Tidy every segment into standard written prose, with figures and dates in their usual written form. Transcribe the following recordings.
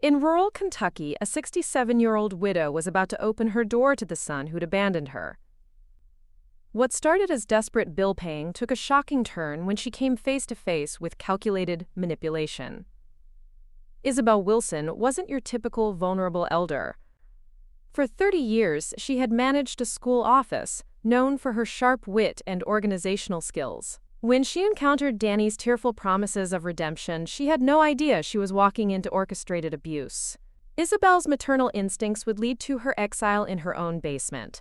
In rural Kentucky, a 67-year-old widow was about to open her door to the son who'd abandoned her. What started as desperate bill paying took a shocking turn when she came face to face with calculated manipulation. Isabelle Willson wasn't your typical vulnerable elder. For 30 years, she had managed a school office, known for her sharp wit and organizational skills. When she encountered Danny's tearful promises of redemption, she had no idea she was walking into orchestrated abuse. Isabelle's maternal instincts would lead to her exile in her own basement.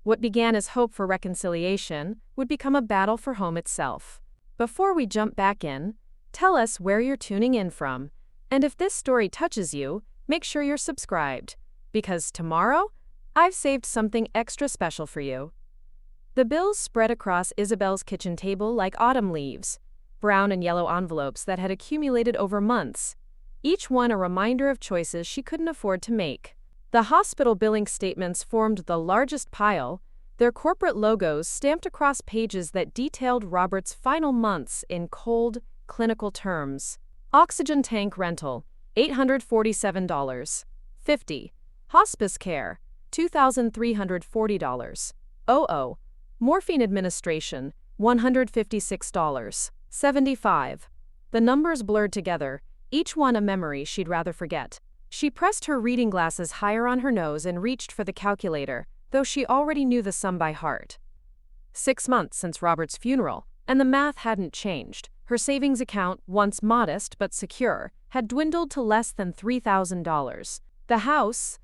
What began as hope for reconciliation would become a battle for home itself. Before we jump back in, tell us where you're tuning in from, and if this story touches you, make sure you're subscribed, because tomorrow, I've saved something extra special for you. The bills spread across Isabelle's kitchen table like autumn leaves, brown and yellow envelopes that had accumulated over months, each one a reminder of choices she couldn't afford to make. The hospital billing statements formed the largest pile, their corporate logos stamped across pages that detailed Robert's final months in cold, clinical terms. Oxygen tank rental, $847.50. Hospice care, $2,340. Morphine administration, $156.75. The numbers blurred together, each one a memory she'd rather forget. She pressed her reading glasses higher on her nose and reached for the calculator, though she already knew the sum by heart. 6 months since Robert's funeral, and the math hadn't changed. Her savings account, once modest but secure, had dwindled to less than $3,000. The house,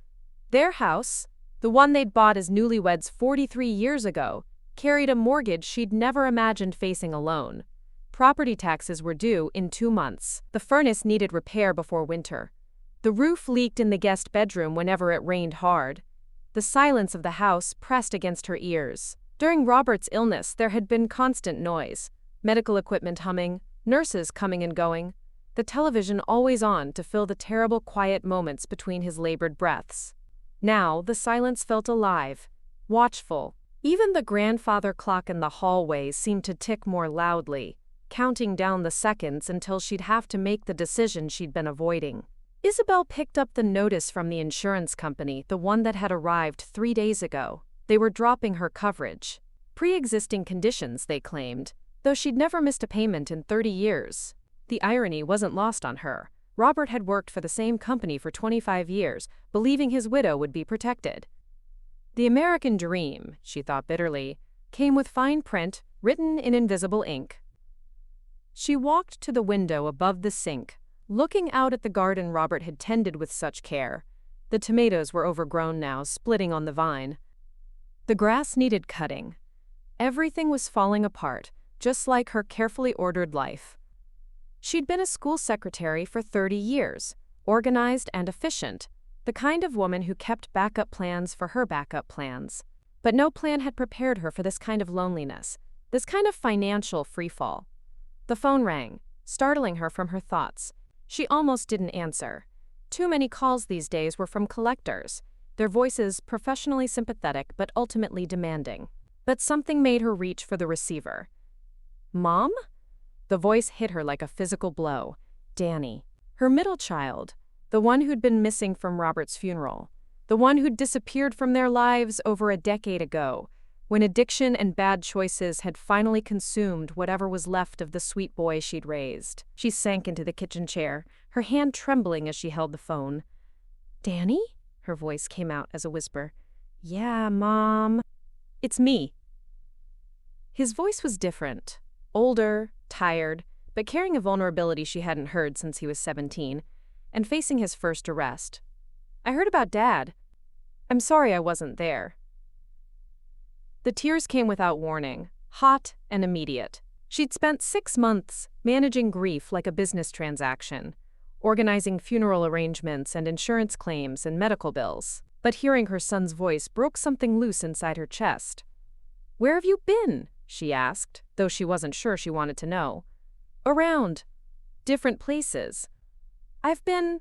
their house, the one they'd bought as newlyweds 43 years ago, carried a mortgage she'd never imagined facing alone. Property taxes were due in 2 months. The furnace needed repair before winter. The roof leaked in the guest bedroom whenever it rained hard. The silence of the house pressed against her ears. During Robert's illness, there had been constant noise. Medical equipment humming, nurses coming and going, the television always on to fill the terrible quiet moments between his labored breaths. Now, the silence felt alive, watchful. Even the grandfather clock in the hallway seemed to tick more loudly, counting down the seconds until she'd have to make the decision she'd been avoiding. Isabelle picked up the notice from the insurance company, the one that had arrived 3 days ago. They were dropping her coverage. Pre-existing conditions, they claimed, though she'd never missed a payment in 30 years. The irony wasn't lost on her. Robert had worked for the same company for 25 years, believing his widow would be protected. The American dream, she thought bitterly, came with fine print, written in invisible ink. She walked to the window above the sink, looking out at the garden Robert had tended with such care. The tomatoes were overgrown now, splitting on the vine. The grass needed cutting. Everything was falling apart, just like her carefully ordered life. She'd been a school secretary for 30 years, organized and efficient, the kind of woman who kept backup plans for her backup plans. But no plan had prepared her for this kind of loneliness, this kind of financial freefall. The phone rang, startling her from her thoughts. She almost didn't answer. Too many calls these days were from collectors, their voices professionally sympathetic but ultimately demanding. But something made her reach for the receiver. "Mom?" The voice hit her like a physical blow. Danny. Her middle child, the one who'd been missing from Robert's funeral, the one who'd disappeared from their lives over a decade ago, when addiction and bad choices had finally consumed whatever was left of the sweet boy she'd raised. She sank into the kitchen chair, her hand trembling as she held the phone. "Danny?" Her voice came out as a whisper. "Yeah, Mom." "It's me." His voice was different, older, tired, but carrying a vulnerability she hadn't heard since he was 17, and facing his first arrest. "I heard about Dad. I'm sorry I wasn't there." The tears came without warning, hot and immediate. She'd spent 6 months managing grief like a business transaction, organizing funeral arrangements and insurance claims and medical bills. But hearing her son's voice broke something loose inside her chest. "Where have you been?" she asked, though she wasn't sure she wanted to know. "Around. Different places. I've been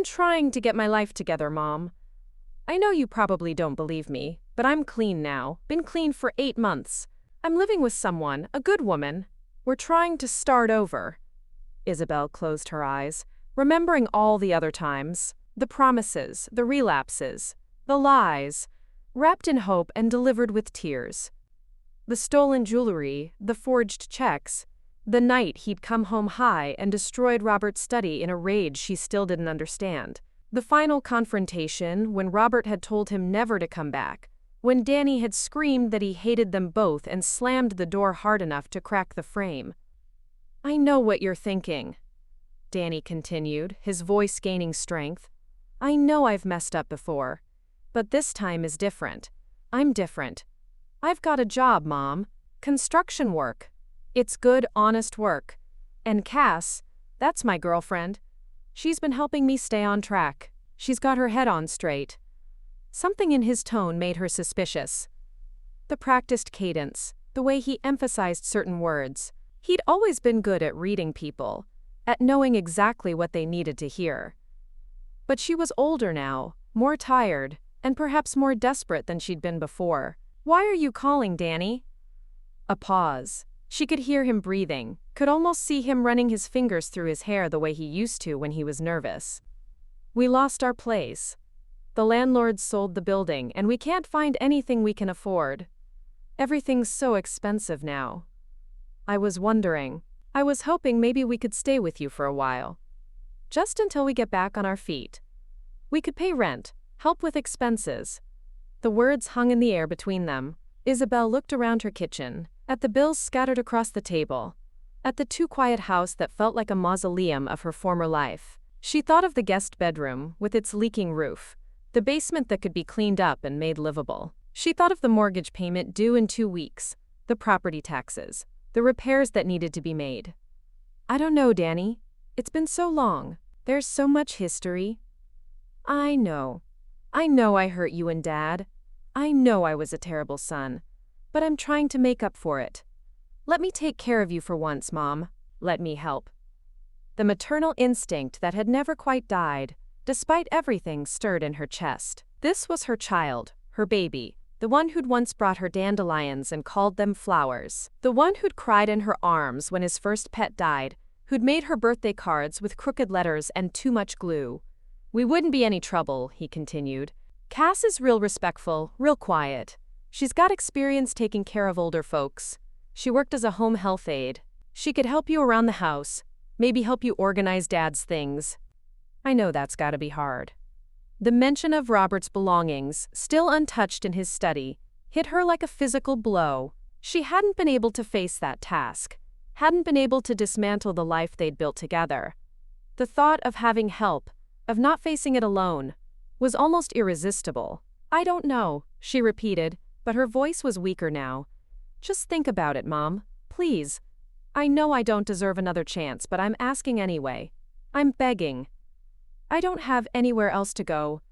trying to get my life together, Mom. I know you probably don't believe me, but I'm clean now. Been clean for 8 months. I'm living with someone, a good woman. We're trying to start over." Isabelle closed her eyes, remembering all the other times, the promises, the relapses, the lies, wrapped in hope and delivered with tears. The stolen jewelry, the forged checks, the night he'd come home high and destroyed Robert's study in a rage she still didn't understand. The final confrontation, when Robert had told him never to come back, when Danny had screamed that he hated them both and slammed the door hard enough to crack the frame. "I know what you're thinking," Danny continued, his voice gaining strength. "I know I've messed up before, but this time is different. I'm different. I've got a job, Mom. Construction work. It's good, honest work. And Cass, that's my girlfriend. She's been helping me stay on track. She's got her head on straight." Something in his tone made her suspicious. The practiced cadence, the way he emphasized certain words. He'd always been good at reading people, at knowing exactly what they needed to hear. But she was older now, more tired, and perhaps more desperate than she'd been before. "Why are you calling, Danny?" A pause. She could hear him breathing, could almost see him running his fingers through his hair the way he used to when he was nervous. "We lost our place. The landlord sold the building, and we can't find anything we can afford. Everything's so expensive now. I was hoping maybe we could stay with you for a while. Just until we get back on our feet. We could pay rent, help with expenses." The words hung in the air between them. Isabelle looked around her kitchen, at the bills scattered across the table, at the too-quiet house that felt like a mausoleum of her former life. She thought of the guest bedroom, with its leaking roof, the basement that could be cleaned up and made livable. She thought of the mortgage payment due in 2 weeks, the property taxes, the repairs that needed to be made. "I don't know, Danny. It's been so long. There's so much history. I know. I hurt you and Dad. I know I was a terrible son. But I'm trying to make up for it. Let me take care of you for once, Mom. Let me help." The maternal instinct that had never quite died, despite everything, stirred in her chest. This was her child, her baby, the one who'd once brought her dandelions and called them flowers, the one who'd cried in her arms when his first pet died, who'd made her birthday cards with crooked letters and too much glue. "We wouldn't be any trouble," he continued. "Cass is real respectful, real quiet. She's got experience taking care of older folks. She worked as a home health aide. She could help you around the house, maybe help you organize Dad's things. I know that's gotta be hard." The mention of Robert's belongings, still untouched in his study, hit her like a physical blow. She hadn't been able to face that task, hadn't been able to dismantle the life they'd built together. The thought of having help, of not facing it alone, was almost irresistible. "I don't know," she repeated, but her voice was weaker now. "Just think about it, Mom. Please. I know I don't deserve another chance, but I'm asking anyway. I'm begging. I don't have anywhere else to go."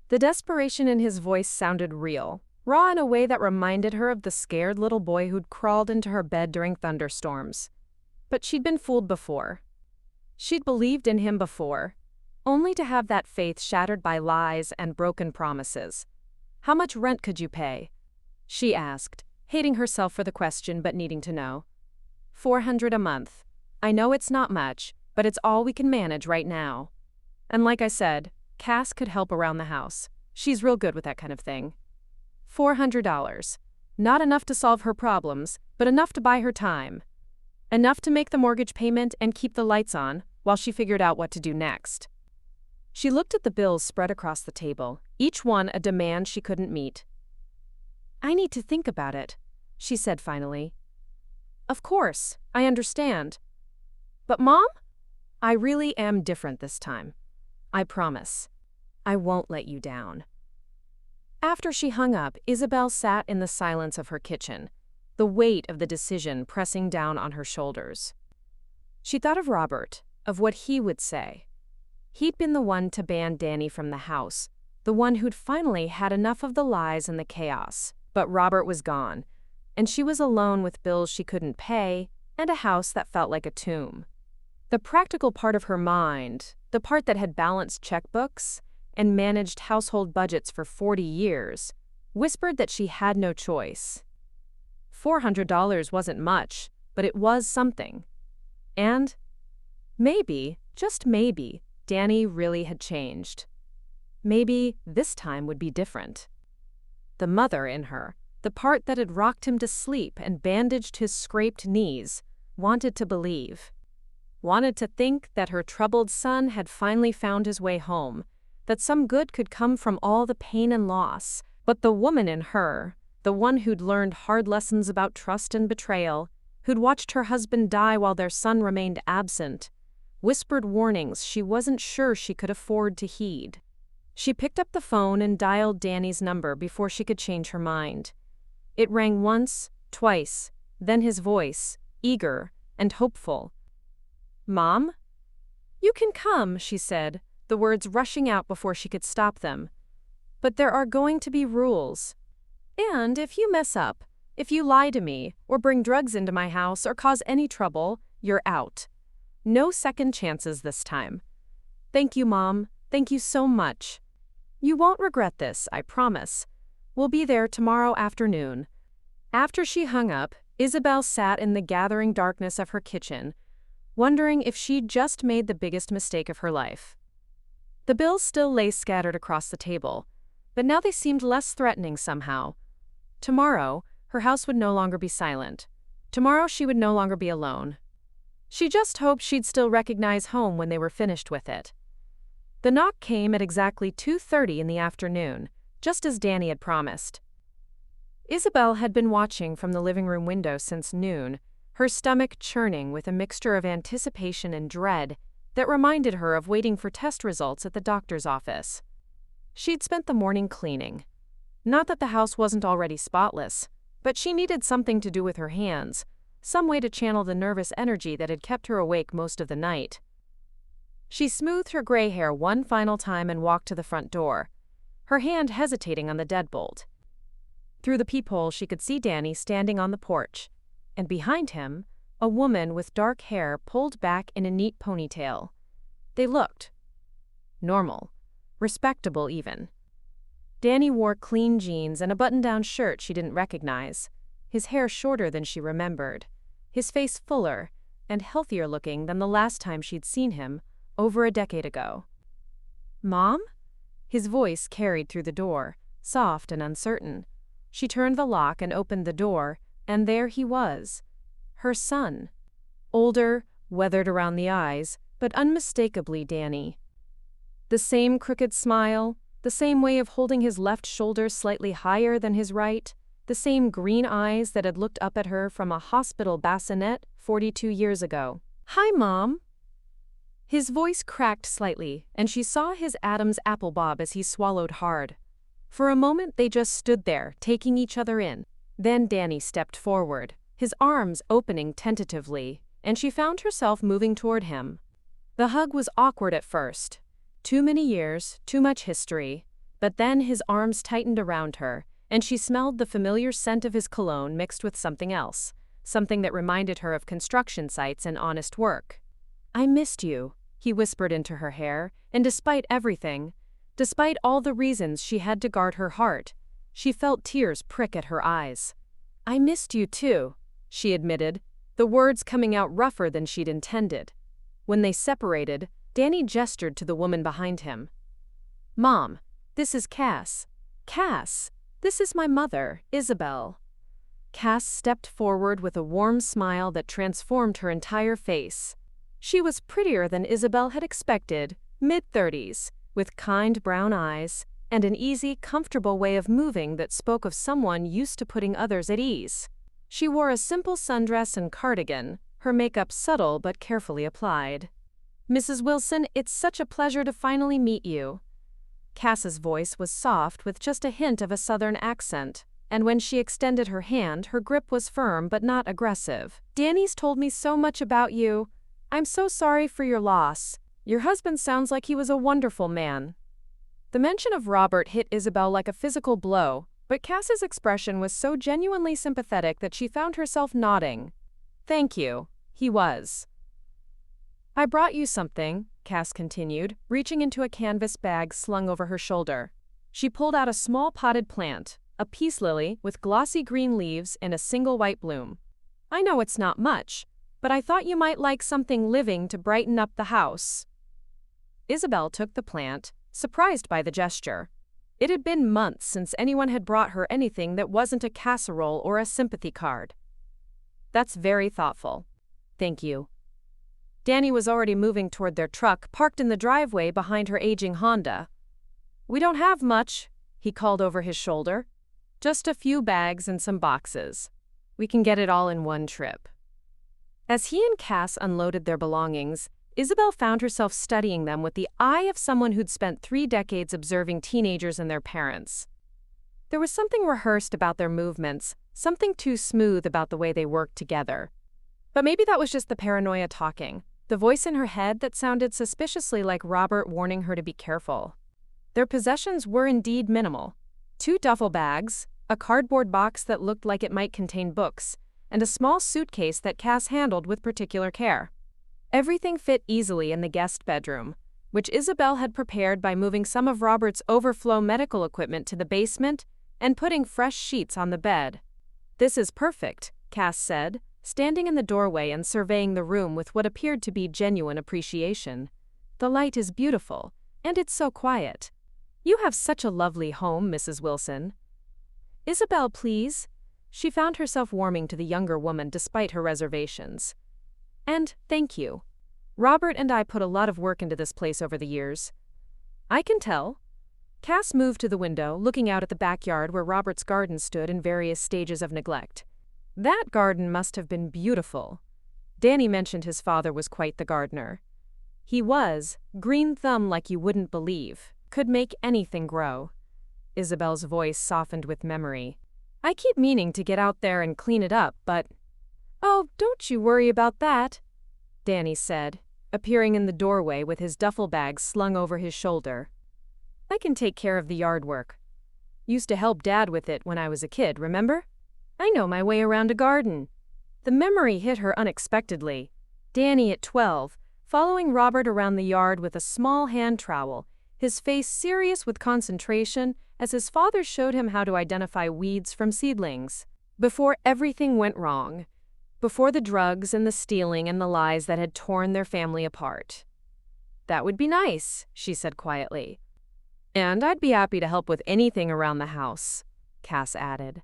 The desperation in his voice sounded real, raw in a way that reminded her of the scared little boy who'd crawled into her bed during thunderstorms. But she'd been fooled before. She'd believed in him before, only to have that faith shattered by lies and broken promises. "How much rent could you pay?" she asked, hating herself for the question but needing to know. $400 a month. I know it's not much, but it's all we can manage right now. And like I said, Cass could help around the house. She's real good with that kind of thing. $400. Not enough to solve her problems, but enough to buy her time. Enough to make the mortgage payment and keep the lights on while she figured out what to do next. She looked at the bills spread across the table, each one a demand she couldn't meet. "I need to think about it," she said finally. "Of course, I understand. But Mom, I really am different this time. I promise. I won't let you down." After she hung up, Isabelle sat in the silence of her kitchen, the weight of the decision pressing down on her shoulders. She thought of Robert, of what he would say. He'd been the one to ban Danny from the house, the one who'd finally had enough of the lies and the chaos. But Robert was gone, and she was alone with bills she couldn't pay and a house that felt like a tomb. The practical part of her mind, the part that had balanced checkbooks and managed household budgets for 40 years, whispered that she had no choice. $400 wasn't much, but it was something. And Maybe, just maybe, Danny really had changed. Maybe this time would be different. The mother in her, the part that had rocked him to sleep and bandaged his scraped knees, wanted to believe. Wanted to think that her troubled son had finally found his way home, that some good could come from all the pain and loss. But the woman in her, the one who'd learned hard lessons about trust and betrayal, who'd watched her husband die while their son remained absent, whispered warnings she wasn't sure she could afford to heed. She picked up the phone and dialed Danny's number before she could change her mind. It rang once, twice, then his voice, eager and hopeful. "Mom?" "You can come," she said, the words rushing out before she could stop them. "But there are going to be rules. And if you mess up, if you lie to me, or bring drugs into my house, or cause any trouble, you're out. No second chances this time. Thank you, Mom. Thank you so much. You won't regret this, I promise. We'll be there tomorrow afternoon." After she hung up, Isabelle sat in the gathering darkness of her kitchen, wondering if she'd just made the biggest mistake of her life. The bills still lay scattered across the table, but now they seemed less threatening somehow. Tomorrow, her house would no longer be silent. Tomorrow she would no longer be alone. She just hoped she'd still recognize home when they were finished with it. The knock came at exactly 2:30 in the afternoon, just as Danny had promised. Isabelle had been watching from the living room window since noon, her stomach churning with a mixture of anticipation and dread that reminded her of waiting for test results at the doctor's office. She'd spent the morning cleaning. Not that the house wasn't already spotless, but she needed something to do with her hands, some way to channel the nervous energy that had kept her awake most of the night. She smoothed her gray hair one final time and walked to the front door, her hand hesitating on the deadbolt. Through the peephole she could see Danny standing on the porch, and behind him, a woman with dark hair pulled back in a neat ponytail. They looked normal, respectable even. Danny wore clean jeans and a button-down shirt she didn't recognize, his hair shorter than she remembered, his face fuller and healthier looking than the last time she'd seen him, over a decade ago. "Mom?" His voice carried through the door, soft and uncertain. She turned the lock and opened the door, and there he was, her son. Older, weathered around the eyes, but unmistakably Danny. The same crooked smile, the same way of holding his left shoulder slightly higher than his right, the same green eyes that had looked up at her from a hospital bassinet 42 years ago. "Hi, Mom." His voice cracked slightly, and she saw his Adam's apple bob as he swallowed hard. For a moment they just stood there, taking each other in. Then Danny stepped forward, his arms opening tentatively, and she found herself moving toward him. The hug was awkward at first. Too many years, too much history. But then his arms tightened around her, and she smelled the familiar scent of his cologne mixed with something else, something that reminded her of construction sites and honest work. "I missed you," he whispered into her hair, and despite everything, despite all the reasons she had to guard her heart, she felt tears prick at her eyes. "I missed you too," she admitted, the words coming out rougher than she'd intended. When they separated, Danny gestured to the woman behind him. "Mom, this is Cass. Cass, this is my mother, Isabelle." Cass stepped forward with a warm smile that transformed her entire face. She was prettier than Isabelle had expected, mid-30s, with kind brown eyes, and an easy, comfortable way of moving that spoke of someone used to putting others at ease. She wore a simple sundress and cardigan, her makeup subtle but carefully applied. "Mrs. Willson, it's such a pleasure to finally meet you." Cass's voice was soft with just a hint of a southern accent, and when she extended her hand, her grip was firm but not aggressive. "Danny's told me so much about you. I'm so sorry for your loss. Your husband sounds like he was a wonderful man." The mention of Robert hit Isabelle like a physical blow, but Cass's expression was so genuinely sympathetic that she found herself nodding. "Thank you," he was. "I brought you something," Cass continued, reaching into a canvas bag slung over her shoulder. She pulled out a small potted plant, a peace lily with glossy green leaves and a single white bloom. "I know it's not much, but I thought you might like something living to brighten up the house." Isabelle took the plant, surprised by the gesture. It had been months since anyone had brought her anything that wasn't a casserole or a sympathy card. "That's very thoughtful. Thank you." Danny was already moving toward their truck, parked in the driveway behind her aging Honda. "We don't have much," he called over his shoulder. "Just a few bags and some boxes. We can get it all in one trip." As he and Cass unloaded their belongings, Isabelle found herself studying them with the eye of someone who'd spent 3 decades observing teenagers and their parents. There was something rehearsed about their movements, something too smooth about the way they worked together. But maybe that was just the paranoia talking, the voice in her head that sounded suspiciously like Robert warning her to be careful. Their possessions were indeed minimal. 2 duffel bags, a cardboard box that looked like it might contain books, and a small suitcase that Cass handled with particular care. Everything fit easily in the guest bedroom, which Isabelle had prepared by moving some of Robert's overflow medical equipment to the basement and putting fresh sheets on the bed. "This is perfect," Cass said, standing in the doorway and surveying the room with what appeared to be genuine appreciation. "The light is beautiful, and it's so quiet. You have such a lovely home, Mrs. Willson." "Isabelle, please." She found herself warming to the younger woman despite her reservations. "And thank you. Robert and I put a lot of work into this place over the years." "I can tell." Cass moved to the window, looking out at the backyard where Robert's garden stood in various stages of neglect. That garden must have been beautiful. Danny mentioned his father was quite the gardener. He was, green thumb like you wouldn't believe, could make anything grow. Isabelle's voice softened with memory. "I keep meaning to get out there and clean it up, but—" "Oh, don't you worry about that," Danny said, appearing in the doorway with his duffel bag slung over his shoulder. "I can take care of the yard work. Used to help Dad with it when I was a kid, remember? I know my way around a garden." The memory hit her unexpectedly. Danny at 12, following Robert around the yard with a small hand trowel, his face serious with concentration as his father showed him how to identify weeds from seedlings. Before everything went wrong. Before the drugs and the stealing and the lies that had torn their family apart. "That would be nice," she said quietly. "And I'd be happy to help with anything around the house," Cass added.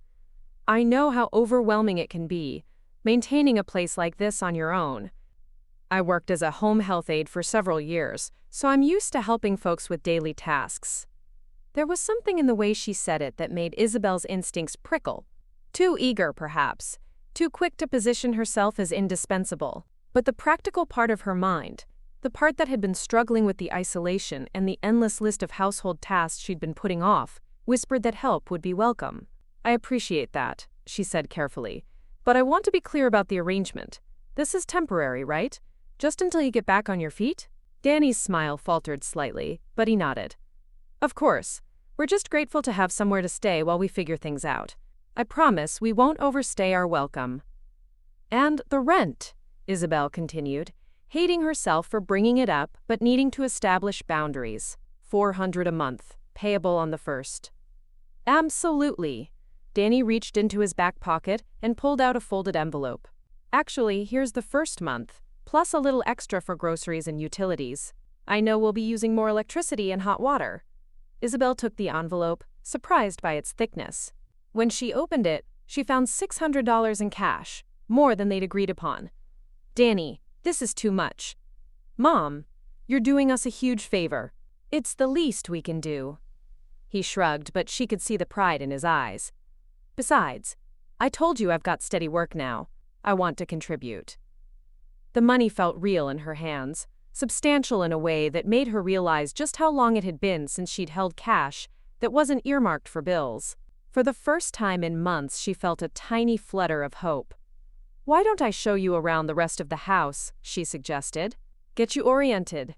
"I know how overwhelming it can be, maintaining a place like this on your own. I worked as a home health aide for several years, so I'm used to helping folks with daily tasks." There was something in the way she said it that made Isabelle's instincts prickle. Too eager, perhaps. Too quick to position herself as indispensable. But the practical part of her mind, the part that had been struggling with the isolation and the endless list of household tasks she'd been putting off, whispered that help would be welcome. "I appreciate that," she said carefully. "But I want to be clear about the arrangement. This is temporary, right? Just until you get back on your feet?" Danny's smile faltered slightly, but he nodded. "Of course. We're just grateful to have somewhere to stay while we figure things out. I promise we won't overstay our welcome." "And the rent," Isabelle continued, hating herself for bringing it up but needing to establish boundaries. $400 a month, payable on the 1st. "Absolutely." Danny reached into his back pocket and pulled out a folded envelope. "Actually, here's the 1st month, plus a little extra for groceries and utilities. I know we'll be using more electricity and hot water." Isabelle took the envelope, surprised by its thickness. When she opened it, she found $600 in cash, more than they'd agreed upon. "Danny, this is too much." "Mom, you're doing us a huge favor. It's the least we can do." He shrugged, but she could see the pride in his eyes. "Besides, I told you I've got steady work now. I want to contribute." The money felt real in her hands, substantial in a way that made her realize just how long it had been since she'd held cash that wasn't earmarked for bills. For the first time in months, she felt a tiny flutter of hope. "Why don't I show you around the rest of the house?" she suggested. "Get you oriented."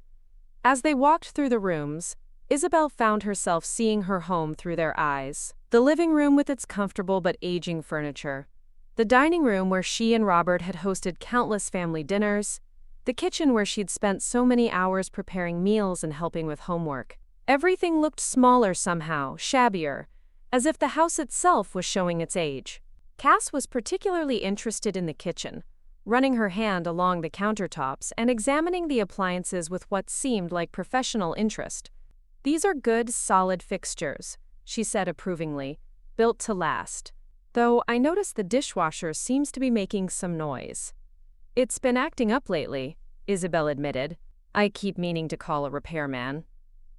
As they walked through the rooms, Isabelle found herself seeing her home through their eyes. The living room with its comfortable but aging furniture. The dining room where she and Robert had hosted countless family dinners. The kitchen where she'd spent so many hours preparing meals and helping with homework. Everything looked smaller somehow, shabbier, as if the house itself was showing its age. Cass was particularly interested in the kitchen, running her hand along the countertops and examining the appliances with what seemed like professional interest. "These are good, solid fixtures," she said approvingly, "built to last. Though I notice the dishwasher seems to be making some noise." "It's been acting up lately," Isabelle admitted. "I keep meaning to call a repairman."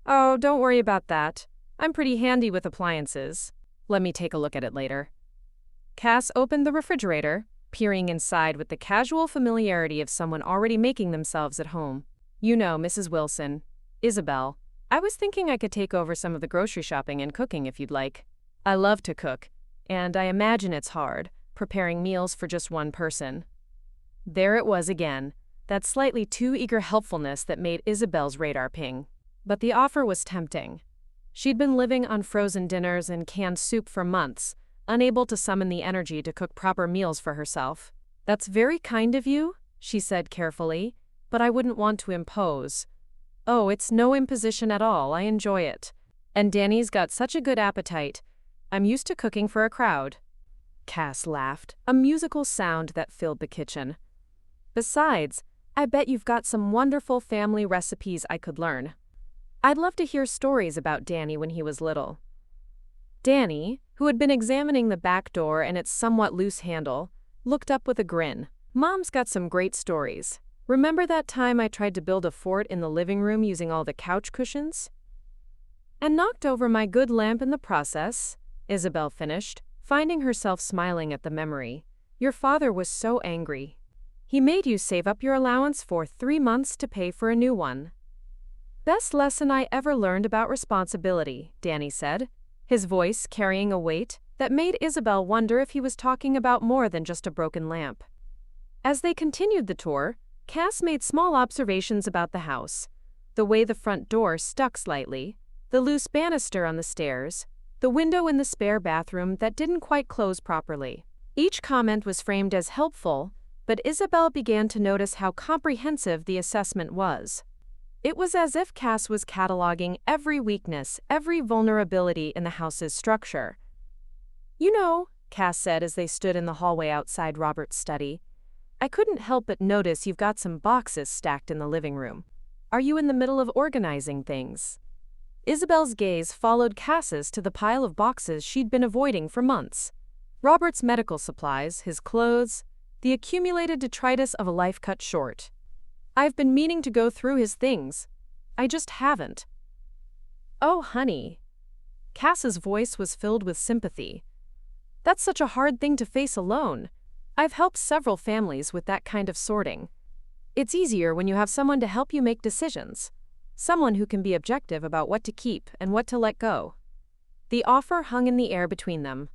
"Oh, don't worry about that. I'm pretty handy with appliances. Let me take a look at it later." Cass opened the refrigerator, peering inside with the casual familiarity of someone already making themselves at home. "You know, Mrs. Willson, Isabelle, I was thinking I could take over some of the grocery shopping and cooking if you'd like. I love to cook, and I imagine it's hard, preparing meals for just one person." There it was again, that slightly too eager helpfulness that made Isabelle's radar ping. But the offer was tempting. She'd been living on frozen dinners and canned soup for months, unable to summon the energy to cook proper meals for herself. "That's very kind of you," she said carefully, "but I wouldn't want to impose." "Oh, it's no imposition at all, I enjoy it. And Danny's got such a good appetite. I'm used to cooking for a crowd." Cass laughed, a musical sound that filled the kitchen. "Besides, I bet you've got some wonderful family recipes I could learn. I'd love to hear stories about Danny when he was little." Danny, who had been examining the back door and its somewhat loose handle, looked up with a grin. "Mom's got some great stories. Remember that time I tried to build a fort in the living room using all the couch cushions? And knocked over my good lamp in the process," Isabelle finished, finding herself smiling at the memory. "Your father was so angry. He made you save up your allowance for 3 months to pay for a new one." "Best lesson I ever learned about responsibility," Danny said, his voice carrying a weight that made Isabelle wonder if he was talking about more than just a broken lamp. As they continued the tour, Cass made small observations about the house: the way the front door stuck slightly, the loose banister on the stairs, the window in the spare bathroom that didn't quite close properly. Each comment was framed as helpful, but Isabelle began to notice how comprehensive the assessment was. It was as if Cass was cataloging every weakness, every vulnerability in the house's structure. "You know," Cass said as they stood in the hallway outside Robert's study, "I couldn't help but notice you've got some boxes stacked in the living room. Are you in the middle of organizing things?" Isabelle's gaze followed Cass's to the pile of boxes she'd been avoiding for months. Robert's medical supplies, his clothes, the accumulated detritus of a life cut short. "I've been meaning to go through his things. I just haven't." "Oh, honey." Cass's voice was filled with sympathy. "That's such a hard thing to face alone. I've helped several families with that kind of sorting. It's easier when you have someone to help you make decisions, someone who can be objective about what to keep and what to let go." The offer hung in the air between them.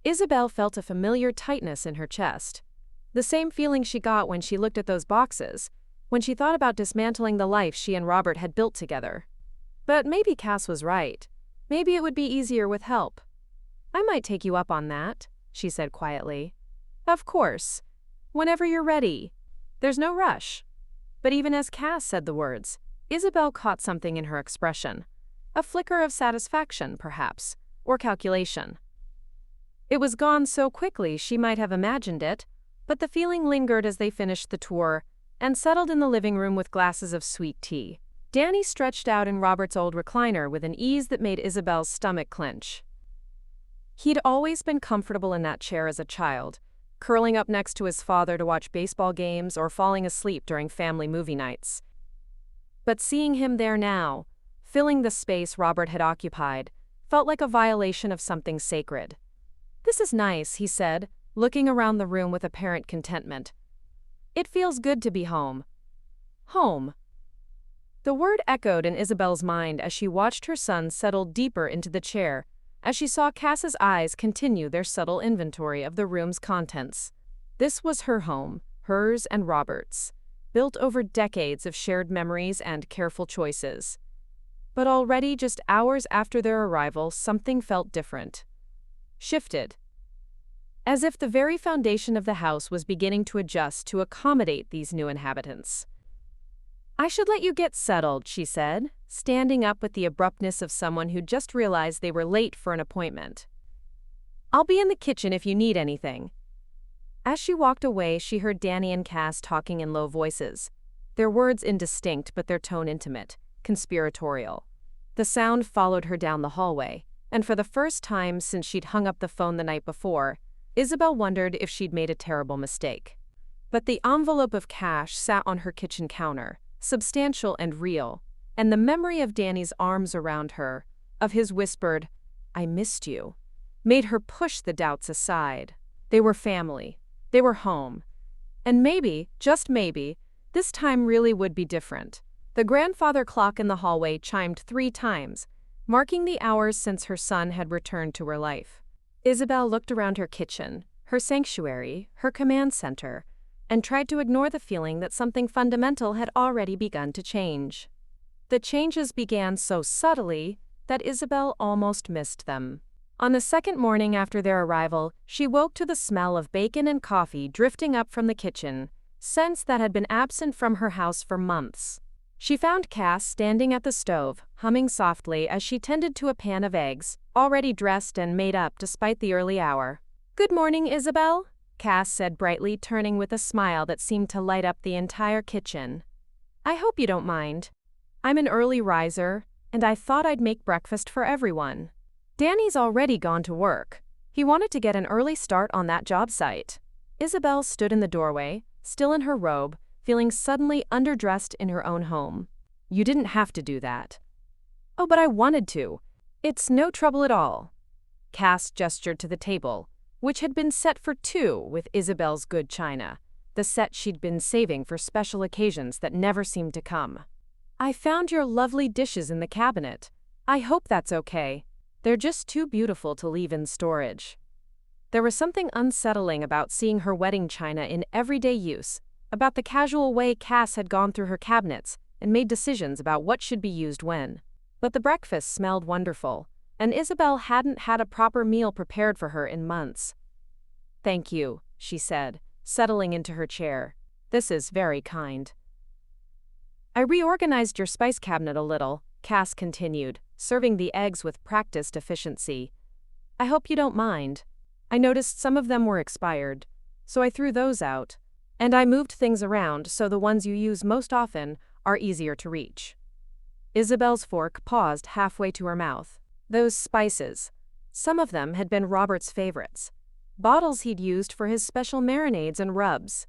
Isabelle felt a familiar tightness in her chest, the same feeling she got when she looked at those boxes, when she thought about dismantling the life she and Robert had built together. But maybe Cass was right. Maybe it would be easier with help. "I might take you up on that," she said quietly. "Of course. Whenever you're ready. There's no rush." But even as Cass said the words, Isabelle caught something in her expression. A flicker of satisfaction, perhaps, or calculation. It was gone so quickly she might have imagined it, but the feeling lingered as they finished the tour and settled in the living room with glasses of sweet tea. Danny stretched out in Robert's old recliner with an ease that made Isabelle's stomach clench. He'd always been comfortable in that chair as a child, curling up next to his father to watch baseball games or falling asleep during family movie nights. But seeing him there now, filling the space Robert had occupied, felt like a violation of something sacred. "This is nice," he said, looking around the room with apparent contentment. "It feels good to be home." Home. The word echoed in Isabelle's mind as she watched her son settle deeper into the chair, as she saw Cass's eyes continue their subtle inventory of the room's contents. This was her home, hers and Robert's, built over decades of shared memories and careful choices. But already, just hours after their arrival, something felt different. Shifted. As if the very foundation of the house was beginning to adjust to accommodate these new inhabitants. "I should let you get settled," she said, standing up with the abruptness of someone who just realized they were late for an appointment. "I'll be in the kitchen if you need anything." As she walked away, she heard Danny and Cass talking in low voices. Their words indistinct, but their tone intimate, conspiratorial. The sound followed her down the hallway, and for the first time since she'd hung up the phone the night before, Isabelle wondered if she'd made a terrible mistake. But the envelope of cash sat on her kitchen counter, substantial and real, and the memory of Danny's arms around her, of his whispered, "I missed you," made her push the doubts aside. They were family. They were home. And maybe, just maybe, this time really would be different. The grandfather clock in the hallway chimed 3 times, marking the hours since her son had returned to her life. Isabelle looked around her kitchen, her sanctuary, her command center, and tried to ignore the feeling that something fundamental had already begun to change. The changes began so subtly that Isabelle almost missed them. On the second morning after their arrival, she woke to the smell of bacon and coffee drifting up from the kitchen, scents that had been absent from her house for months. She found Cass standing at the stove, humming softly as she tended to a pan of eggs, already dressed and made up despite the early hour. "Good morning, Isabelle," Cass said brightly, turning with a smile that seemed to light up the entire kitchen. "I hope you don't mind. I'm an early riser, and I thought I'd make breakfast for everyone. Danny's already gone to work. He wanted to get an early start on that job site." Isabelle stood in the doorway, still in her robe, feeling suddenly underdressed in her own home. "You didn't have to do that." "Oh, but I wanted to. It's no trouble at all." Cass gestured to the table, which had been set for 2 with Isabelle's good china, the set she'd been saving for special occasions that never seemed to come. "I found your lovely dishes in the cabinet. I hope that's okay. They're just too beautiful to leave in storage." There was something unsettling about seeing her wedding china in everyday use, about the casual way Cass had gone through her cabinets and made decisions about what should be used when. But the breakfast smelled wonderful, and Isabelle hadn't had a proper meal prepared for her in months. "Thank you," she said, settling into her chair. "This is very kind." "I reorganized your spice cabinet a little," Cass continued, serving the eggs with practiced efficiency. "I hope you don't mind. I noticed some of them were expired, so I threw those out. And I moved things around so the ones you use most often are easier to reach." Isabelle's fork paused halfway to her mouth. Those spices. Some of them had been Robert's favorites. Bottles he'd used for his special marinades and rubs.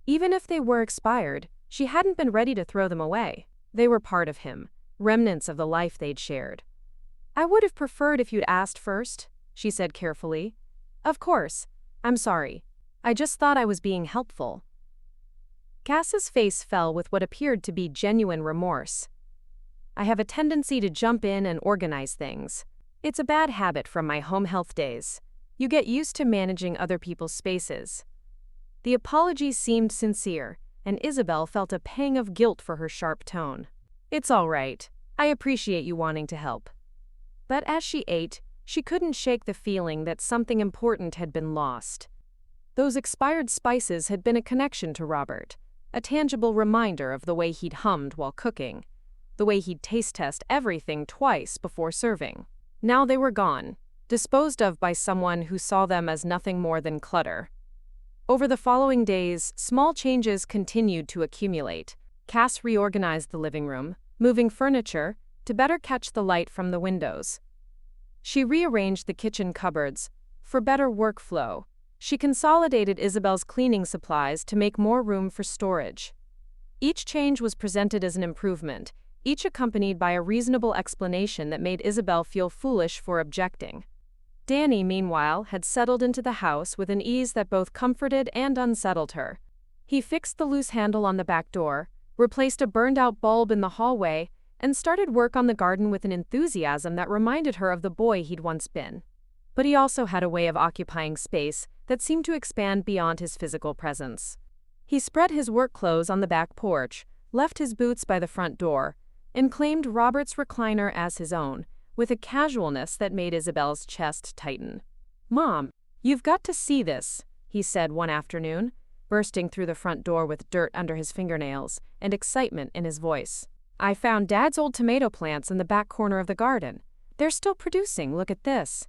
Even if they were expired, she hadn't been ready to throw them away. They were part of him, remnants of the life they'd shared. "I would have preferred if you'd asked first," she said carefully. "Of course. I'm sorry. I just thought I was being helpful." Cass's face fell with what appeared to be genuine remorse. "I have a tendency to jump in and organize things. It's a bad habit from my home health days. You get used to managing other people's spaces." The apology seemed sincere, and Isabelle felt a pang of guilt for her sharp tone. "It's all right. I appreciate you wanting to help." But as she ate, she couldn't shake the feeling that something important had been lost. Those expired spices had been a connection to Robert, a tangible reminder of the way he'd hummed while cooking, the way he'd taste-test everything twice before serving. Now they were gone, disposed of by someone who saw them as nothing more than clutter. Over the following days, small changes continued to accumulate. Cass reorganized the living room, moving furniture to better catch the light from the windows. She rearranged the kitchen cupboards for better workflow. She consolidated Isabelle's cleaning supplies to make more room for storage. Each change was presented as an improvement, each accompanied by a reasonable explanation that made Isabelle feel foolish for objecting. Danny, meanwhile, had settled into the house with an ease that both comforted and unsettled her. He fixed the loose handle on the back door, replaced a burned-out bulb in the hallway, and started work on the garden with an enthusiasm that reminded her of the boy he'd once been. But he also had a way of occupying space that seemed to expand beyond his physical presence. He spread his work clothes on the back porch, left his boots by the front door, and claimed Robert's recliner as his own, with a casualness that made Isabelle's chest tighten. "Mom, you've got to see this," he said one afternoon, bursting through the front door with dirt under his fingernails and excitement in his voice. "I found Dad's old tomato plants in the back corner of the garden. They're still producing, look at this."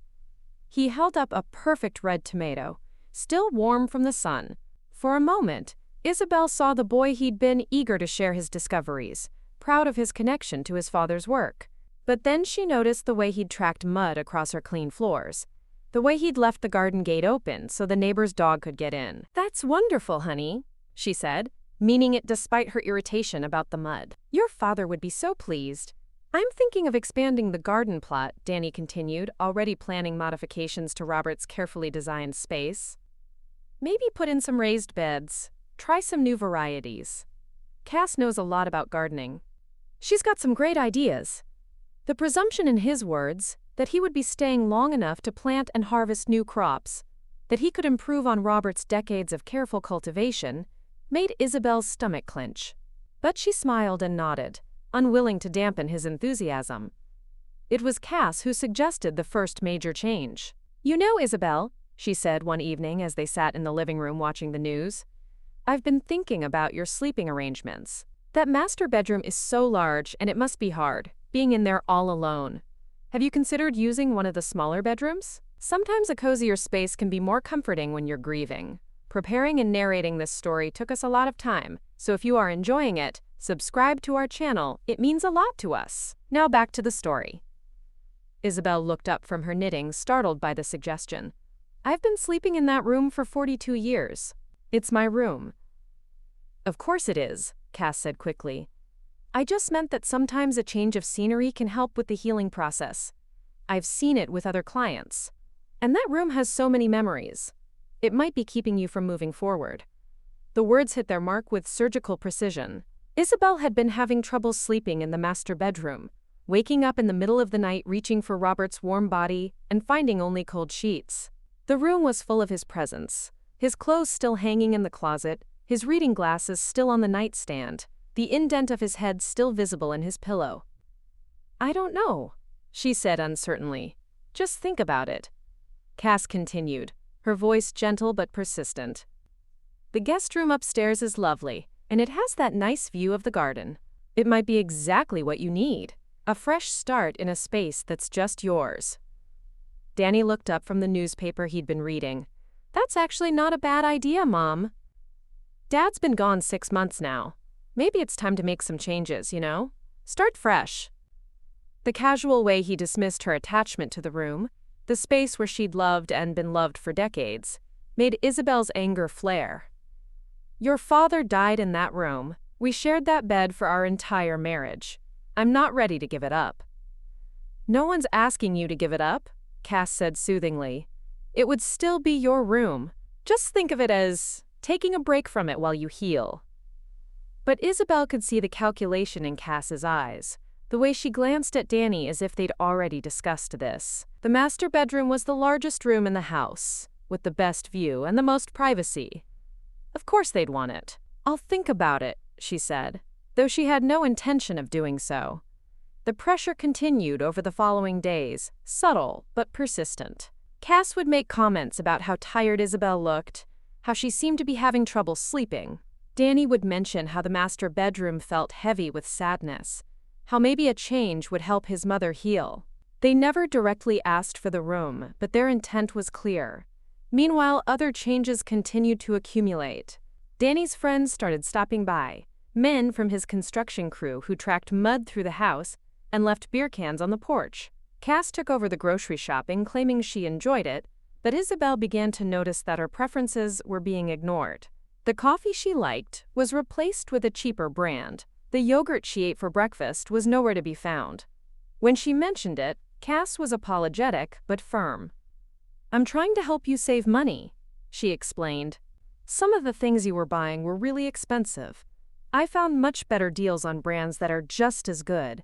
He held up a perfect red tomato, still warm from the sun. For a moment, Isabelle saw the boy he'd been, eager to share his discoveries, proud of his connection to his father's work. But then she noticed the way he'd tracked mud across her clean floors, the way he'd left the garden gate open so the neighbor's dog could get in. "That's wonderful, honey," she said, meaning it despite her irritation about the mud. "Your father would be so pleased." "I'm thinking of expanding the garden plot," Danny continued, already planning modifications to Robert's carefully designed space. "Maybe put in some raised beds, try some new varieties." Cass knows a lot about gardening. She's got some great ideas. The presumption in his words, that he would be staying long enough to plant and harvest new crops, that he could improve on Robert's decades of careful cultivation, made Isabelle's stomach clench. But she smiled and nodded, unwilling to dampen his enthusiasm. It was Cass who suggested the first major change. "You know, Isabelle," she said one evening as they sat in the living room watching the news, "I've been thinking about your sleeping arrangements. That master bedroom is so large and it must be hard, being in there all alone. Have you considered using one of the smaller bedrooms? Sometimes a cozier space can be more comforting when you're grieving." Preparing and narrating this story took us a lot of time, so if you are enjoying it, subscribe to our channel, it means a lot to us. Now back to the story. Isabelle looked up from her knitting, startled by the suggestion. "I've been sleeping in that room for 42 years. It's my room." "Of course it is," Cass said quickly. "I just meant that sometimes a change of scenery can help with the healing process. I've seen it with other clients. And that room has so many memories. It might be keeping you from moving forward." The words hit their mark with surgical precision. Isabelle had been having trouble sleeping in the master bedroom, waking up in the middle of the night reaching for Robert's warm body and finding only cold sheets. The room was full of his presence, his clothes still hanging in the closet, his reading glasses still on the nightstand, the indent of his head still visible in his pillow. "I don't know," she said uncertainly. "Just think about it." Cass continued, her voice gentle but persistent. "The guest room upstairs is lovely, and it has that nice view of the garden. It might be exactly what you need, a fresh start in a space that's just yours." Danny looked up from the newspaper he'd been reading. "That's actually not a bad idea, Mom. Dad's been gone 6 months now. Maybe it's time to make some changes, you know? Start fresh." The casual way he dismissed her attachment to the room, the space where she'd loved and been loved for decades, made Isabelle's anger flare. "Your father died in that room. We shared that bed for our entire marriage. I'm not ready to give it up." "No one's asking you to give it up," Cass said soothingly. "It would still be your room. Just think of it as taking a break from it while you heal." But Isabelle could see the calculation in Cass's eyes, the way she glanced at Danny as if they'd already discussed this. The master bedroom was the largest room in the house, with the best view and the most privacy. Of course they'd want it. "I'll think about it," she said, though she had no intention of doing so. The pressure continued over the following days, subtle but persistent. Cass would make comments about how tired Isabelle looked, how she seemed to be having trouble sleeping. Danny would mention how the master bedroom felt heavy with sadness, how maybe a change would help his mother heal. They never directly asked for the room, but their intent was clear. Meanwhile, other changes continued to accumulate. Danny's friends started stopping by, men from his construction crew who tracked mud through the house and left beer cans on the porch. Cass took over the grocery shopping, claiming she enjoyed it, but Isabelle began to notice that her preferences were being ignored. The coffee she liked was replaced with a cheaper brand. The yogurt she ate for breakfast was nowhere to be found. When she mentioned it, Cass was apologetic but firm. "I'm trying to help you save money," she explained. "Some of the things you were buying were really expensive. I found much better deals on brands that are just as good."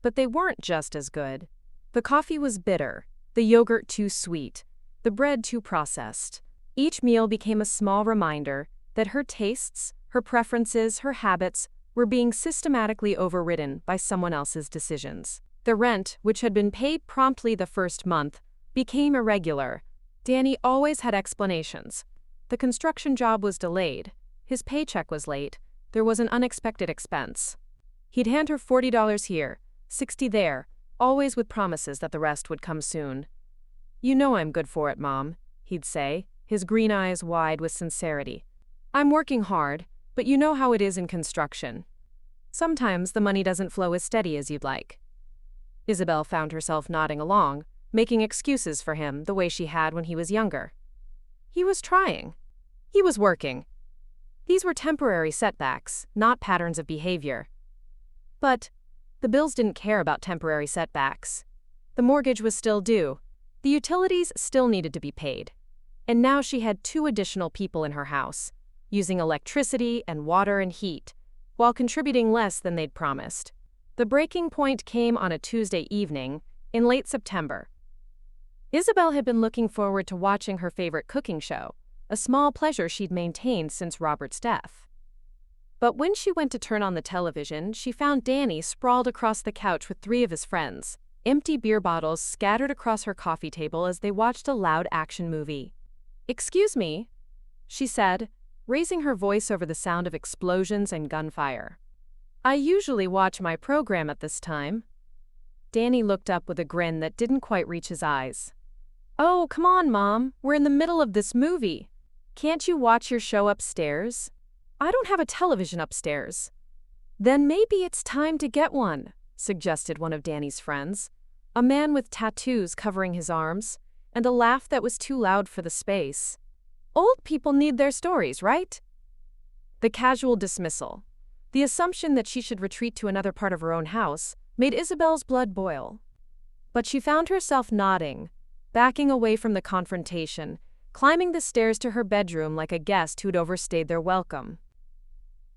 But they weren't just as good. The coffee was bitter, the yogurt too sweet, the bread too processed. Each meal became a small reminder that her tastes, her preferences, her habits were being systematically overridden by someone else's decisions. The rent, which had been paid promptly the first month, became irregular. Danny always had explanations. The construction job was delayed. His paycheck was late. There was an unexpected expense. He'd hand her $40 here, $60 there, always with promises that the rest would come soon. "You know I'm good for it, Mom," he'd say, his green eyes wide with sincerity. "I'm working hard, but you know how it is in construction. Sometimes the money doesn't flow as steady as you'd like." Isabelle found herself nodding along, making excuses for him the way she had when he was younger. He was trying. He was working. These were temporary setbacks, not patterns of behavior. But the bills didn't care about temporary setbacks. The mortgage was still due. The utilities still needed to be paid. And now she had 2 additional people in her house, using electricity and water and heat, while contributing less than they'd promised. The breaking point came on a Tuesday evening, in late September. Isabelle had been looking forward to watching her favorite cooking show, a small pleasure she'd maintained since Robert's death. But when she went to turn on the television, she found Danny sprawled across the couch with 3 of his friends, empty beer bottles scattered across her coffee table as they watched a loud action movie. "Excuse me," she said, raising her voice over the sound of explosions and gunfire. "I usually watch my program at this time." Danny looked up with a grin that didn't quite reach his eyes. "Oh, come on, Mom. We're in the middle of this movie. Can't you watch your show upstairs?" "I don't have a television upstairs." "Then maybe it's time to get one," suggested one of Danny's friends, a man with tattoos covering his arms, and a laugh that was too loud for the space. "Old people need their stories, right?" The casual dismissal, the assumption that she should retreat to another part of her own house, made Isabelle's blood boil. But she found herself nodding, backing away from the confrontation, climbing the stairs to her bedroom like a guest who'd overstayed their welcome.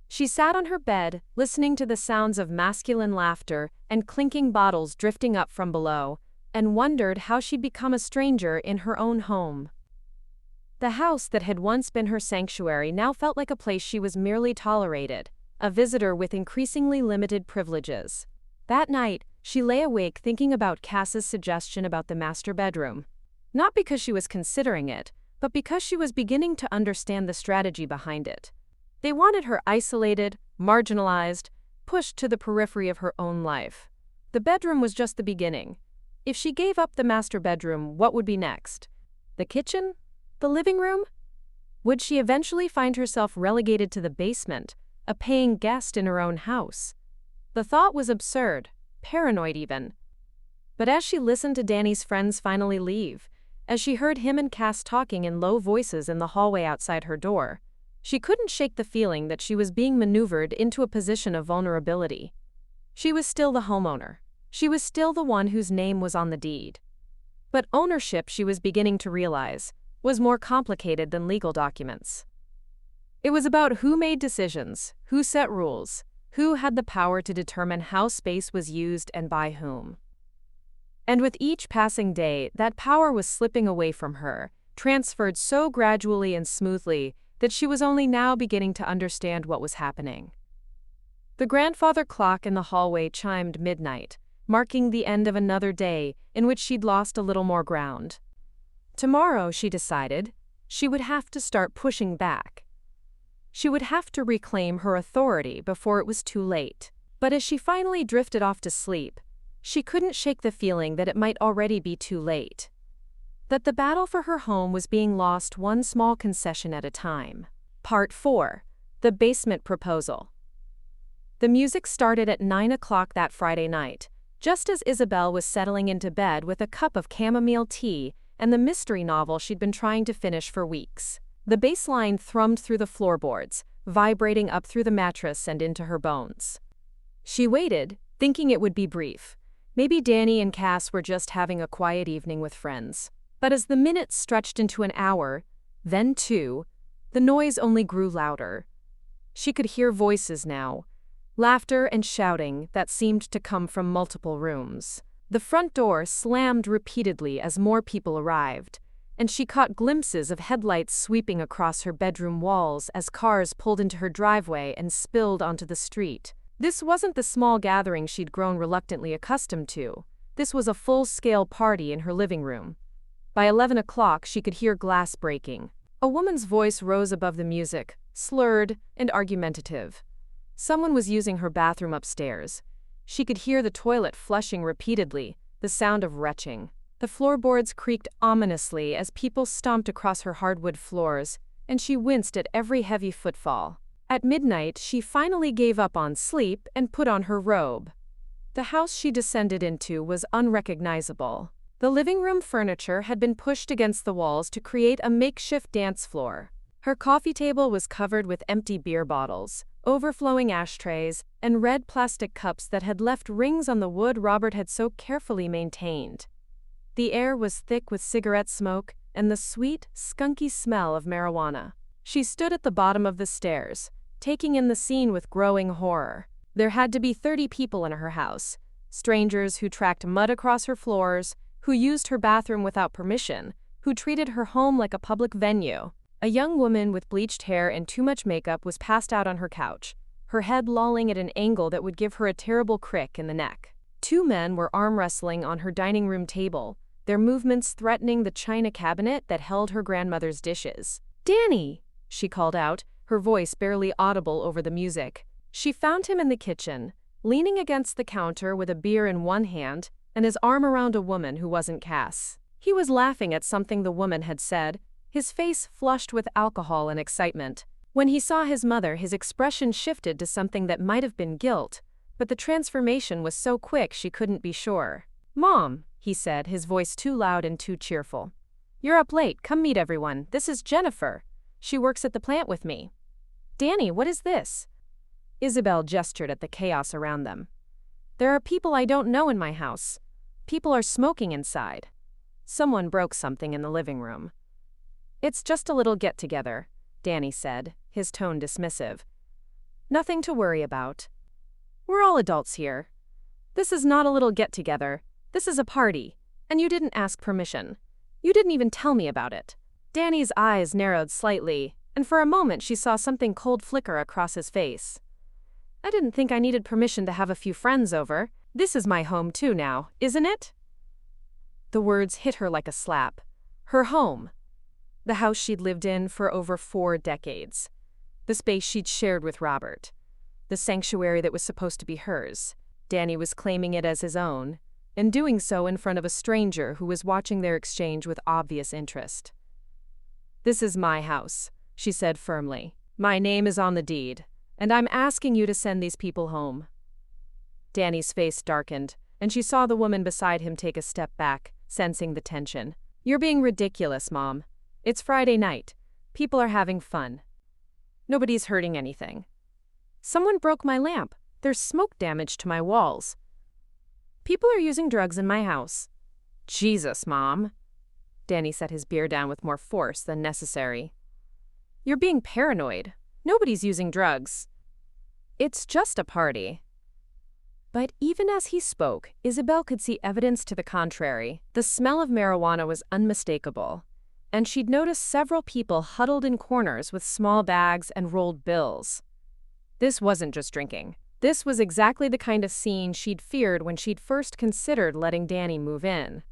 She sat on her bed, listening to the sounds of masculine laughter and clinking bottles drifting up from below, and wondered how she'd become a stranger in her own home. The house that had once been her sanctuary now felt like a place she was merely tolerated, a visitor with increasingly limited privileges. That night, she lay awake thinking about Cass's suggestion about the master bedroom. Not because she was considering it, but because she was beginning to understand the strategy behind it. They wanted her isolated, marginalized, pushed to the periphery of her own life. The bedroom was just the beginning. If she gave up the master bedroom, what would be next? The kitchen? The living room? Would she eventually find herself relegated to the basement, a paying guest in her own house? The thought was absurd, paranoid even. But as she listened to Danny's friends finally leave, as she heard him and Cass talking in low voices in the hallway outside her door, she couldn't shake the feeling that she was being maneuvered into a position of vulnerability. She was still the homeowner. She was still the one whose name was on the deed. But ownership, she was beginning to realize, was more complicated than legal documents. It was about who made decisions, who set rules, who had the power to determine how space was used and by whom. And with each passing day, that power was slipping away from her, transferred so gradually and smoothly that she was only now beginning to understand what was happening. The grandfather clock in the hallway chimed midnight, marking the end of another day in which she'd lost a little more ground. Tomorrow, she decided, she would have to start pushing back. She would have to reclaim her authority before it was too late. But as she finally drifted off to sleep, she couldn't shake the feeling that it might already be too late. That the battle for her home was being lost one small concession at a time. Part 4. The Basement Proposal. The music started at 9 o'clock that Friday night, just as Isabelle was settling into bed with a cup of chamomile tea and the mystery novel she'd been trying to finish for weeks. The bass line thrummed through the floorboards, vibrating up through the mattress and into her bones. She waited, thinking it would be brief. Maybe Danny and Cass were just having a quiet evening with friends. But as the minutes stretched into an hour, then 2, the noise only grew louder. She could hear voices now, laughter and shouting that seemed to come from multiple rooms. The front door slammed repeatedly as more people arrived, and she caught glimpses of headlights sweeping across her bedroom walls as cars pulled into her driveway and spilled onto the street. This wasn't the small gathering she'd grown reluctantly accustomed to. This was a full-scale party in her living room. By 11 o'clock, she could hear glass breaking. A woman's voice rose above the music, slurred and argumentative. Someone was using her bathroom upstairs. She could hear the toilet flushing repeatedly, the sound of retching. The floorboards creaked ominously as people stomped across her hardwood floors, and she winced at every heavy footfall. At midnight, she finally gave up on sleep and put on her robe. The house she descended into was unrecognizable. The living room furniture had been pushed against the walls to create a makeshift dance floor. Her coffee table was covered with empty beer bottles, overflowing ashtrays, and red plastic cups that had left rings on the wood Robert had so carefully maintained. The air was thick with cigarette smoke and the sweet, skunky smell of marijuana. She stood at the bottom of the stairs, taking in the scene with growing horror. There had to be 30 people in her house, strangers who tracked mud across her floors, who used her bathroom without permission, who treated her home like a public venue. A young woman with bleached hair and too much makeup was passed out on her couch, her head lolling at an angle that would give her a terrible crick in the neck. 2 men were arm wrestling on her dining room table, their movements threatening the china cabinet that held her grandmother's dishes. "Danny!" she called out, her voice barely audible over the music. She found him in the kitchen, leaning against the counter with a beer in one hand and his arm around a woman who wasn't Cass. He was laughing at something the woman had said, his face flushed with alcohol and excitement. When he saw his mother, his expression shifted to something that might have been guilt, but the transformation was so quick she couldn't be sure. "Mom," he said, his voice too loud and too cheerful. "You're up late, come meet everyone. This is Jennifer. She works at the plant with me." "Danny, what is this?" Isabelle gestured at the chaos around them. "There are people I don't know in my house. People are smoking inside." Someone broke something in the living room. "It's just a little get-together," Danny said, his tone dismissive. "Nothing to worry about. We're all adults here. This is not a little get-together. This is a party, and you didn't ask permission. You didn't even tell me about it." Danny's eyes narrowed slightly, and for a moment she saw something cold flicker across his face. "I didn't think I needed permission to have a few friends over. This is my home too now, isn't it?" The words hit her like a slap. Her home. The house she'd lived in for over 4 decades. The space she'd shared with Robert. The sanctuary that was supposed to be hers. Danny was claiming it as his own, and doing so in front of a stranger who was watching their exchange with obvious interest. "This is my house," she said firmly. "My name is on the deed, and I'm asking you to send these people home." Danny's face darkened, and she saw the woman beside him take a step back, sensing the tension. "You're being ridiculous, Mom. It's Friday night. People are having fun. Nobody's hurting anything. Someone broke my lamp. There's smoke damage to my walls. People are using drugs in my house." "Jesus, Mom." Danny set his beer down with more force than necessary. "You're being paranoid. Nobody's using drugs. It's just a party." But even as he spoke, Isabelle could see evidence to the contrary. The smell of marijuana was unmistakable, and she'd noticed several people huddled in corners with small bags and rolled bills. This wasn't just drinking. This was exactly the kind of scene she'd feared when she'd first considered letting Danny move in.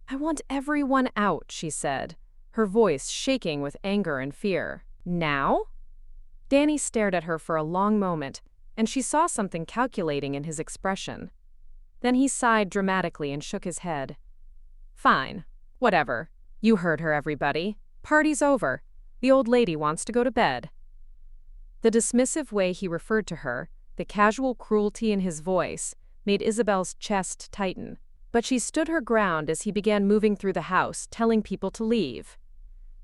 "I want everyone out," she said, her voice shaking with anger and fear. "Now?" Danny stared at her for a long moment, and she saw something calculating in his expression. Then he sighed dramatically and shook his head. "Fine. Whatever. You heard her, everybody. Party's over. The old lady wants to go to bed." The dismissive way he referred to her, the casual cruelty in his voice, made Isabelle's chest tighten. But she stood her ground as he began moving through the house, telling people to leave.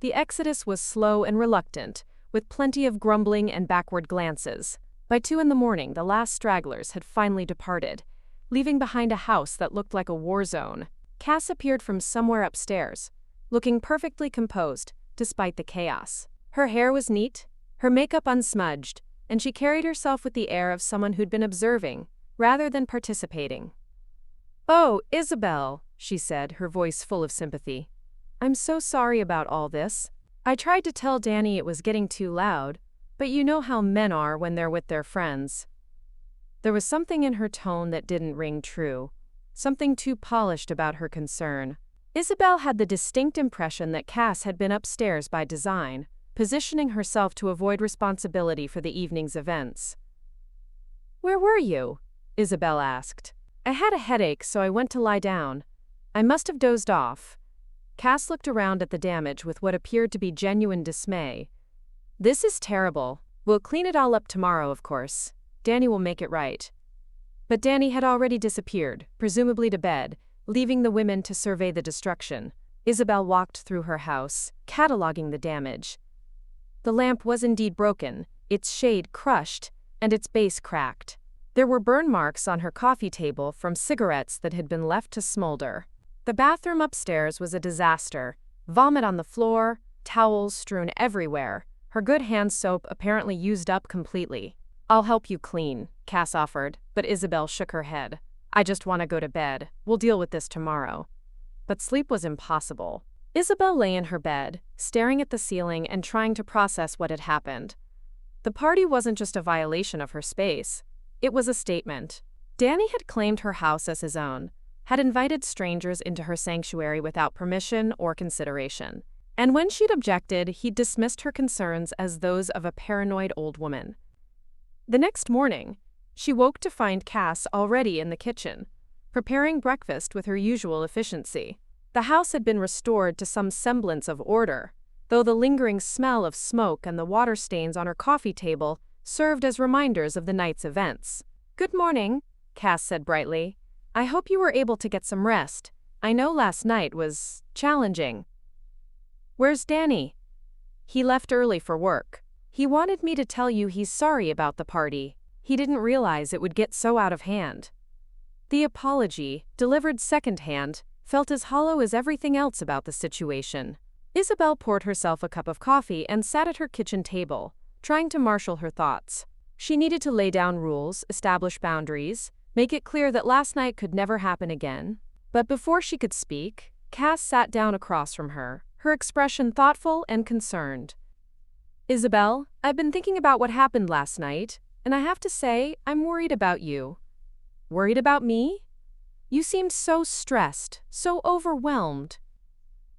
The exodus was slow and reluctant, with plenty of grumbling and backward glances. By 2 a.m, the last stragglers had finally departed, leaving behind a house that looked like a war zone. Cass appeared from somewhere upstairs, looking perfectly composed, despite the chaos. Her hair was neat, her makeup unsmudged, and she carried herself with the air of someone who'd been observing, rather than participating. "Oh, Isabelle," she said, her voice full of sympathy. "I'm so sorry about all this. I tried to tell Danny it was getting too loud, but you know how men are when they're with their friends." There was something in her tone that didn't ring true, something too polished about her concern. Isabelle had the distinct impression that Cass had been upstairs by design, positioning herself to avoid responsibility for the evening's events. "Where were you?" Isabelle asked. "I had a headache, so I went to lie down. I must have dozed off. Cass looked around at the damage with what appeared to be genuine dismay. This is terrible. We'll clean it all up tomorrow, of course. Danny will make it right. But Danny had already disappeared, presumably to bed, leaving the women to survey the destruction. Isabelle walked through her house, cataloging the damage. The lamp was indeed broken, its shade crushed, and its base cracked. There were burn marks on her coffee table from cigarettes that had been left to smolder. The bathroom upstairs was a disaster. Vomit on the floor, towels strewn everywhere. Her good hand soap apparently used up completely. I'll help you clean, Cass offered, but Isabelle shook her head. I just want to go to bed. We'll deal with this tomorrow. But sleep was impossible. Isabelle lay in her bed, staring at the ceiling and trying to process what had happened. The party wasn't just a violation of her space. It was a statement. Danny had claimed her house as his own, had invited strangers into her sanctuary without permission or consideration. And when she'd objected, he'd dismissed her concerns as those of a paranoid old woman. The next morning, she woke to find Cass already in the kitchen, preparing breakfast with her usual efficiency. The house had been restored to some semblance of order, though the lingering smell of smoke and the water stains on her coffee table served as reminders of the night's events. "Good morning," Cass said brightly. "I hope you were able to get some rest. I know last night was challenging." "Where's Danny?" "He left early for work. He wanted me to tell you he's sorry about the party. He didn't realize it would get so out of hand." The apology, delivered secondhand, felt as hollow as everything else about the situation. Isabelle poured herself a cup of coffee and sat at her kitchen table, trying to marshal her thoughts. She needed to lay down rules, establish boundaries, make it clear that last night could never happen again. But before she could speak, Cass sat down across from her, her expression thoughtful and concerned. "Isabelle, I've been thinking about what happened last night, and I have to say, I'm worried about you." "Worried about me?" "You seemed so stressed, so overwhelmed.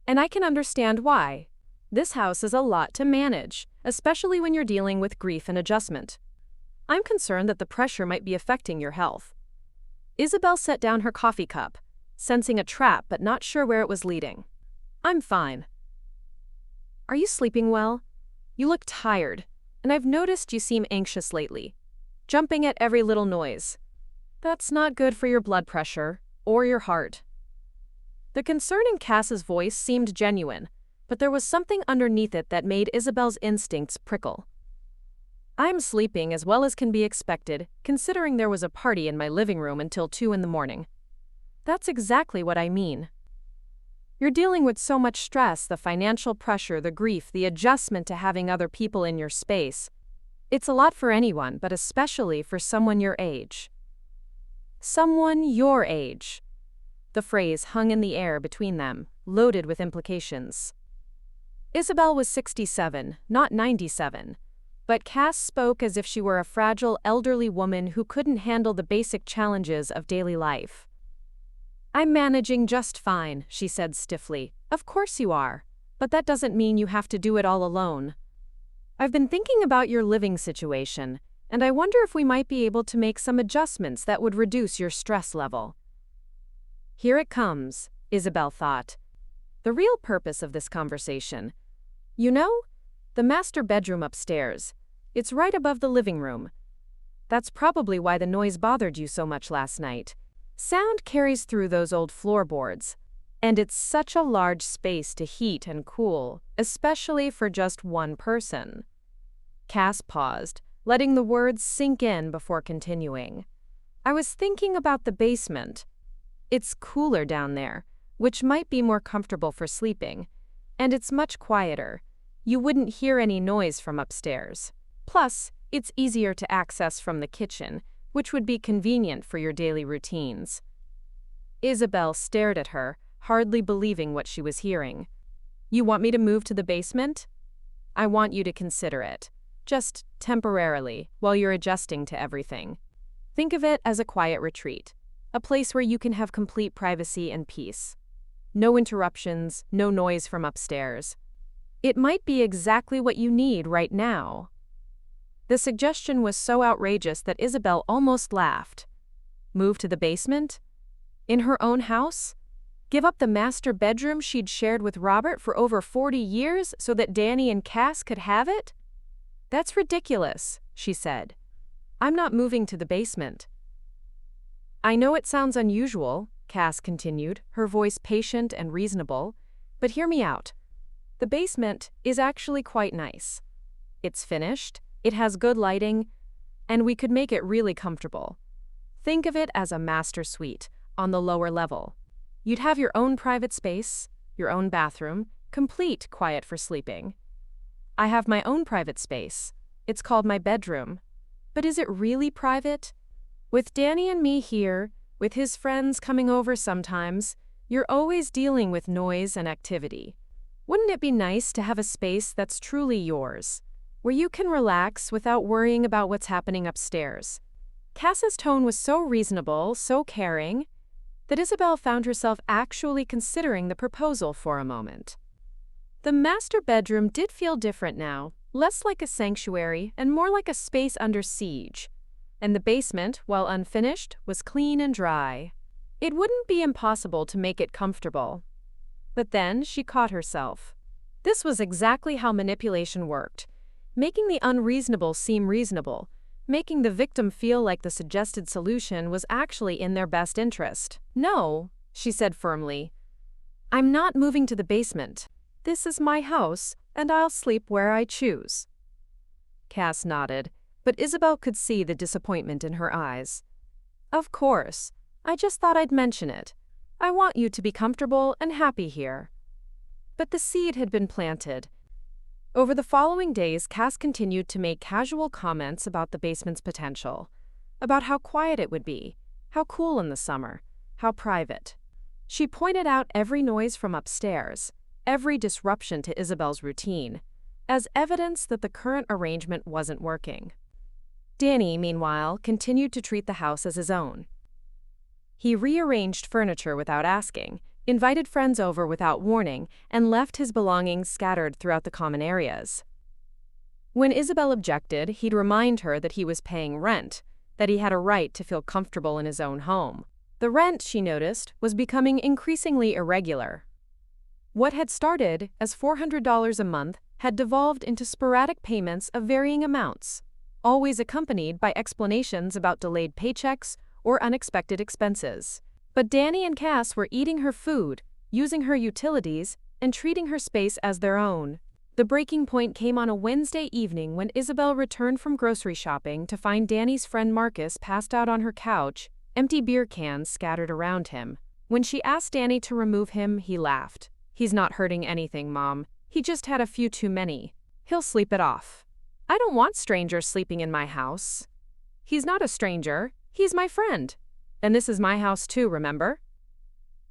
And I can understand why. This house is a lot to manage, especially when you're dealing with grief and adjustment. I'm concerned that the pressure might be affecting your health." Isabelle set down her coffee cup, sensing a trap but not sure where it was leading. "I'm fine." "Are you sleeping well? You look tired, and I've noticed you seem anxious lately, jumping at every little noise. That's not good for your blood pressure or your heart." The concern in Cass's voice seemed genuine, but there was something underneath it that made Isabelle's instincts prickle. "I'm sleeping as well as can be expected, considering there was a party in my living room until 2 in the morning. That's exactly what I mean. You're dealing with so much stress, the financial pressure, the grief, the adjustment to having other people in your space. It's a lot for anyone, but especially for someone your age." Someone your age. The phrase hung in the air between them, loaded with implications. Isabelle was 67, not 97, but Cass spoke as if she were a fragile elderly woman who couldn't handle the basic challenges of daily life. "I'm managing just fine," she said stiffly. "Of course you are, but that doesn't mean you have to do it all alone. I've been thinking about your living situation, and I wonder if we might be able to make some adjustments that would reduce your stress level." Here it comes, Isabelle thought. The real purpose of this conversation. "You know, the master bedroom upstairs. It's right above the living room. That's probably why the noise bothered you so much last night. Sound carries through those old floorboards, and it's such a large space to heat and cool, especially for just one person." Cass paused, letting the words sink in before continuing. "I was thinking about the basement. It's cooler down there, which might be more comfortable for sleeping, and it's much quieter. You wouldn't hear any noise from upstairs. Plus, it's easier to access from the kitchen, which would be convenient for your daily routines." Isabelle stared at her, hardly believing what she was hearing. "You want me to move to the basement?" "I want you to consider it. Just temporarily, while you're adjusting to everything. Think of it as a quiet retreat, a place where you can have complete privacy and peace. No interruptions, no noise from upstairs. It might be exactly what you need right now." The suggestion was so outrageous that Isabelle almost laughed. Move to the basement? In her own house? Give up the master bedroom she'd shared with Robert for over 40 years so that Danny and Cass could have it? That's ridiculous, she said. I'm not moving to the basement. I know it sounds unusual, Cass continued, her voice patient and reasonable, but hear me out. The basement is actually quite nice. It's finished, it has good lighting, and we could make it really comfortable. Think of it as a master suite on the lower level. You'd have your own private space, your own bathroom, complete quiet for sleeping. I have my own private space. It's called my bedroom. But is it really private? With Danny and me here, with his friends coming over sometimes, you're always dealing with noise and activity. Wouldn't it be nice to have a space that's truly yours, where you can relax without worrying about what's happening upstairs? Cass's tone was so reasonable, so caring, that Isabelle found herself actually considering the proposal for a moment. The master bedroom did feel different now, less like a sanctuary and more like a space under siege. And the basement, while unfinished, was clean and dry. It wouldn't be impossible to make it comfortable. But then she caught herself. This was exactly how manipulation worked, making the unreasonable seem reasonable, making the victim feel like the suggested solution was actually in their best interest. No, she said firmly. I'm not moving to the basement. This is my house, and I'll sleep where I choose. Cass nodded, but Isabelle could see the disappointment in her eyes. Of course, I just thought I'd mention it. I want you to be comfortable and happy here. But the seed had been planted. Over the following days, Cass continued to make casual comments about the basement's potential, about how quiet it would be, how cool in the summer, how private. She pointed out every noise from upstairs, every disruption to Isabelle's routine, as evidence that the current arrangement wasn't working. Danny, meanwhile, continued to treat the house as his own. He rearranged furniture without asking, invited friends over without warning, and left his belongings scattered throughout the common areas. When Isabelle objected, he'd remind her that he was paying rent, that he had a right to feel comfortable in his own home. The rent, she noticed, was becoming increasingly irregular. What had started as $400 a month had devolved into sporadic payments of varying amounts, always accompanied by explanations about delayed paychecks or unexpected expenses. But Danny and Cass were eating her food, using her utilities, and treating her space as their own. The breaking point came on a Wednesday evening when Isabelle returned from grocery shopping to find Danny's friend Marcus passed out on her couch, empty beer cans scattered around him. When she asked Danny to remove him, he laughed. He's not hurting anything, Mom. He just had a few too many. He'll sleep it off. I don't want strangers sleeping in my house. He's not a stranger. He's my friend. And this is my house too, remember?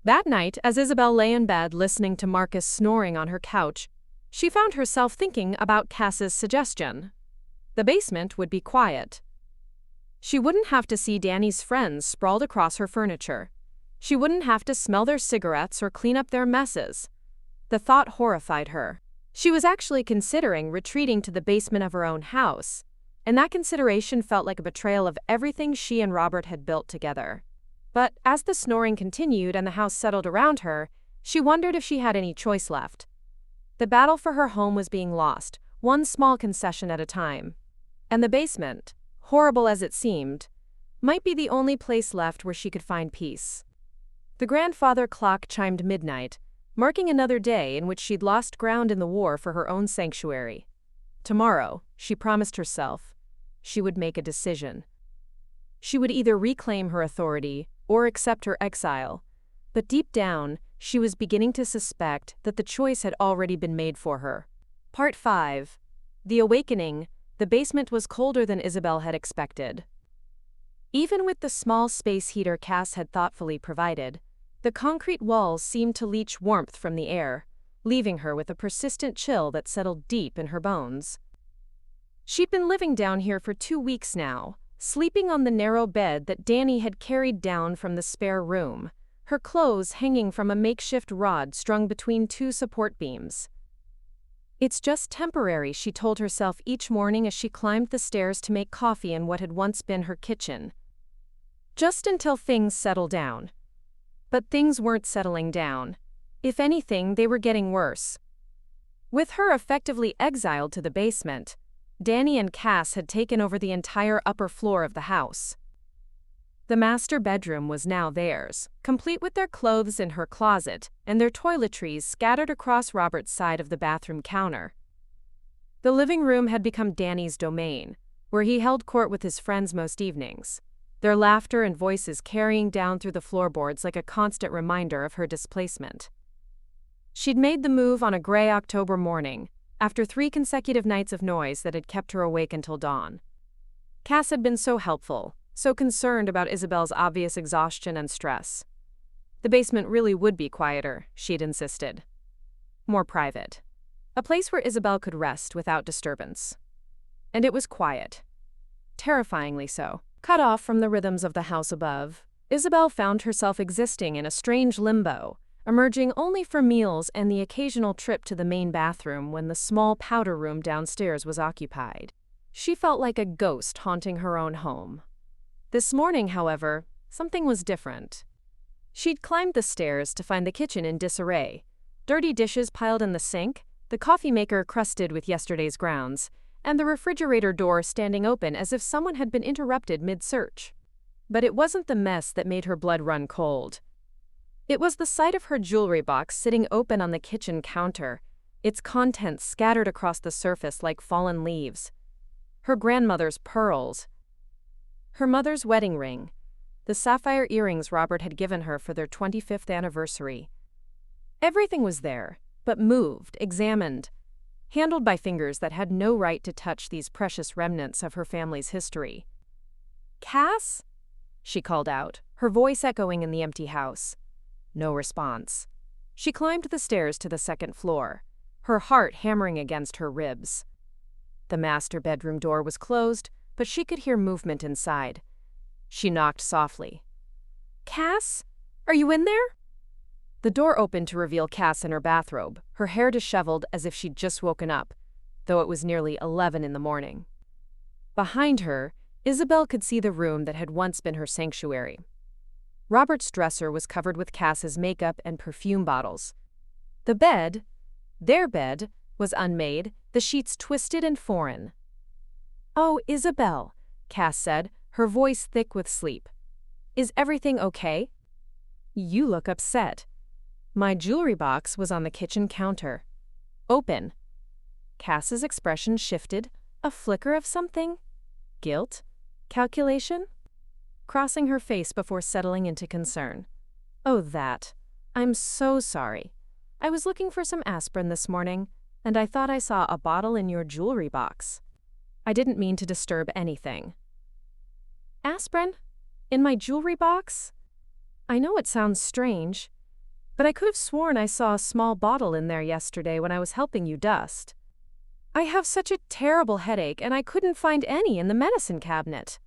That night, as Isabelle lay in bed listening to Marcus snoring on her couch, she found herself thinking about Cass's suggestion. The basement would be quiet. She wouldn't have to see Danny's friends sprawled across her furniture. She wouldn't have to smell their cigarettes or clean up their messes. The thought horrified her. She was actually considering retreating to the basement of her own house, and that consideration felt like a betrayal of everything she and Robert had built together. But as the snoring continued and the house settled around her, she wondered if she had any choice left. The battle for her home was being lost, one small concession at a time. And the basement, horrible as it seemed, might be the only place left where she could find peace. The grandfather clock chimed midnight, marking another day in which she'd lost ground in the war for her own sanctuary. Tomorrow, she promised herself, she would make a decision. She would either reclaim her authority or accept her exile, but deep down, she was beginning to suspect that the choice had already been made for her. Part 5. The Awakening. The basement was colder than Isabelle had expected. Even with the small space heater Cass had thoughtfully provided, the concrete walls seemed to leach warmth from the air, leaving her with a persistent chill that settled deep in her bones. She'd been living down here for 2 weeks now, sleeping on the narrow bed that Danny had carried down from the spare room, her clothes hanging from a makeshift rod strung between 2 support beams. It's just temporary, she told herself each morning as she climbed the stairs to make coffee in what had once been her kitchen. Just until things settle down. But things weren't settling down. If anything, they were getting worse. With her effectively exiled to the basement, Danny and Cass had taken over the entire upper floor of the house. The master bedroom was now theirs, complete with their clothes in her closet and their toiletries scattered across Robert's side of the bathroom counter. The living room had become Danny's domain, where he held court with his friends most evenings, their laughter and voices carrying down through the floorboards like a constant reminder of her displacement. She'd made the move on a gray October morning, after 3 consecutive nights of noise that had kept her awake until dawn. Cass had been so helpful, so concerned about Isabelle's obvious exhaustion and stress. The basement really would be quieter, she'd insisted. More private. A place where Isabelle could rest without disturbance. And it was quiet. Terrifyingly so. Cut off from the rhythms of the house above, Isabelle found herself existing in a strange limbo, emerging only for meals and the occasional trip to the main bathroom when the small powder room downstairs was occupied. She felt like a ghost haunting her own home. This morning, however, something was different. She'd climbed the stairs to find the kitchen in disarray, dirty dishes piled in the sink, the coffee maker crusted with yesterday's grounds, and the refrigerator door standing open as if someone had been interrupted mid-search. But it wasn't the mess that made her blood run cold. It was the sight of her jewelry box sitting open on the kitchen counter, its contents scattered across the surface like fallen leaves. Her grandmother's pearls, her mother's wedding ring, the sapphire earrings Robert had given her for their 25th anniversary. Everything was there, but moved, examined, handled by fingers that had no right to touch these precious remnants of her family's history. "Cass?" she called out, her voice echoing in the empty house. No response. She climbed the stairs to the second floor, her heart hammering against her ribs. The master bedroom door was closed, but she could hear movement inside. She knocked softly. "Cass? Are you in there?" The door opened to reveal Cass in her bathrobe, her hair disheveled as if she'd just woken up, though it was nearly 11 in the morning. Behind her, Isabelle could see the room that had once been her sanctuary. Robert's dresser was covered with Cass's makeup and perfume bottles. The bed, their bed, was unmade, the sheets twisted and foreign. "Oh, Isabelle," Cass said, her voice thick with sleep. "Is everything okay? You look upset." My jewelry box was on the kitchen counter. Open. Cass's expression shifted, a flicker of something? Guilt? Calculation? Crossing her face before settling into concern. "Oh, that. I'm so sorry. I was looking for some aspirin this morning, and I thought I saw a bottle in your jewelry box. I didn't mean to disturb anything." "Aspirin? In my jewelry box? I know it sounds strange, but I could have sworn I saw a small bottle in there yesterday when I was helping you dust. I have such a terrible headache and I couldn't find any in the medicine cabinet."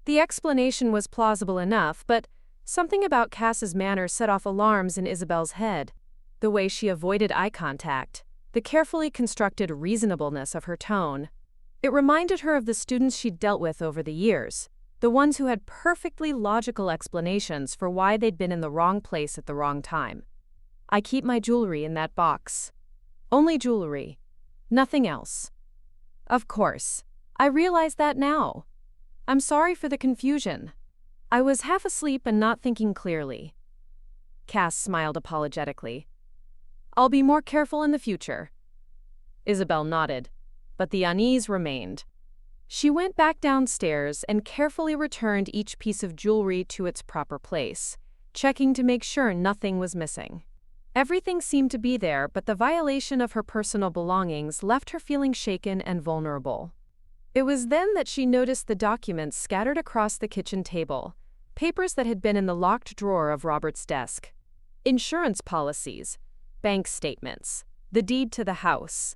The explanation was plausible enough, but something about Cass's manner set off alarms in Isabelle's head. The way she avoided eye contact, the carefully constructed reasonableness of her tone. It reminded her of the students she'd dealt with over the years, the ones who had perfectly logical explanations for why they'd been in the wrong place at the wrong time. "I keep my jewelry in that box. Only jewelry. Nothing else." "Of course. I realize that now. I'm sorry for the confusion. I was half asleep and not thinking clearly." Cass smiled apologetically. "I'll be more careful in the future." Isabelle nodded, but the unease remained. She went back downstairs and carefully returned each piece of jewelry to its proper place, checking to make sure nothing was missing. Everything seemed to be there, but the violation of her personal belongings left her feeling shaken and vulnerable. It was then that she noticed the documents scattered across the kitchen table, papers that had been in the locked drawer of Robert's desk. Insurance policies, bank statements, the deed to the house.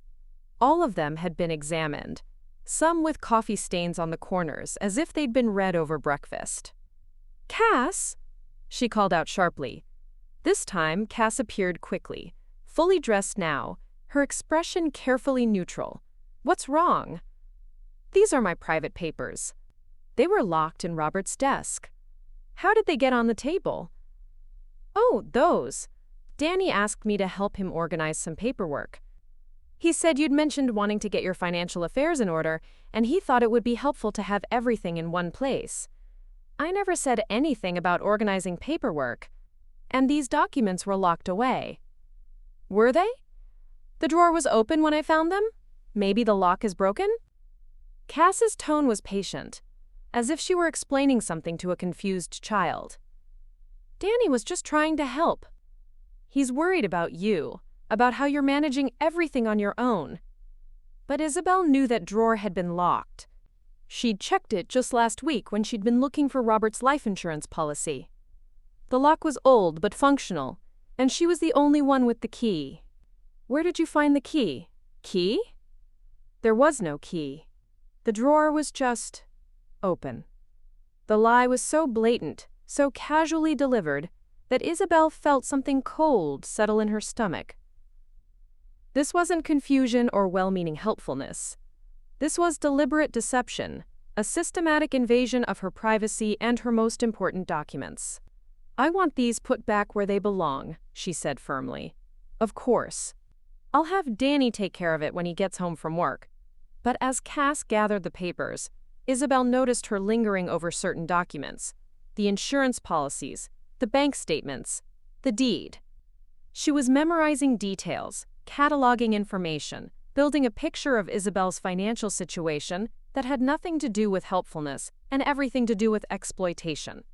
All of them had been examined, some with coffee stains on the corners as if they'd been read over breakfast. "Cass?" she called out sharply. This time, Cass appeared quickly, fully dressed now, her expression carefully neutral. "What's wrong?" "These are my private papers. They were locked in Robert's desk. How did they get on the table?" Oh, those. Danny asked me to help him organize some paperwork. He said you'd mentioned wanting to get your financial affairs in order, and he thought it would be helpful to have everything in one place. I never said anything about organizing paperwork. And these documents were locked away. Were they? The drawer was open when I found them? Maybe the lock is broken? Cass's tone was patient, as if she were explaining something to a confused child. Danny was just trying to help. He's worried about you, about how you're managing everything on your own. But Isabelle knew that drawer had been locked. She'd checked it just last week when she'd been looking for Robert's life insurance policy. The lock was old but functional, and she was the only one with the key. Where did you find the key? Key? There was no key. The drawer was just open. The lie was so blatant, so casually delivered, that Isabelle felt something cold settle in her stomach. This wasn't confusion or well-meaning helpfulness. This was deliberate deception, a systematic invasion of her privacy and her most important documents. I want these put back where they belong, she said firmly. Of course. I'll have Danny take care of it when he gets home from work. But as Cass gathered the papers, Isabelle noticed her lingering over certain documents: the insurance policies, the bank statements, the deed. She was memorizing details, cataloging information, building a picture of Isabelle's financial situation that had nothing to do with helpfulness and everything to do with exploitation.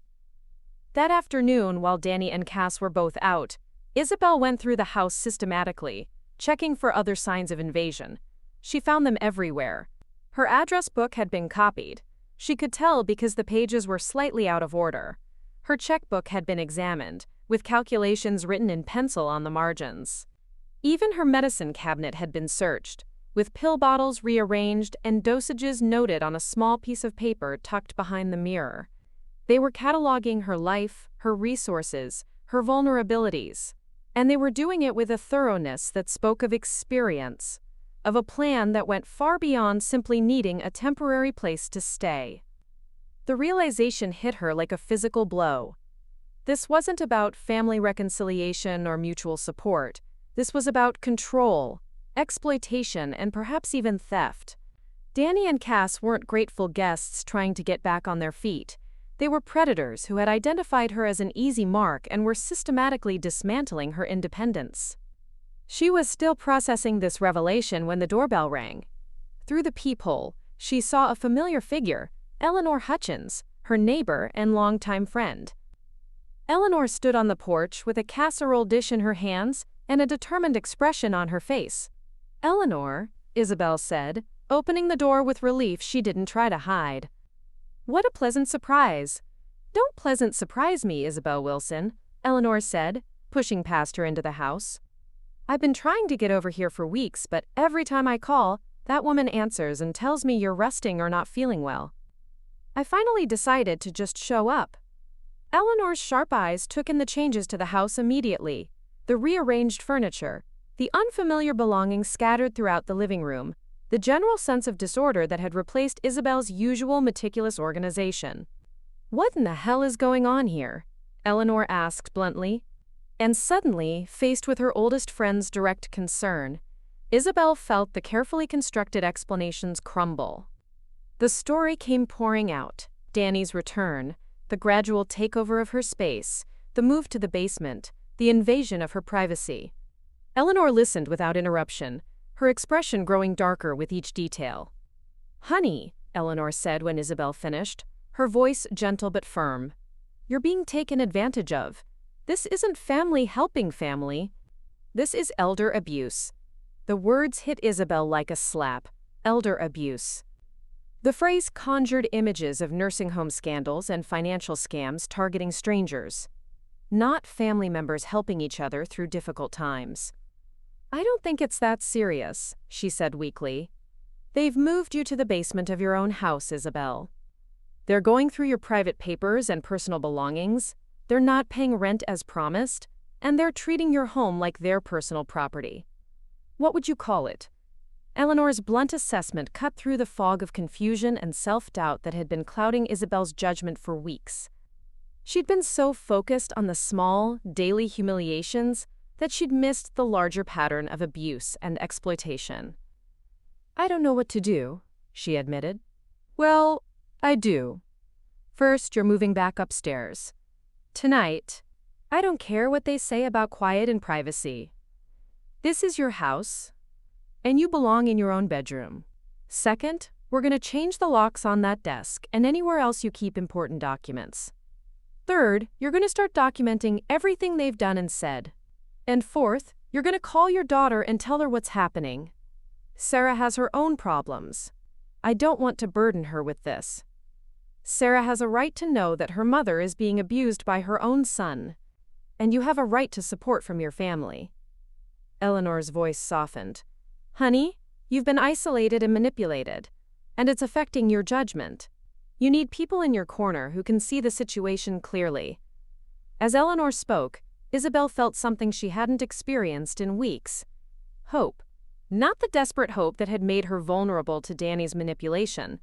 That afternoon, while Danny and Cass were both out, Isabelle went through the house systematically, checking for other signs of invasion. She found them everywhere. Her address book had been copied. She could tell because the pages were slightly out of order. Her checkbook had been examined, with calculations written in pencil on the margins. Even her medicine cabinet had been searched, with pill bottles rearranged and dosages noted on a small piece of paper tucked behind the mirror. They were cataloging her life, her resources, her vulnerabilities. And they were doing it with a thoroughness that spoke of experience, of a plan that went far beyond simply needing a temporary place to stay. The realization hit her like a physical blow. This wasn't about family reconciliation or mutual support. This was about control, exploitation, and perhaps even theft. Danny and Cass weren't grateful guests trying to get back on their feet. They were predators who had identified her as an easy mark and were systematically dismantling her independence. She was still processing this revelation when the doorbell rang. Through the peephole, she saw a familiar figure, Eleanor Hutchins, her neighbor and longtime friend. Eleanor stood on the porch with a casserole dish in her hands and a determined expression on her face. "Eleanor," Isabelle said, opening the door with relief she didn't try to hide. "What a pleasant surprise." "Don't pleasant surprise me, Isabelle Willson," Eleanor said, pushing past her into the house. "I've been trying to get over here for weeks, but every time I call, that woman answers and tells me you're resting or not feeling well. I finally decided to just show up." Eleanor's sharp eyes took in the changes to the house immediately: the rearranged furniture, the unfamiliar belongings scattered throughout the living room, the general sense of disorder that had replaced Isabelle's usual meticulous organization. "What in the hell is going on here?" Eleanor asked bluntly. And suddenly, faced with her oldest friend's direct concern, Isabelle felt the carefully constructed explanations crumble. The story came pouring out: Danny's return, the gradual takeover of her space, the move to the basement, the invasion of her privacy. Eleanor listened without interruption, her expression growing darker with each detail. "Honey," Eleanor said when Isabelle finished, her voice gentle but firm, "you're being taken advantage of. This isn't family helping family. This is elder abuse." The words hit Isabelle like a slap. Elder abuse. The phrase conjured images of nursing home scandals and financial scams targeting strangers, not family members helping each other through difficult times. "I don't think it's that serious," she said weakly. "They've moved you to the basement of your own house, Isabelle. They're going through your private papers and personal belongings. They're not paying rent as promised, and they're treating your home like their personal property. What would you call it?" Eleanor's blunt assessment cut through the fog of confusion and self-doubt that had been clouding Isabelle's judgment for weeks. She'd been so focused on the small, daily humiliations that she'd missed the larger pattern of abuse and exploitation. "I don't know what to do," she admitted. "Well, I do. First, you're moving back upstairs. Tonight, I don't care what they say about quiet and privacy. This is your house, and you belong in your own bedroom. Second, we're going to change the locks on that desk and anywhere else you keep important documents. Third, you're going to start documenting everything they've done and said. And fourth, you're going to call your daughter and tell her what's happening. Sarah has her own problems. I don't want to burden her with this. Sarah has a right to know that her mother is being abused by her own son, and you have a right to support from your family." Eleanor's voice softened. "Honey, you've been isolated and manipulated, and it's affecting your judgment. You need people in your corner who can see the situation clearly." As Eleanor spoke, Isabelle felt something she hadn't experienced in weeks. Hope. Not the desperate hope that had made her vulnerable to Danny's manipulation,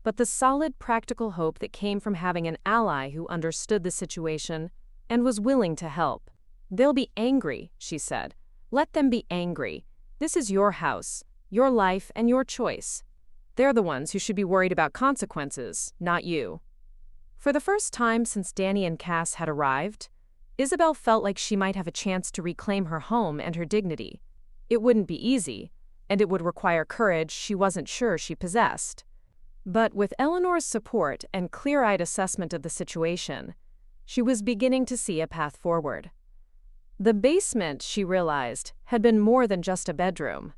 but the solid, practical hope that came from having an ally who understood the situation and was willing to help. "They'll be angry," she said. "Let them be angry. This is your house, your life, and your choice. They're the ones who should be worried about consequences, not you." For the first time since Danny and Cass had arrived, Isabelle felt like she might have a chance to reclaim her home and her dignity. It wouldn't be easy, and it would require courage she wasn't sure she possessed. But with Eleanor's support and clear-eyed assessment of the situation, she was beginning to see a path forward. The basement, she realized, had been more than just a bedroom.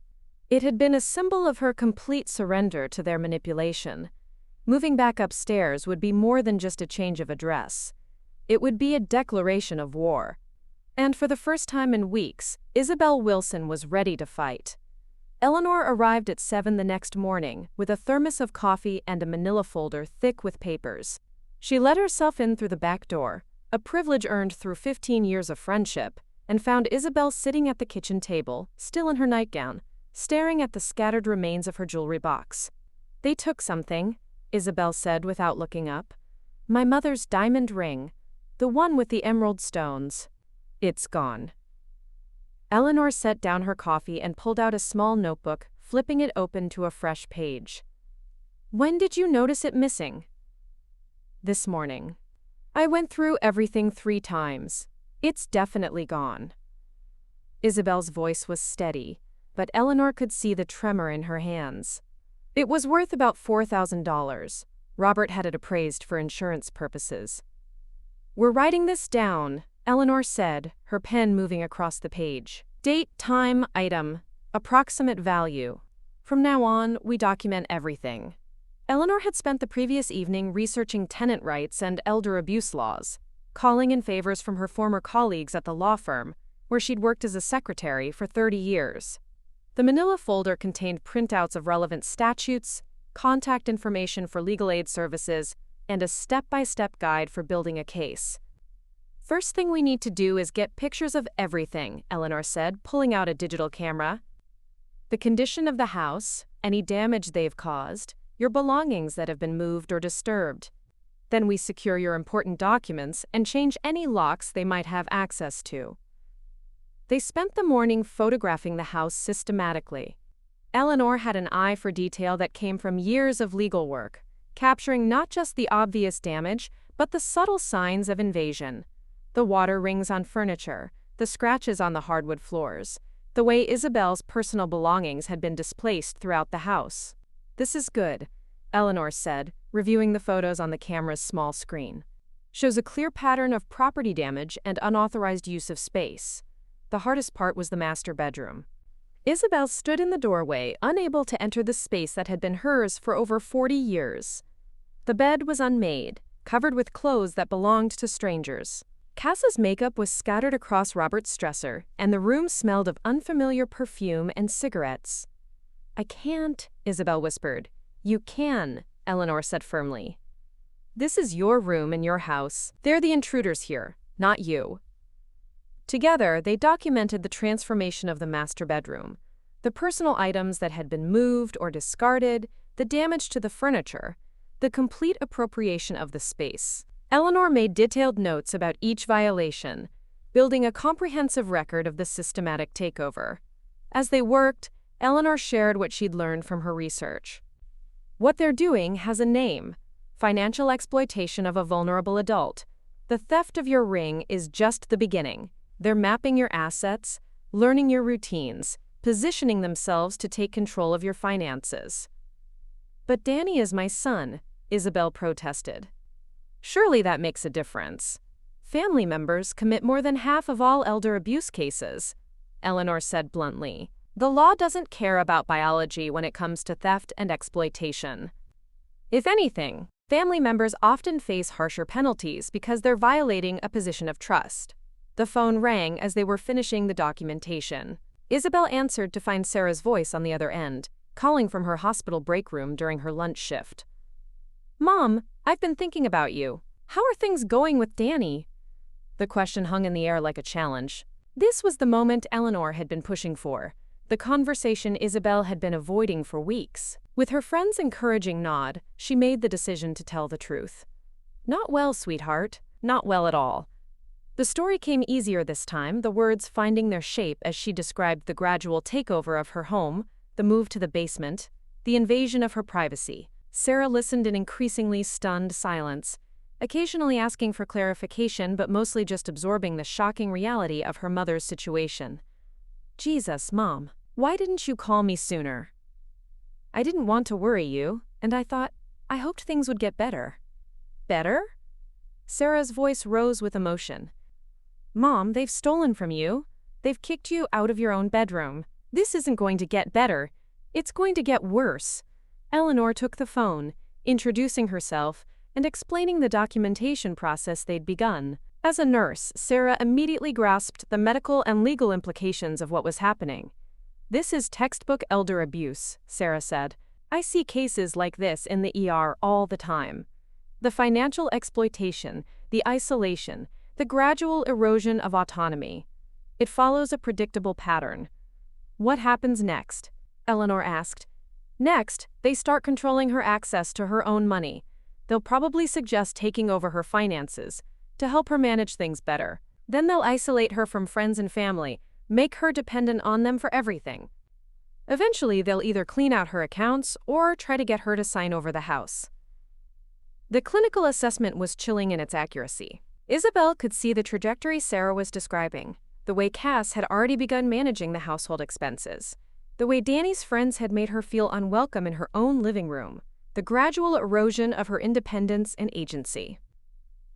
It had been a symbol of her complete surrender to their manipulation. Moving back upstairs would be more than just a change of address. It would be a declaration of war. And for the first time in weeks, Isabelle Willson was ready to fight. Eleanor arrived at 7 the next morning with a thermos of coffee and a manila folder thick with papers. She let herself in through the back door, a privilege earned through 15 years of friendship, and found Isabelle sitting at the kitchen table, still in her nightgown, staring at the scattered remains of her jewelry box. "They took something," Isabelle said without looking up. "My mother's diamond ring, the one with the emerald stones. It's gone." Eleanor set down her coffee and pulled out a small notebook, flipping it open to a fresh page. "When did you notice it missing?" "This morning. I went through everything 3 times. It's definitely gone." Isabelle's voice was steady, but Eleanor could see the tremor in her hands. "It was worth about $4,000. Robert had it appraised for insurance purposes." "We're writing this down," Eleanor said, her pen moving across the page. "Date, time, item, approximate value. From now on, we document everything." Eleanor had spent the previous evening researching tenant rights and elder abuse laws, calling in favors from her former colleagues at the law firm, where she'd worked as a secretary for 30 years. The manila folder contained printouts of relevant statutes, contact information for legal aid services, and a step-by-step guide for building a case. "First thing we need to do is get pictures of everything," Eleanor said, pulling out a digital camera. "The condition of the house, any damage they've caused, your belongings that have been moved or disturbed. Then we secure your important documents and change any locks they might have access to." They spent the morning photographing the house systematically. Eleanor had an eye for detail that came from years of legal work, capturing not just the obvious damage, but the subtle signs of invasion. The water rings on furniture, the scratches on the hardwood floors, the way Isabelle's personal belongings had been displaced throughout the house. "This is good," Eleanor said, reviewing the photos on the camera's small screen. "Shows a clear pattern of property damage and unauthorized use of space." The hardest part was the master bedroom. Isabelle stood in the doorway, unable to enter the space that had been hers for over 40 years. The bed was unmade, covered with clothes that belonged to strangers. Cass's makeup was scattered across Robert's dresser, and the room smelled of unfamiliar perfume and cigarettes. "I can't," Isabelle whispered. "You can," Eleanor said firmly. "This is your room and your house. They're the intruders here, not you." Together, they documented the transformation of the master bedroom, the personal items that had been moved or discarded, the damage to the furniture, the complete appropriation of the space. Eleanor made detailed notes about each violation, building a comprehensive record of the systematic takeover. As they worked, Eleanor shared what she'd learned from her research. What they're doing has a name: financial exploitation of a vulnerable adult. The theft of your ring is just the beginning. They're mapping your assets, learning your routines, positioning themselves to take control of your finances. "But Danny is my son," Isabelle protested. "Surely that makes a difference. Family members commit more than half of all elder abuse cases," Eleanor said bluntly. "The law doesn't care about biology when it comes to theft and exploitation. If anything, family members often face harsher penalties because they're violating a position of trust." The phone rang as they were finishing the documentation. Isabelle answered to find Sarah's voice on the other end, calling from her hospital break room during her lunch shift. "Mom, I've been thinking about you. How are things going with Danny?" The question hung in the air like a challenge. This was the moment Eleanor had been pushing for, the conversation Isabelle had been avoiding for weeks. With her friend's encouraging nod, she made the decision to tell the truth. "Not well, sweetheart. Not well at all." The story came easier this time, the words finding their shape as she described the gradual takeover of her home, the move to the basement, the invasion of her privacy. Sarah listened in increasingly stunned silence, occasionally asking for clarification but mostly just absorbing the shocking reality of her mother's situation. "Jesus, Mom, why didn't you call me sooner? I didn't want to worry you, and I hoped things would get better." "Better?" Sarah's voice rose with emotion. "Mom, they've stolen from you. They've kicked you out of your own bedroom. This isn't going to get better. It's going to get worse." Eleanor took the phone, introducing herself and explaining the documentation process they'd begun. As a nurse, Sarah immediately grasped the medical and legal implications of what was happening. "This is textbook elder abuse," Sarah said. "I see cases like this in the ER all the time. The financial exploitation, the isolation, the gradual erosion of autonomy. It follows a predictable pattern." "What happens next?" Eleanor asked. "Next, they start controlling her access to her own money. They'll probably suggest taking over her finances to help her manage things better. Then they'll isolate her from friends and family, make her dependent on them for everything. Eventually, they'll either clean out her accounts or try to get her to sign over the house." The clinical assessment was chilling in its accuracy. Isabelle could see the trajectory Sarah was describing, the way Cass had already begun managing the household expenses, the way Danny's friends had made her feel unwelcome in her own living room, the gradual erosion of her independence and agency.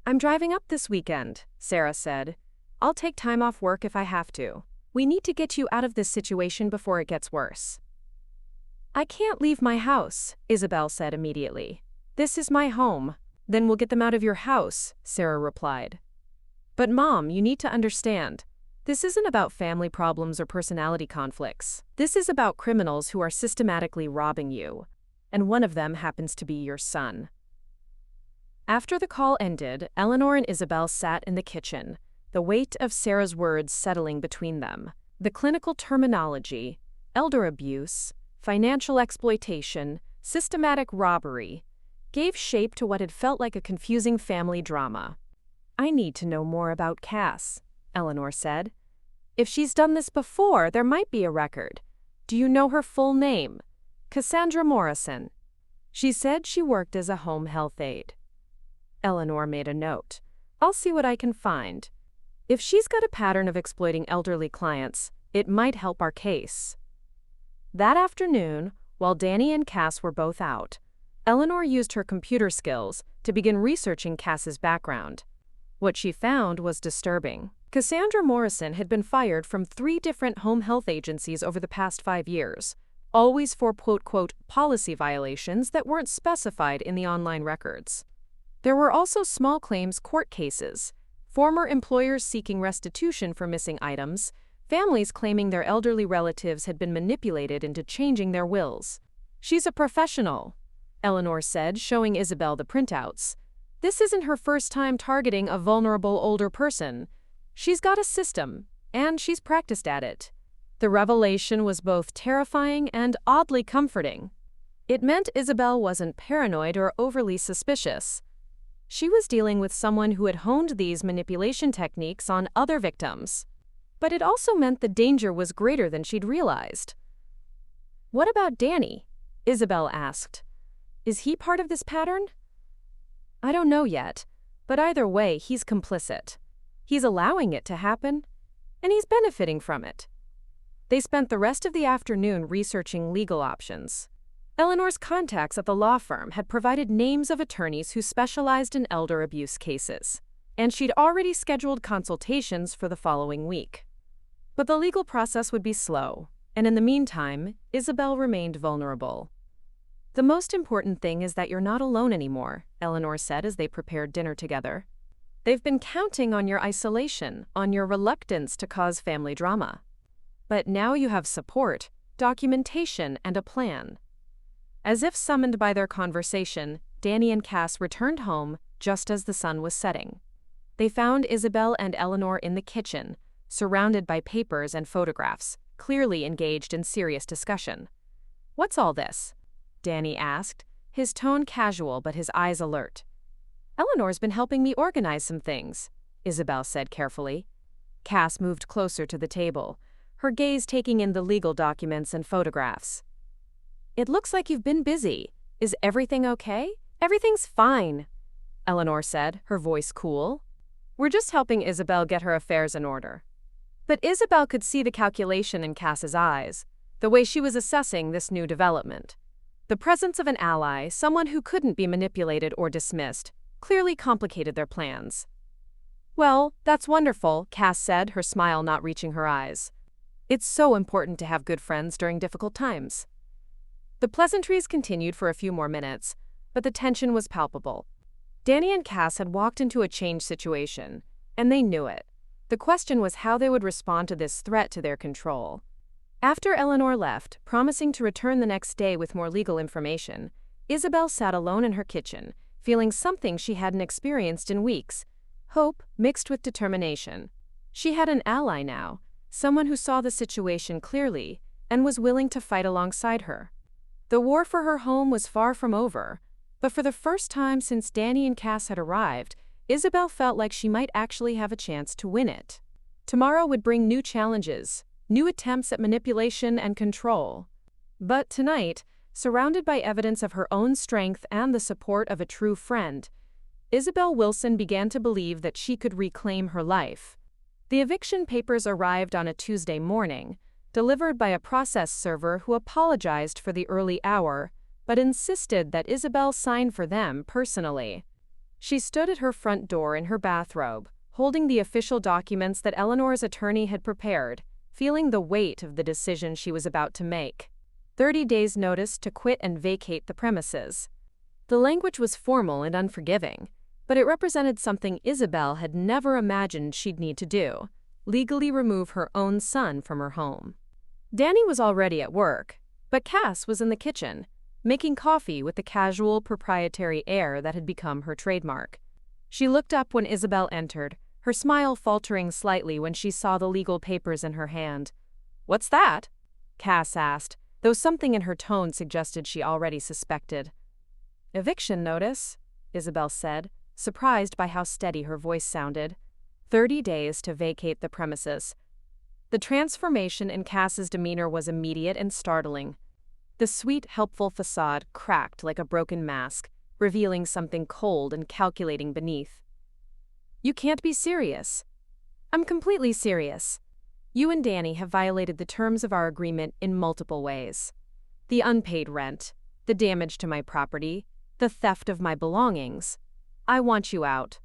"I'm driving up this weekend," Sarah said. "I'll take time off work if I have to. We need to get you out of this situation before it gets worse." "I can't leave my house," Isabelle said immediately. "This is my home." "Then we'll get them out of your house," Sarah replied. "But Mom, you need to understand. This isn't about family problems or personality conflicts. This is about criminals who are systematically robbing you. And one of them happens to be your son." After the call ended, Eleanor and Isabelle sat in the kitchen, the weight of Sarah's words settling between them. The clinical terminology, elder abuse, financial exploitation, systematic robbery, gave shape to what had felt like a confusing family drama. "I need to know more about Cass," Eleanor said. "If she's done this before, there might be a record. Do you know her full name?" "Cassandra Morrison. She said she worked as a home health aide." Eleanor made a note. "I'll see what I can find. If she's got a pattern of exploiting elderly clients, it might help our case." That afternoon, while Danny and Cass were both out, Eleanor used her computer skills to begin researching Cass's background. What she found was disturbing. Cassandra Morrison had been fired from 3 different home health agencies over the past 5 years, always for quote-quote policy violations that weren't specified in the online records. There were also small claims court cases, former employers seeking restitution for missing items, families claiming their elderly relatives had been manipulated into changing their wills. "She's a professional," Eleanor said, showing Isabelle the printouts. "This isn't her first time targeting a vulnerable older person. She's got a system, and she's practiced at it." The revelation was both terrifying and oddly comforting. It meant Isabelle wasn't paranoid or overly suspicious. She was dealing with someone who had honed these manipulation techniques on other victims. But it also meant the danger was greater than she'd realized. "What about Danny?" Isabelle asked. "Is he part of this pattern?" "I don't know yet, but either way, he's complicit. He's allowing it to happen, and he's benefiting from it." They spent the rest of the afternoon researching legal options. Eleanor's contacts at the law firm had provided names of attorneys who specialized in elder abuse cases, and she'd already scheduled consultations for the following week. But the legal process would be slow, and in the meantime, Isabelle remained vulnerable. "The most important thing is that you're not alone anymore," Eleanor said as they prepared dinner together. "They've been counting on your isolation, on your reluctance to cause family drama. But now you have support, documentation, and a plan." As if summoned by their conversation, Danny and Cass returned home just as the sun was setting. They found Isabelle and Eleanor in the kitchen, surrounded by papers and photographs, clearly engaged in serious discussion. "What's all this?" Danny asked, his tone casual but his eyes alert. "Eleanor's been helping me organize some things," Isabelle said carefully. Cass moved closer to the table, her gaze taking in the legal documents and photographs. "It looks like you've been busy. Is everything okay?" "Everything's fine," Eleanor said, her voice cool. "We're just helping Isabelle get her affairs in order." But Isabelle could see the calculation in Cass's eyes, the way she was assessing this new development. The presence of an ally, someone who couldn't be manipulated or dismissed, clearly complicated their plans. "Well, that's wonderful," Cass said, her smile not reaching her eyes. "It's so important to have good friends during difficult times." The pleasantries continued for a few more minutes, but the tension was palpable. Danny and Cass had walked into a changed situation, and they knew it. The question was how they would respond to this threat to their control. After Eleanor left, promising to return the next day with more legal information, Isabelle sat alone in her kitchen, feeling something she hadn't experienced in weeks: hope mixed with determination. She had an ally now, someone who saw the situation clearly and was willing to fight alongside her. The war for her home was far from over, but for the first time since Danny and Cass had arrived, Isabelle felt like she might actually have a chance to win it. Tomorrow would bring new challenges, new attempts at manipulation and control. But tonight, surrounded by evidence of her own strength and the support of a true friend, Isabelle Willson began to believe that she could reclaim her life. The eviction papers arrived on a Tuesday morning, delivered by a process server who apologized for the early hour, but insisted that Isabelle sign for them personally. She stood at her front door in her bathrobe, holding the official documents that Eleanor's attorney had prepared, feeling the weight of the decision she was about to make. 30 days' notice to quit and vacate the premises. The language was formal and unforgiving, but it represented something Isabelle had never imagined she'd need to do: legally remove her own son from her home. Danny was already at work, but Cass was in the kitchen, making coffee with the casual, proprietary air that had become her trademark. She looked up when Isabelle entered, her smile faltering slightly when she saw the legal papers in her hand. "What's that?" Cass asked, though something in her tone suggested she already suspected. "Eviction notice," Isabelle said, surprised by how steady her voice sounded. 30 days to vacate the premises. The transformation in Cass's demeanor was immediate and startling. The sweet, helpful facade cracked like a broken mask, revealing something cold and calculating beneath. "You can't be serious." "I'm completely serious. You and Danny have violated the terms of our agreement in multiple ways. The unpaid rent, the damage to my property, the theft of my belongings. I want you out."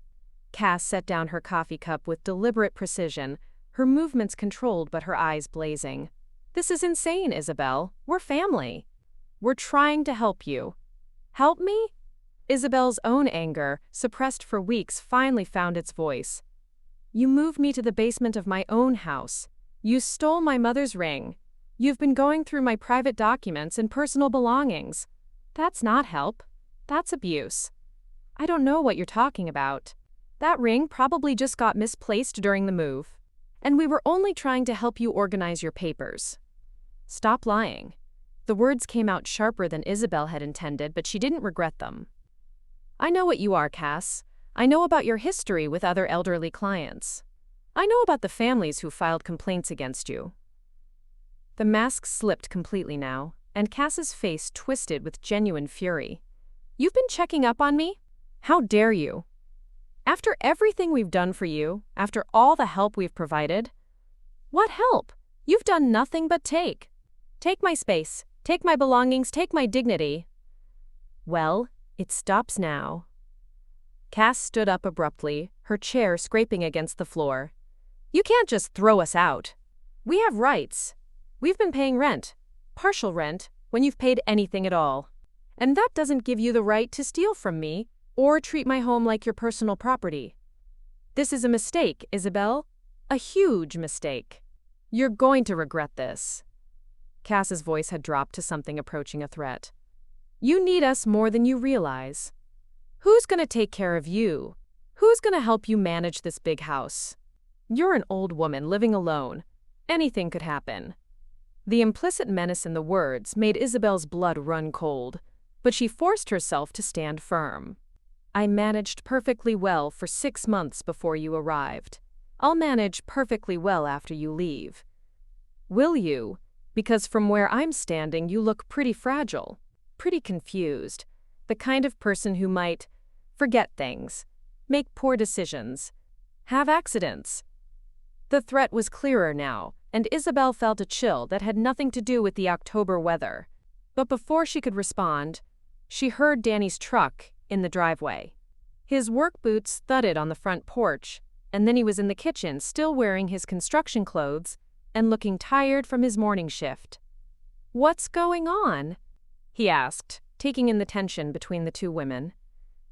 Cass set down her coffee cup with deliberate precision, her movements controlled but her eyes blazing. "This is insane, Isabelle. We're family. We're trying to help you." "Help me?" Isabelle's own anger, suppressed for weeks, finally found its voice. "You moved me to the basement of my own house. You stole my mother's ring. You've been going through my private documents and personal belongings. That's not help. That's abuse. I don't know what you're talking about. That ring probably just got misplaced during the move. And we were only trying to help you organize your papers. Stop lying." The words came out sharper than Isabelle had intended, but she didn't regret them. "I know what you are, Cass. I know about your history with other elderly clients. I know about the families who filed complaints against you." The mask slipped completely now, and Cass's face twisted with genuine fury. "You've been checking up on me? How dare you? After everything we've done for you, after all the help we've provided?" "What help? You've done nothing but take. Take my space, take my belongings, take my dignity." "Well, it stops now." Cass stood up abruptly, her chair scraping against the floor. "You can't just throw us out. We have rights. We've been paying rent, partial rent, when you've paid anything at all. And that doesn't give you the right to steal from me or treat my home like your personal property. This is a mistake, Isabelle. A huge mistake. You're going to regret this." Cass's voice had dropped to something approaching a threat. "You need us more than you realize. Who's going to take care of you? Who's going to help you manage this big house? You're an old woman living alone. Anything could happen." The implicit menace in the words made Isabelle's blood run cold, but she forced herself to stand firm. "I managed perfectly well for 6 months before you arrived. I'll manage perfectly well after you leave." "Will you? Because from where I'm standing, you look pretty fragile, pretty confused, the kind of person who might forget things, make poor decisions, have accidents." The threat was clearer now, and Isabelle felt a chill that had nothing to do with the October weather. But before she could respond, she heard Danny's truck in the driveway. His work boots thudded on the front porch, and then he was in the kitchen still wearing his construction clothes and looking tired from his morning shift. "What's going on?" he asked, taking in the tension between the two women.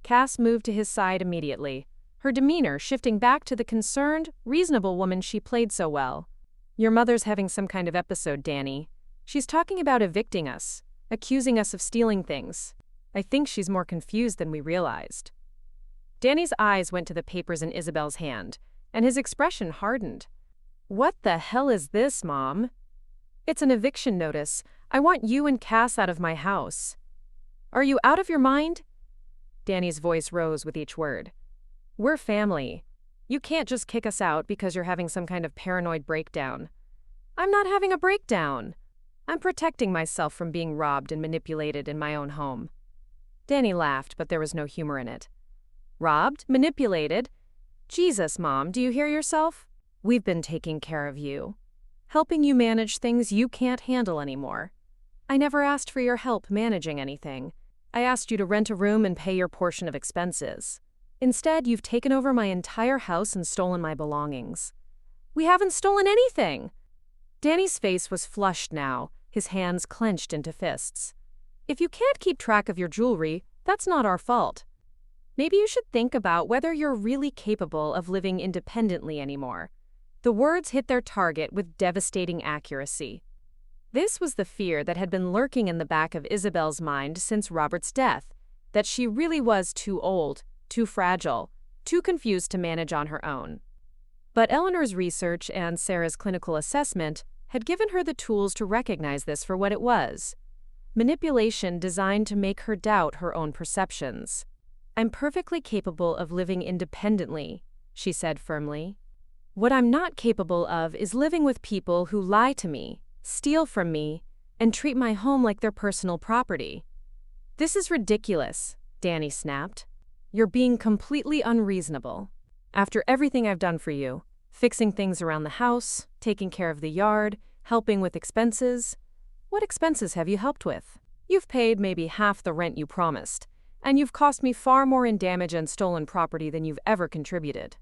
Cass moved to his side immediately, her demeanor shifting back to the concerned, reasonable woman she played so well. "Your mother's having some kind of episode, Danny. She's talking about evicting us, accusing us of stealing things. I think she's more confused than we realized." Danny's eyes went to the papers in Isabelle's hand, and his expression hardened. "What the hell is this, Mom?" "It's an eviction notice. I want you and Cass out of my house." "Are you out of your mind?" Danny's voice rose with each word. "We're family. You can't just kick us out because you're having some kind of paranoid breakdown." "I'm not having a breakdown. I'm protecting myself from being robbed and manipulated in my own home." Danny laughed, but there was no humor in it. "Robbed? Manipulated? Jesus, Mom, do you hear yourself? We've been taking care of you, helping you manage things you can't handle anymore. I never asked for your help managing anything. I asked you to rent a room and pay your portion of expenses. Instead, you've taken over my entire house and stolen my belongings." "We haven't stolen anything!" Danny's face was flushed now, his hands clenched into fists. "If you can't keep track of your jewelry, that's not our fault. Maybe you should think about whether you're really capable of living independently anymore." The words hit their target with devastating accuracy. This was the fear that had been lurking in the back of Isabelle's mind since Robert's death, that she really was too old, too fragile, too confused to manage on her own. But Eleanor's research and Sarah's clinical assessment had given her the tools to recognize this for what it was: manipulation designed to make her doubt her own perceptions. "I'm perfectly capable of living independently," she said firmly. "What I'm not capable of is living with people who lie to me, steal from me, and treat my home like their personal property." "This is ridiculous," Danny snapped. "You're being completely unreasonable. After everything I've done for you, fixing things around the house, taking care of the yard, helping with expenses. What expenses have you helped with? You've paid maybe half the rent you promised, and you've cost me far more in damage and stolen property than you've ever contributed."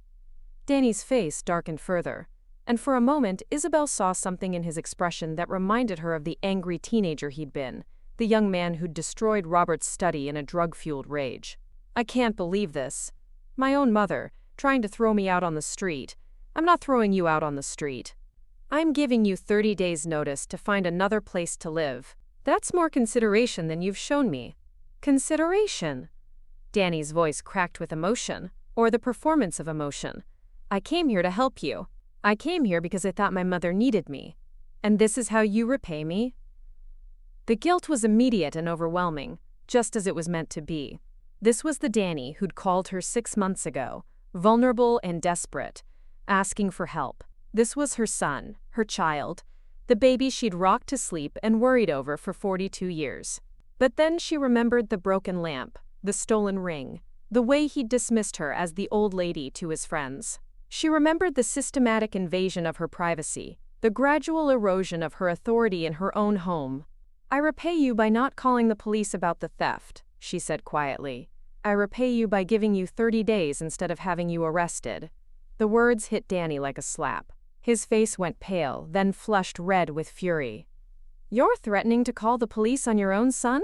Danny's face darkened further, and for a moment Isabelle saw something in his expression that reminded her of the angry teenager he'd been, the young man who'd destroyed Robert's study in a drug-fueled rage. "I can't believe this. My own mother, trying to throw me out on the street. I'm not throwing you out on the street. I'm giving you 30 days' notice to find another place to live. That's more consideration than you've shown me." "Consideration?" Danny's voice cracked with emotion, or the performance of emotion. "I came here to help you. I came here because I thought my mother needed me. And this is how you repay me?" The guilt was immediate and overwhelming, just as it was meant to be. This was the Danny who'd called her 6 months ago, vulnerable and desperate, asking for help. This was her son, her child, the baby she'd rocked to sleep and worried over for 42 years. But then she remembered the broken lamp, the stolen ring, the way he'd dismissed her as the old lady to his friends. She remembered the systematic invasion of her privacy, the gradual erosion of her authority in her own home. "I repay you by not calling the police about the theft," she said quietly. "I repay you by giving you 30 days instead of having you arrested." The words hit Danny like a slap. His face went pale, then flushed red with fury. "You're threatening to call the police on your own son?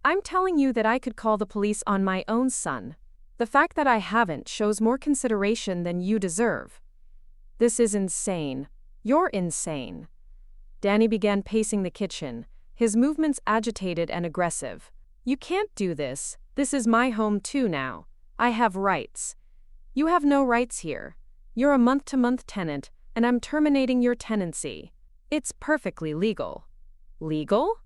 I'm telling you that I could call the police on my own son. The fact that I haven't shows more consideration than you deserve. This is insane. You're insane." Danny began pacing the kitchen, his movements agitated and aggressive. "You can't do this. This is my home too now. I have rights. You have no rights here. You're a month-to-month tenant, and I'm terminating your tenancy. It's perfectly legal." "Legal?"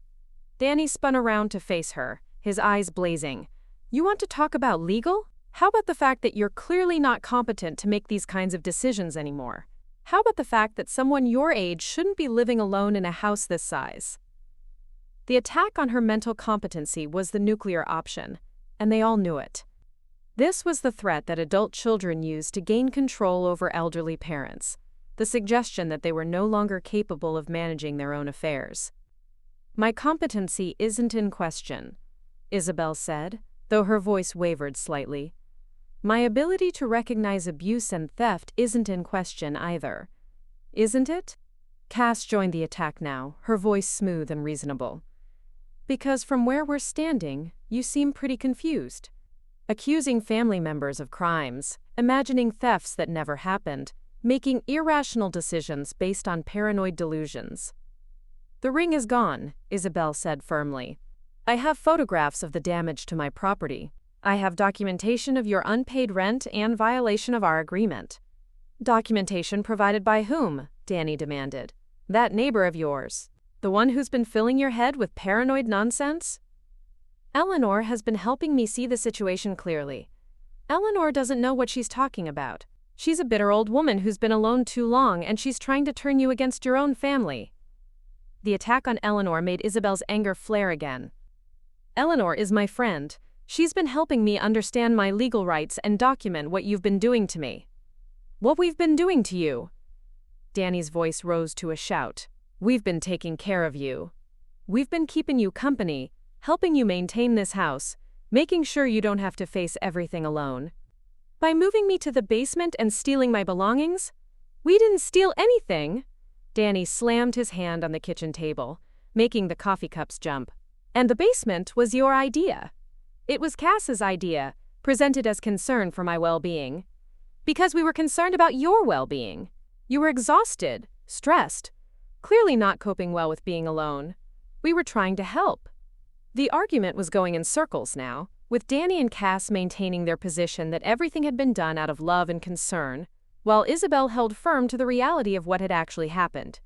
Danny spun around to face her, his eyes blazing. "You want to talk about legal? How about the fact that you're clearly not competent to make these kinds of decisions anymore? How about the fact that someone your age shouldn't be living alone in a house this size?" The attack on her mental competency was the nuclear option, and they all knew it. This was the threat that adult children use to gain control over elderly parents, the suggestion that they were no longer capable of managing their own affairs. "My competency isn't in question," Isabelle said, though her voice wavered slightly. "My ability to recognize abuse and theft isn't in question either. Isn't it?" Cass joined the attack now, her voice smooth and reasonable. "Because from where we're standing, you seem pretty confused. Accusing family members of crimes, imagining thefts that never happened, making irrational decisions based on paranoid delusions." "The ring is gone," Isabelle said firmly. "I have photographs of the damage to my property. I have documentation of your unpaid rent and violation of our agreement." "Documentation provided by whom?" Danny demanded. "That neighbor of yours. The one who's been filling your head with paranoid nonsense?" "Eleanor has been helping me see the situation clearly. Eleanor doesn't know what she's talking about. She's a bitter old woman who's been alone too long, and she's trying to turn you against your own family." The attack on Eleanor made Isabelle's anger flare again. "Eleanor is my friend. She's been helping me understand my legal rights and document what you've been doing to me." "What we've been doing to you?" Danny's voice rose to a shout. "We've been taking care of you. We've been keeping you company, helping you maintain this house, making sure you don't have to face everything alone. By moving me to the basement and stealing my belongings? We didn't steal anything." Danny slammed his hand on the kitchen table, making the coffee cups jump. "And the basement was your idea. It was Cass's idea, presented as concern for my well-being. Because we were concerned about your well-being. You were exhausted, stressed, clearly not coping well with being alone. We were trying to help." The argument was going in circles now, with Danny and Cass maintaining their position that everything had been done out of love and concern, while Isabelle held firm to the reality of what had actually happened.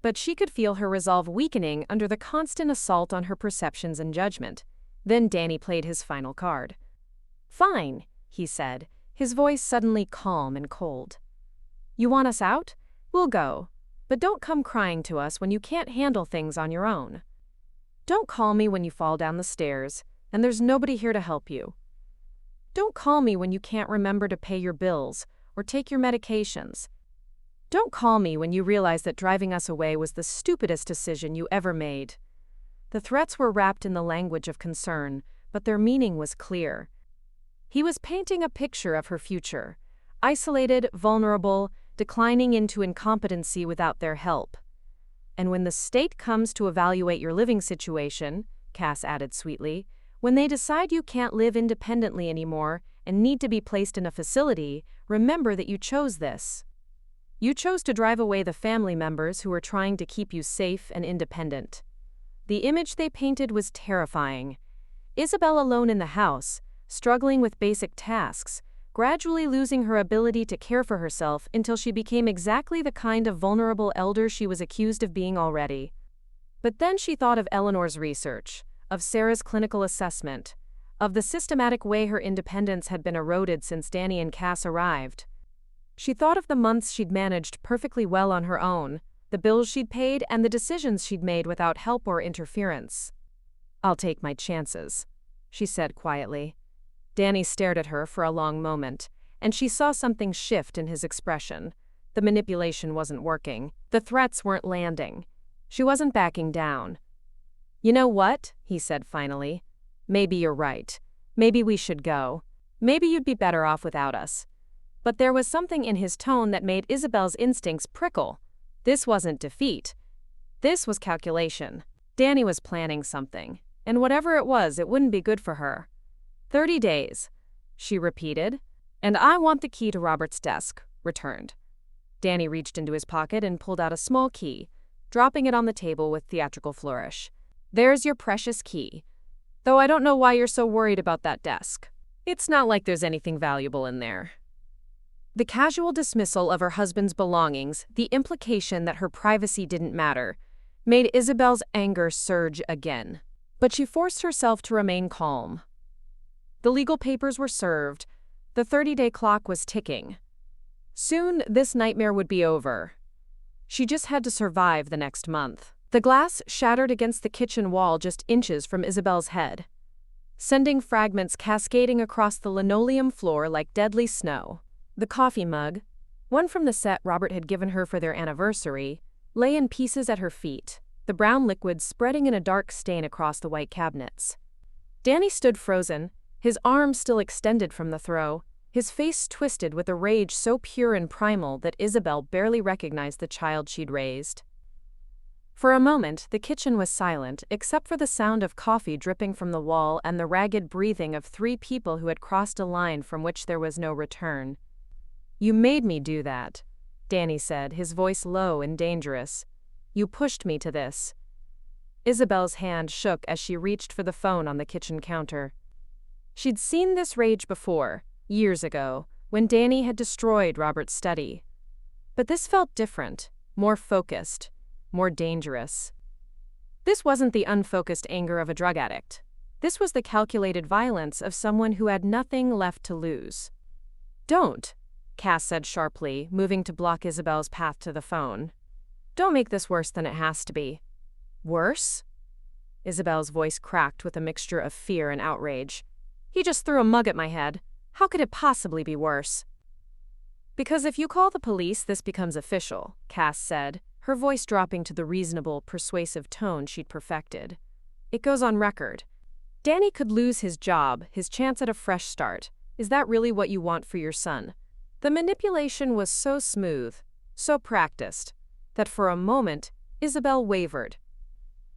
But she could feel her resolve weakening under the constant assault on her perceptions and judgment. Then Danny played his final card. "Fine," he said, his voice suddenly calm and cold. "You want us out? We'll go. But don't come crying to us when you can't handle things on your own. Don't call me when you fall down the stairs, and there's nobody here to help you. Don't call me when you can't remember to pay your bills or take your medications. Don't call me when you realize that driving us away was the stupidest decision you ever made." The threats were wrapped in the language of concern, but their meaning was clear. He was painting a picture of her future, isolated, vulnerable, declining into incompetency without their help. "And when the state comes to evaluate your living situation," Cass added sweetly, "when they decide you can't live independently anymore and need to be placed in a facility, remember that you chose this. You chose to drive away the family members who were trying to keep you safe and independent." The image they painted was terrifying. Isabelle alone in the house, struggling with basic tasks, gradually losing her ability to care for herself until she became exactly the kind of vulnerable elder she was accused of being already. But then she thought of Eleanor's research, of Sarah's clinical assessment, of the systematic way her independence had been eroded since Danny and Cass arrived. She thought of the months she'd managed perfectly well on her own, the bills she'd paid, and the decisions she'd made without help or interference. "I'll take my chances," she said quietly. Danny stared at her for a long moment, and she saw something shift in his expression. The manipulation wasn't working. The threats weren't landing. She wasn't backing down. "You know what?" he said finally. "Maybe you're right. Maybe we should go. Maybe you'd be better off without us." But there was something in his tone that made Isabelle's instincts prickle. This wasn't defeat. This was calculation. Danny was planning something, and whatever it was, it wouldn't be good for her. 30 days, she repeated. "And I want the key to Robert's desk returned." Danny reached into his pocket and pulled out a small key, dropping it on the table with theatrical flourish. "There's your precious key. Though I don't know why you're so worried about that desk. It's not like there's anything valuable in there." The casual dismissal of her husband's belongings, the implication that her privacy didn't matter, made Isabelle's anger surge again. But she forced herself to remain calm. The legal papers were served. The 30-day clock was ticking. Soon, this nightmare would be over. She just had to survive the next month. The glass shattered against the kitchen wall just inches from Isabelle's head, sending fragments cascading across the linoleum floor like deadly snow. The coffee mug, one from the set Robert had given her for their anniversary, lay in pieces at her feet, the brown liquid spreading in a dark stain across the white cabinets. Danny stood frozen, his arms still extended from the throw, his face twisted with a rage so pure and primal that Isabelle barely recognized the child she'd raised. For a moment, the kitchen was silent, except for the sound of coffee dripping from the wall and the ragged breathing of 3 people who had crossed a line from which there was no return. "You made me do that," Danny said, his voice low and dangerous. "You pushed me to this." Isabelle's hand shook as she reached for the phone on the kitchen counter. She'd seen this rage before, years ago, when Danny had destroyed Robert's study. But this felt different, more focused, more dangerous. This wasn't the unfocused anger of a drug addict. This was the calculated violence of someone who had nothing left to lose. "Don't," Cass said sharply, moving to block Isabelle's path to the phone. "Don't make this worse than it has to be." "Worse?" Isabelle's voice cracked with a mixture of fear and outrage. "He just threw a mug at my head. How could it possibly be worse?" "Because if you call the police, this becomes official," Cass said, her voice dropping to the reasonable, persuasive tone she'd perfected. "It goes on record. Danny could lose his job, his chance at a fresh start. Is that really what you want for your son?" The manipulation was so smooth, so practiced, that for a moment, Isabelle wavered.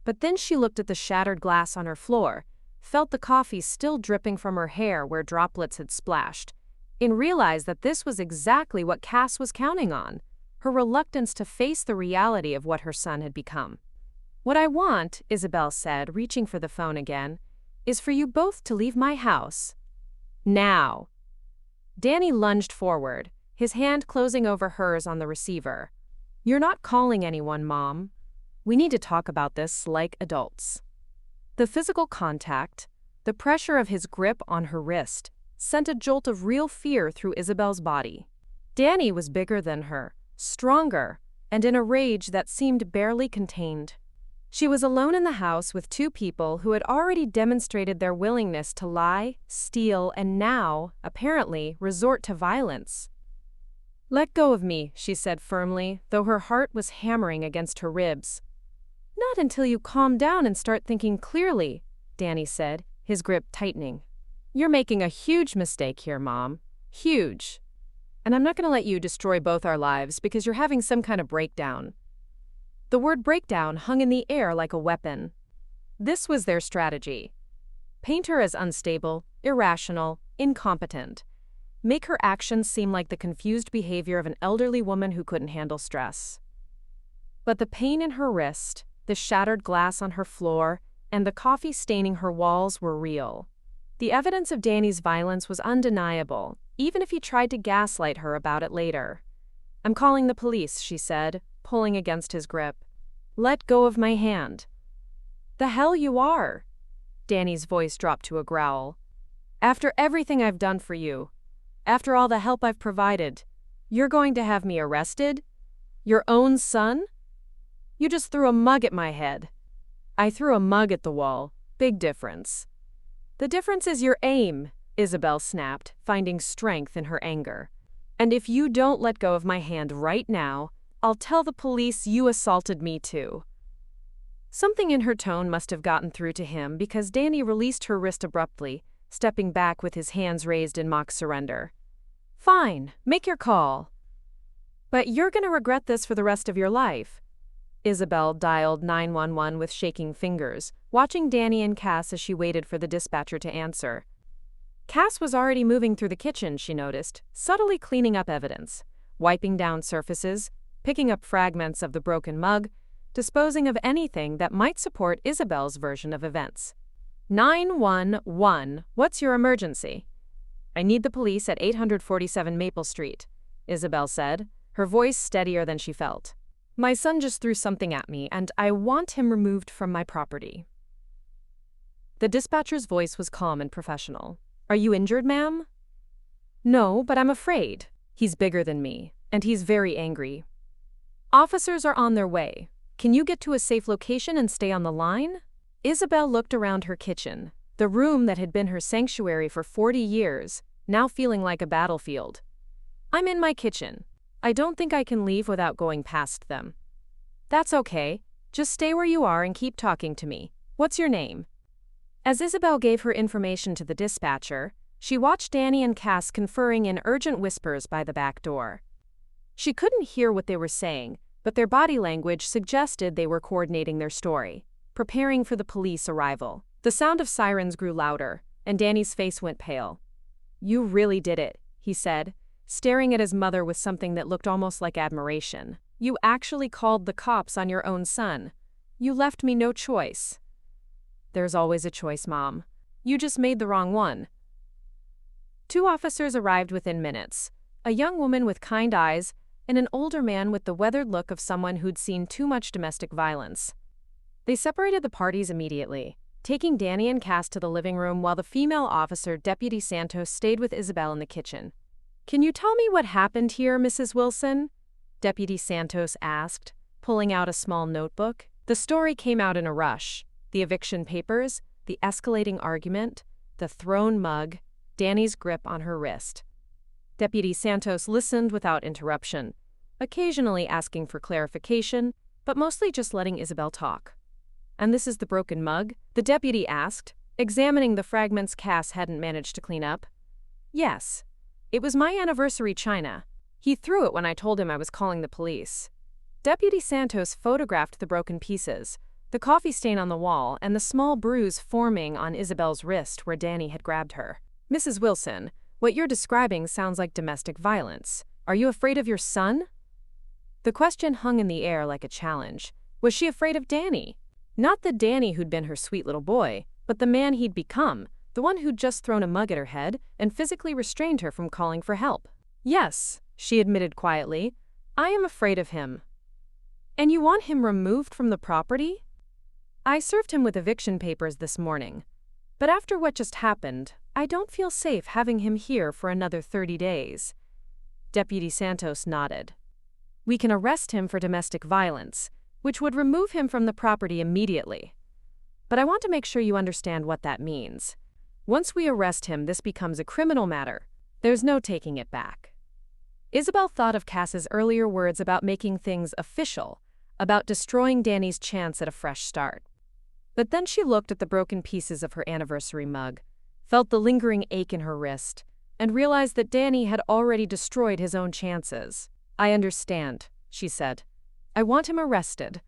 But then she looked at the shattered glass on her floor, felt the coffee still dripping from her hair where droplets had splashed, and realized that this was exactly what Cass was counting on, her reluctance to face the reality of what her son had become. "What I want," Isabelle said, reaching for the phone again, "is for you both to leave my house. Now." Danny lunged forward, his hand closing over hers on the receiver. "You're not calling anyone, Mom. We need to talk about this like adults." The physical contact, the pressure of his grip on her wrist, sent a jolt of real fear through Isabelle's body. Danny was bigger than her, stronger, and in a rage that seemed barely contained. She was alone in the house with 2 people who had already demonstrated their willingness to lie, steal, and now, apparently, resort to violence. "Let go of me," she said firmly, though her heart was hammering against her ribs. "Not until you calm down and start thinking clearly," Danny said, his grip tightening. "You're making a huge mistake here, Mom. Huge. And I'm not going to let you destroy both our lives because you're having some kind of breakdown." The word breakdown hung in the air like a weapon. This was their strategy. Paint her as unstable, irrational, incompetent. Make her actions seem like the confused behavior of an elderly woman who couldn't handle stress. But the pain in her wrist, the shattered glass on her floor, and the coffee staining her walls were real. The evidence of Danny's violence was undeniable, even if he tried to gaslight her about it later. "I'm calling the police," she said, pulling against his grip. "Let go of my hand." "The hell you are!" Danny's voice dropped to a growl. After everything I've done for you, after all the help I've provided, you're going to have me arrested? Your own son? You just threw a mug at my head. I threw a mug at the wall. Big difference. The difference is your aim, Isabelle snapped, finding strength in her anger. And if you don't let go of my hand right now, I'll tell the police you assaulted me too. Something in her tone must have gotten through to him because Danny released her wrist abruptly, stepping back with his hands raised in mock surrender. Fine, make your call. But you're going to regret this for the rest of your life. Isabelle dialed 911 with shaking fingers, watching Danny and Cass as she waited for the dispatcher to answer. Cass was already moving through the kitchen, she noticed, subtly cleaning up evidence, wiping down surfaces, picking up fragments of the broken mug, disposing of anything that might support Isabelle's version of events. 911, what's your emergency? I need the police at 847 Maple Street, Isabelle said, her voice steadier than she felt. My son just threw something at me, and I want him removed from my property. The dispatcher's voice was calm and professional. Are you injured, ma'am? No, but I'm afraid. He's bigger than me, and he's very angry. Officers are on their way. Can you get to a safe location and stay on the line? Isabelle looked around her kitchen, the room that had been her sanctuary for 40 years, now feeling like a battlefield. I'm in my kitchen. I don't think I can leave without going past them. That's okay. Just stay where you are and keep talking to me. What's your name? As Isabelle gave her information to the dispatcher, she watched Danny and Cass conferring in urgent whispers by the back door. She couldn't hear what they were saying, but their body language suggested they were coordinating their story, preparing for the police arrival. The sound of sirens grew louder, and Danny's face went pale. You really did it, he said, staring at his mother with something that looked almost like admiration. You actually called the cops on your own son. You left me no choice. There's always a choice, Mom. You just made the wrong one. 2 officers arrived within minutes, a young woman with kind eyes and an older man with the weathered look of someone who'd seen too much domestic violence. They separated the parties immediately, taking Danny and Cass to the living room while the female officer, Deputy Santos, stayed with Isabelle in the kitchen. Can you tell me what happened here, Mrs. Willson? Deputy Santos asked, pulling out a small notebook. The story came out in a rush. The eviction papers, the escalating argument, the thrown mug, Danny's grip on her wrist. Deputy Santos listened without interruption, occasionally asking for clarification, but mostly just letting Isabelle talk. And this is the broken mug? The deputy asked, examining the fragments Cass hadn't managed to clean up. Yes. It was my anniversary china. He threw it when I told him I was calling the police. Deputy Santos photographed the broken pieces, the coffee stain on the wall, and the small bruise forming on Isabelle's wrist where Danny had grabbed her. Mrs. Willson, what you're describing sounds like domestic violence. Are you afraid of your son? The question hung in the air like a challenge. Was she afraid of Danny? Not the Danny who'd been her sweet little boy, but the man he'd become, the one who'd just thrown a mug at her head and physically restrained her from calling for help. Yes, she admitted quietly, I am afraid of him. And you want him removed from the property? I served him with eviction papers this morning. But after what just happened, I don't feel safe having him here for another 30 days. Deputy Santos nodded. We can arrest him for domestic violence, which would remove him from the property immediately. But I want to make sure you understand what that means. Once we arrest him, this becomes a criminal matter. There's no taking it back. Isabelle thought of Cass's earlier words about making things official, about destroying Danny's chance at a fresh start. But then she looked at the broken pieces of her anniversary mug, felt the lingering ache in her wrist, and realized that Danny had already destroyed his own chances. I understand, she said. I want him arrested.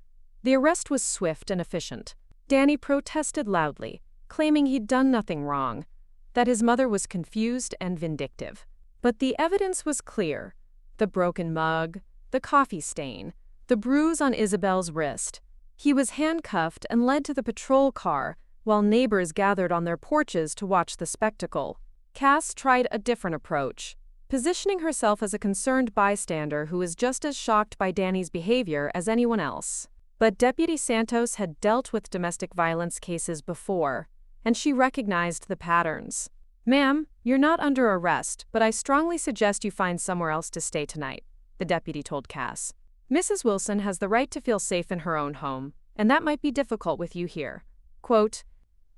The arrest was swift and efficient. Danny protested loudly, claiming he'd done nothing wrong, that his mother was confused and vindictive. But the evidence was clear. The broken mug, the coffee stain, the bruise on Isabelle's wrist. He was handcuffed and led to the patrol car, while neighbors gathered on their porches to watch the spectacle. Cass tried a different approach, positioning herself as a concerned bystander who was just as shocked by Danny's behavior as anyone else. But Deputy Santos had dealt with domestic violence cases before, and she recognized the patterns. "Ma'am, you're not under arrest, but I strongly suggest you find somewhere else to stay tonight," the deputy told Cass. "Mrs. Wilson has the right to feel safe in her own home, and that might be difficult with you here." Quote,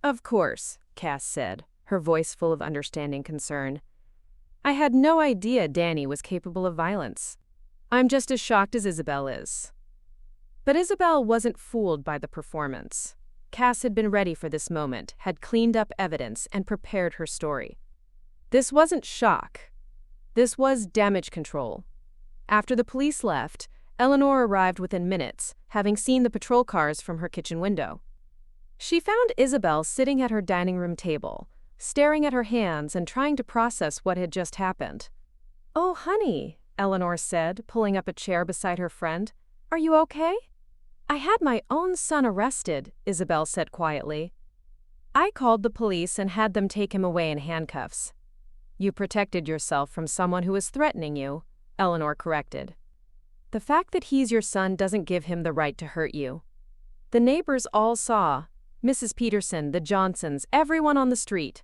"Of course," Cass said, her voice full of understanding concern. "I had no idea Danny was capable of violence. I'm just as shocked as Isabelle is." But Isabelle wasn't fooled by the performance. Cass had been ready for this moment, had cleaned up evidence, and prepared her story. This wasn't shock. This was damage control. After the police left, Eleanor arrived within minutes, having seen the patrol cars from her kitchen window. She found Isabelle sitting at her dining room table, staring at her hands and trying to process what had just happened. "Oh, honey," Eleanor said, pulling up a chair beside her friend. "Are you okay?" "I had my own son arrested," Isabelle said quietly. "I called the police and had them take him away in handcuffs." "You protected yourself from someone who was threatening you," Eleanor corrected. "The fact that he's your son doesn't give him the right to hurt you." The neighbors all saw. Mrs. Peterson, the Johnsons, everyone on the street.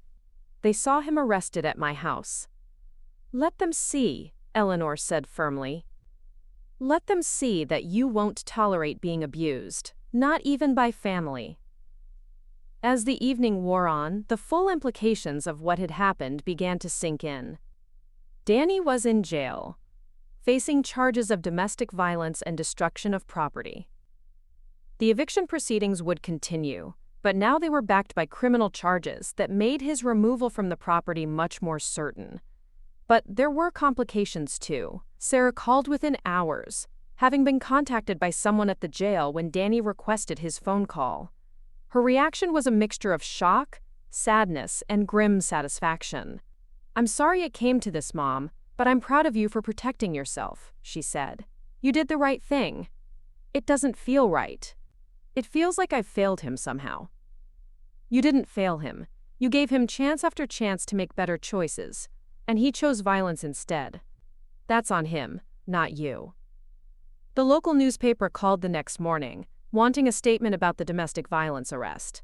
"They saw him arrested at my house." "Let them see," Eleanor said firmly. "Let them see that you won't tolerate being abused, not even by family." As the evening wore on, the full implications of what had happened began to sink in. Danny was in jail, facing charges of domestic violence and destruction of property. The eviction proceedings would continue, but now they were backed by criminal charges that made his removal from the property much more certain. But there were complications too. Sarah called within hours, having been contacted by someone at the jail when Danny requested his phone call. Her reaction was a mixture of shock, sadness, and grim satisfaction. "I'm sorry it came to this, Mom, but I'm proud of you for protecting yourself," she said. "You did the right thing." "It doesn't feel right. It feels like I've failed him somehow." "You didn't fail him. You gave him chance after chance to make better choices, and he chose violence instead. That's on him, not you." The local newspaper called the next morning, wanting a statement about the domestic violence arrest.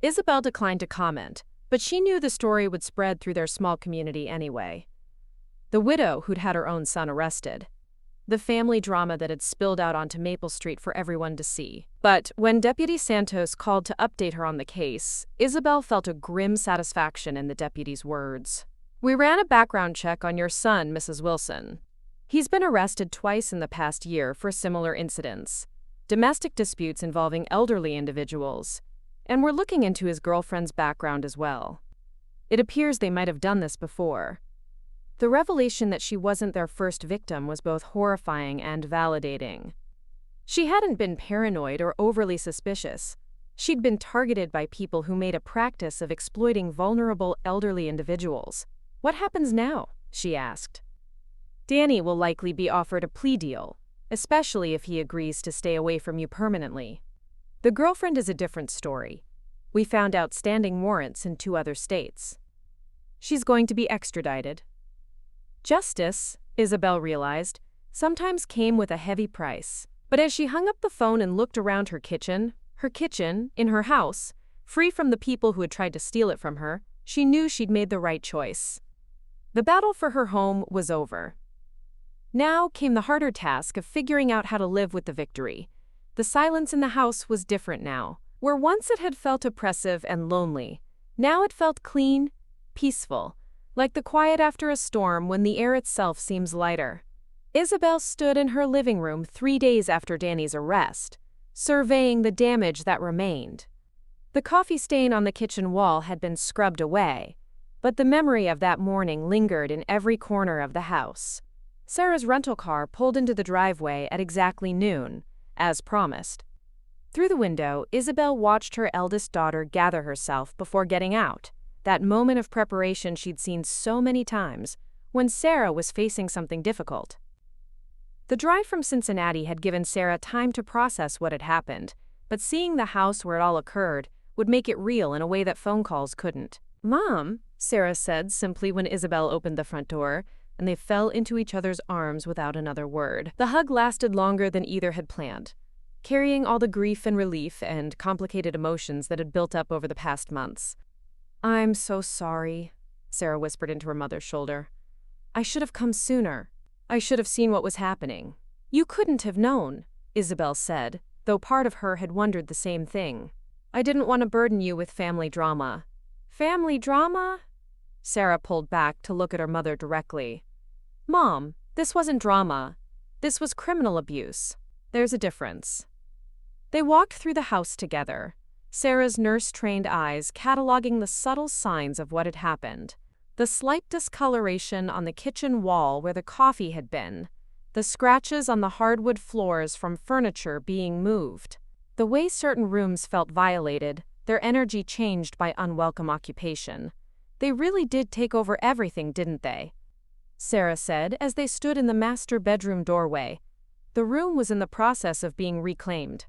Isabelle declined to comment, but she knew the story would spread through their small community anyway. The widow who'd had her own son arrested. The family drama that had spilled out onto Maple Street for everyone to see. But when Deputy Santos called to update her on the case, Isabelle felt a grim satisfaction in the deputy's words. "We ran a background check on your son, Mrs. Wilson. He's been arrested twice in the past year for similar incidents, domestic disputes involving elderly individuals, and we're looking into his girlfriend's background as well. It appears they might have done this before." The revelation that she wasn't their first victim was both horrifying and validating. She hadn't been paranoid or overly suspicious. She'd been targeted by people who made a practice of exploiting vulnerable elderly individuals. "What happens now?" she asked. "Danny will likely be offered a plea deal, especially if he agrees to stay away from you permanently. The girlfriend is a different story. We found outstanding warrants in 2 other states. She's going to be extradited." Justice, Isabelle realized, sometimes came with a heavy price. But as she hung up the phone and looked around her kitchen, in her house, free from the people who had tried to steal it from her, she knew she'd made the right choice. The battle for her home was over. Now came the harder task of figuring out how to live with the victory. The silence in the house was different now. Where once it had felt oppressive and lonely, now it felt clean, peaceful, like the quiet after a storm when the air itself seems lighter. Isabelle stood in her living room 3 days after Danny's arrest, surveying the damage that remained. The coffee stain on the kitchen wall had been scrubbed away, but the memory of that morning lingered in every corner of the house. Sarah's rental car pulled into the driveway at exactly noon, as promised. Through the window, Isabelle watched her eldest daughter gather herself before getting out, that moment of preparation she'd seen so many times when Sarah was facing something difficult. The drive from Cincinnati had given Sarah time to process what had happened, but seeing the house where it all occurred would make it real in a way that phone calls couldn't. "Mom," Sarah said simply when Isabelle opened the front door, and they fell into each other's arms without another word. The hug lasted longer than either had planned, carrying all the grief and relief and complicated emotions that had built up over the past months. I'm so sorry, Sarah whispered into her mother's shoulder. I should have come sooner. I should have seen what was happening. You couldn't have known, Isabelle said, though part of her had wondered the same thing. I didn't want to burden you with family drama. Family drama? Sarah pulled back to look at her mother directly. Mom, this wasn't drama. This was criminal abuse. There's a difference. They walked through the house together, Sarah's nurse-trained eyes cataloging the subtle signs of what had happened. The slight discoloration on the kitchen wall where the coffee had been, the scratches on the hardwood floors from furniture being moved, the way certain rooms felt violated, their energy changed by unwelcome occupation. They really did take over everything, didn't they? Sarah said as they stood in the master bedroom doorway. The room was in the process of being reclaimed.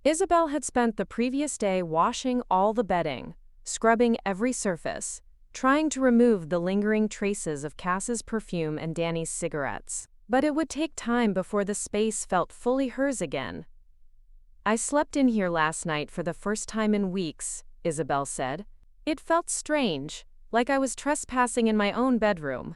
Isabelle had spent the previous day washing all the bedding, scrubbing every surface, trying to remove the lingering traces of Cass's perfume and Danny's cigarettes. But it would take time before the space felt fully hers again. I slept in here last night for the first time in weeks, Isabelle said. It felt strange, like I was trespassing in my own bedroom.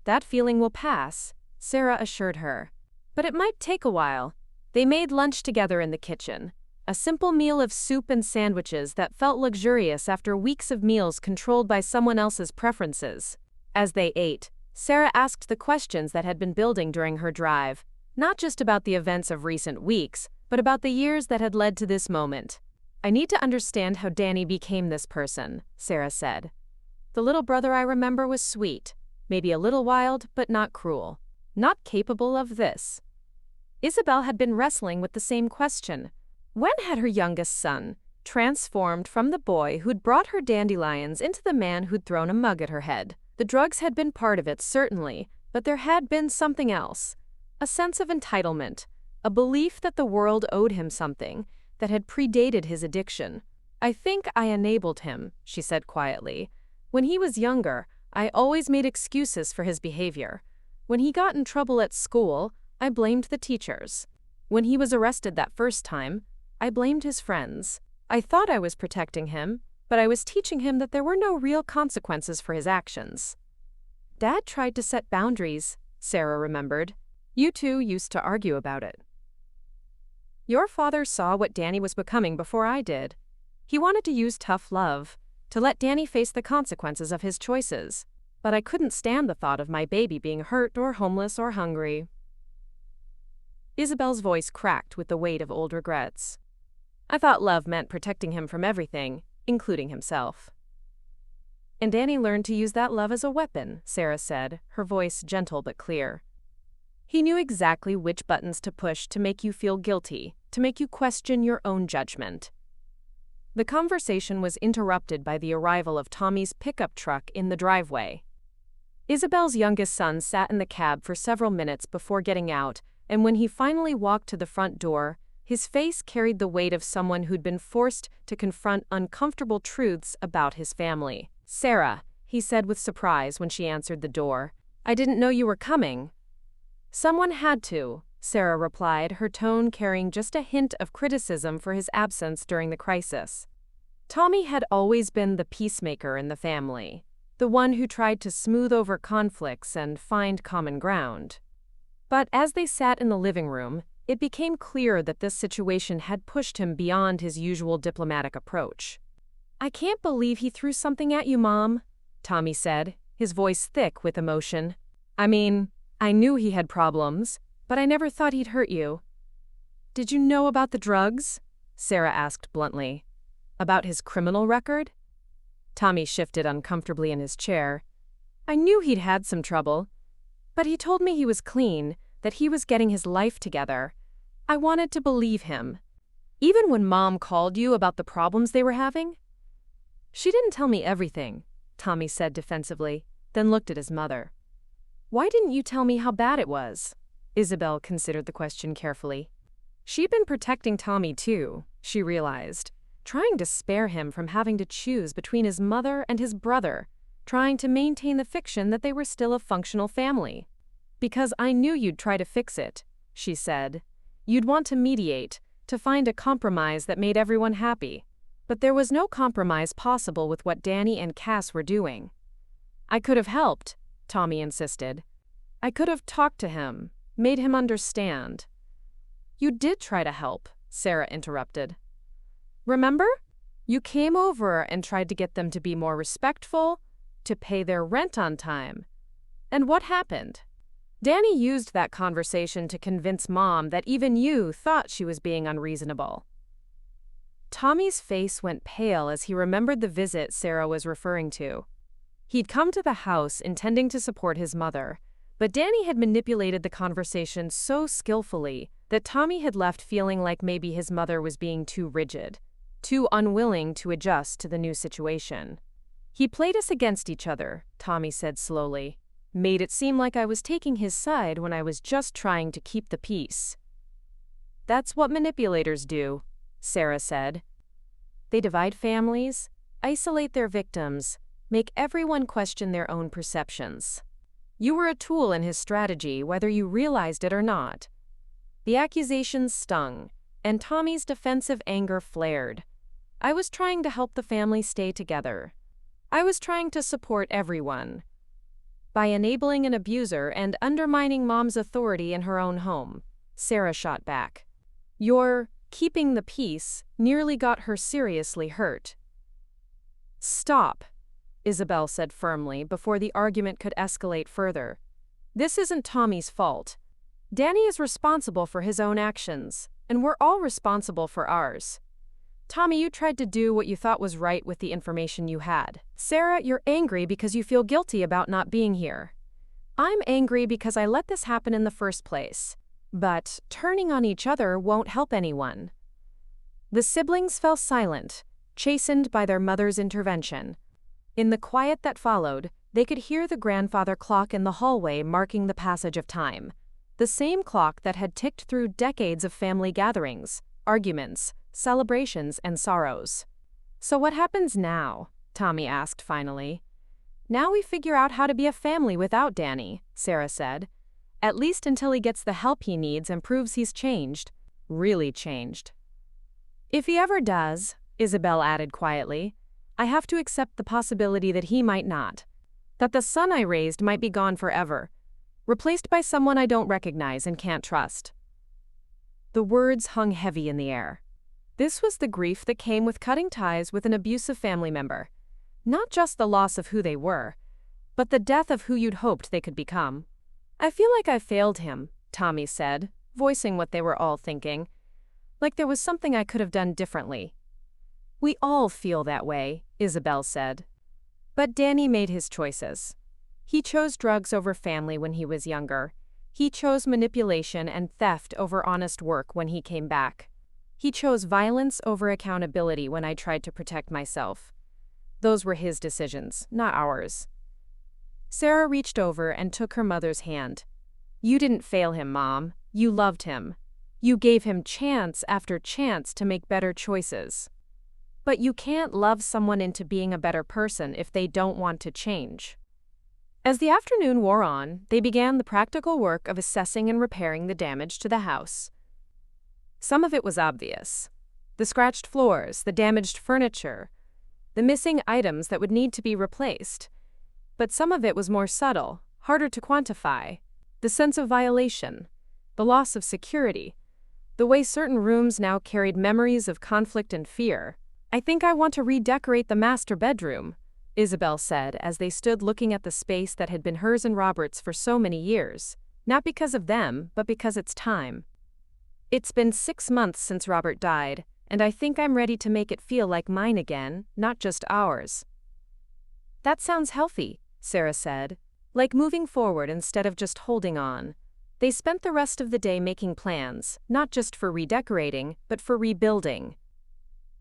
That feeling will pass, Sarah assured her. But it might take a while. They made lunch together in the kitchen, a simple meal of soup and sandwiches that felt luxurious after weeks of meals controlled by someone else's preferences. As they ate, Sarah asked the questions that had been building during her drive, not just about the events of recent weeks, but about the years that had led to this moment. I need to understand how Danny became this person, Sarah said. The little brother I remember was sweet, maybe a little wild, but not cruel. Not capable of this. Isabelle had been wrestling with the same question. When had her youngest son transformed from the boy who'd brought her dandelions into the man who'd thrown a mug at her head? The drugs had been part of it, certainly, but there had been something else. A sense of entitlement, a belief that the world owed him something that had predated his addiction. I think I enabled him, she said quietly. When he was younger, I always made excuses for his behavior. When he got in trouble at school, I blamed the teachers. When he was arrested that first time, I blamed his friends. I thought I was protecting him, but I was teaching him that there were no real consequences for his actions. Dad tried to set boundaries, Sarah remembered. You two used to argue about it. Your father saw what Danny was becoming before I did. He wanted to use tough love, to let Danny face the consequences of his choices. But I couldn't stand the thought of my baby being hurt or homeless or hungry. Isabelle's voice cracked with the weight of old regrets. I thought love meant protecting him from everything, including himself. And Danny learned to use that love as a weapon, Sarah said, her voice gentle but clear. He knew exactly which buttons to push to make you feel guilty, to make you question your own judgment. The conversation was interrupted by the arrival of Tommy's pickup truck in the driveway. Isabelle's youngest son sat in the cab for several minutes before getting out, and when he finally walked to the front door, his face carried the weight of someone who'd been forced to confront uncomfortable truths about his family. Sarah, he said with surprise when she answered the door. I didn't know you were coming. Someone had to, Sarah replied, her tone carrying just a hint of criticism for his absence during the crisis. Tommy had always been the peacemaker in the family, the one who tried to smooth over conflicts and find common ground. But as they sat in the living room, it became clear that this situation had pushed him beyond his usual diplomatic approach. I can't believe he threw something at you, Mom, Tommy said, his voice thick with emotion. I mean, I knew he had problems, but I never thought he'd hurt you. Did you know about the drugs? Sarah asked bluntly. About his criminal record? Tommy shifted uncomfortably in his chair. I knew he'd had some trouble, but he told me he was clean, that he was getting his life together. I wanted to believe him. Even when Mom called you about the problems they were having? She didn't tell me everything, Tommy said defensively, then looked at his mother. Why didn't you tell me how bad it was? Isabelle considered the question carefully. She'd been protecting Tommy too, she realized, trying to spare him from having to choose between his mother and his brother, trying to maintain the fiction that they were still a functional family. Because I knew you'd try to fix it, she said. You'd want to mediate, to find a compromise that made everyone happy. But there was no compromise possible with what Danny and Cass were doing. I could have helped, Tommy insisted. I could have talked to him, made him understand. You did try to help, Sarah interrupted. Remember? You came over and tried to get them to be more respectful, to pay their rent on time. And what happened? Danny used that conversation to convince Mom that even you thought she was being unreasonable. Tommy's face went pale as he remembered the visit Sarah was referring to. He'd come to the house intending to support his mother, but Danny had manipulated the conversation so skillfully that Tommy had left feeling like maybe his mother was being too rigid, too unwilling to adjust to the new situation. He played us against each other, Tommy said slowly. Made it seem like I was taking his side when I was just trying to keep the peace. That's what manipulators do, Sarah said. They divide families, isolate their victims, make everyone question their own perceptions. You were a tool in his strategy, whether you realized it or not. The accusations stung, and Tommy's defensive anger flared. I was trying to help the family stay together. I was trying to support everyone. By enabling an abuser and undermining Mom's authority in her own home, Sarah shot back. Your keeping the peace nearly got her seriously hurt. Stop, Isabelle said firmly before the argument could escalate further. This isn't Tommy's fault. Danny is responsible for his own actions, and we're all responsible for ours. Tommy, you tried to do what you thought was right with the information you had. Sarah, you're angry because you feel guilty about not being here. I'm angry because I let this happen in the first place. But turning on each other won't help anyone. The siblings fell silent, chastened by their mother's intervention. In the quiet that followed, they could hear the grandfather clock in the hallway marking the passage of time. The same clock that had ticked through decades of family gatherings, arguments, celebrations, and sorrows. So what happens now? Tommy asked finally. Now we figure out how to be a family without Danny, Sarah said. At least until he gets the help he needs and proves he's changed. Really changed. If he ever does, Isabelle added quietly, I have to accept the possibility that he might not. That the son I raised might be gone forever, replaced by someone I don't recognize and can't trust. The words hung heavy in the air. This was the grief that came with cutting ties with an abusive family member. Not just the loss of who they were, but the death of who you'd hoped they could become. I feel like I failed him, Tommy said, voicing what they were all thinking. Like there was something I could have done differently. We all feel that way, Isabelle said. But Danny made his choices. He chose drugs over family when he was younger. He chose manipulation and theft over honest work when he came back. He chose violence over accountability when I tried to protect myself. Those were his decisions, not ours. Sarah reached over and took her mother's hand. You didn't fail him, Mom. You loved him. You gave him chance after chance to make better choices. But you can't love someone into being a better person if they don't want to change. As the afternoon wore on, they began the practical work of assessing and repairing the damage to the house. Some of it was obvious. The scratched floors, the damaged furniture, the missing items that would need to be replaced. But some of it was more subtle, harder to quantify. The sense of violation, the loss of security, the way certain rooms now carried memories of conflict and fear. I think I want to redecorate the master bedroom, Isabelle said as they stood looking at the space that had been hers and Robert's for so many years. Not because of them, but because it's time. It's been 6 months since Robert died, and I think I'm ready to make it feel like mine again, not just ours. That sounds healthy, Sarah said. Like moving forward instead of just holding on. They spent the rest of the day making plans, not just for redecorating, but for rebuilding.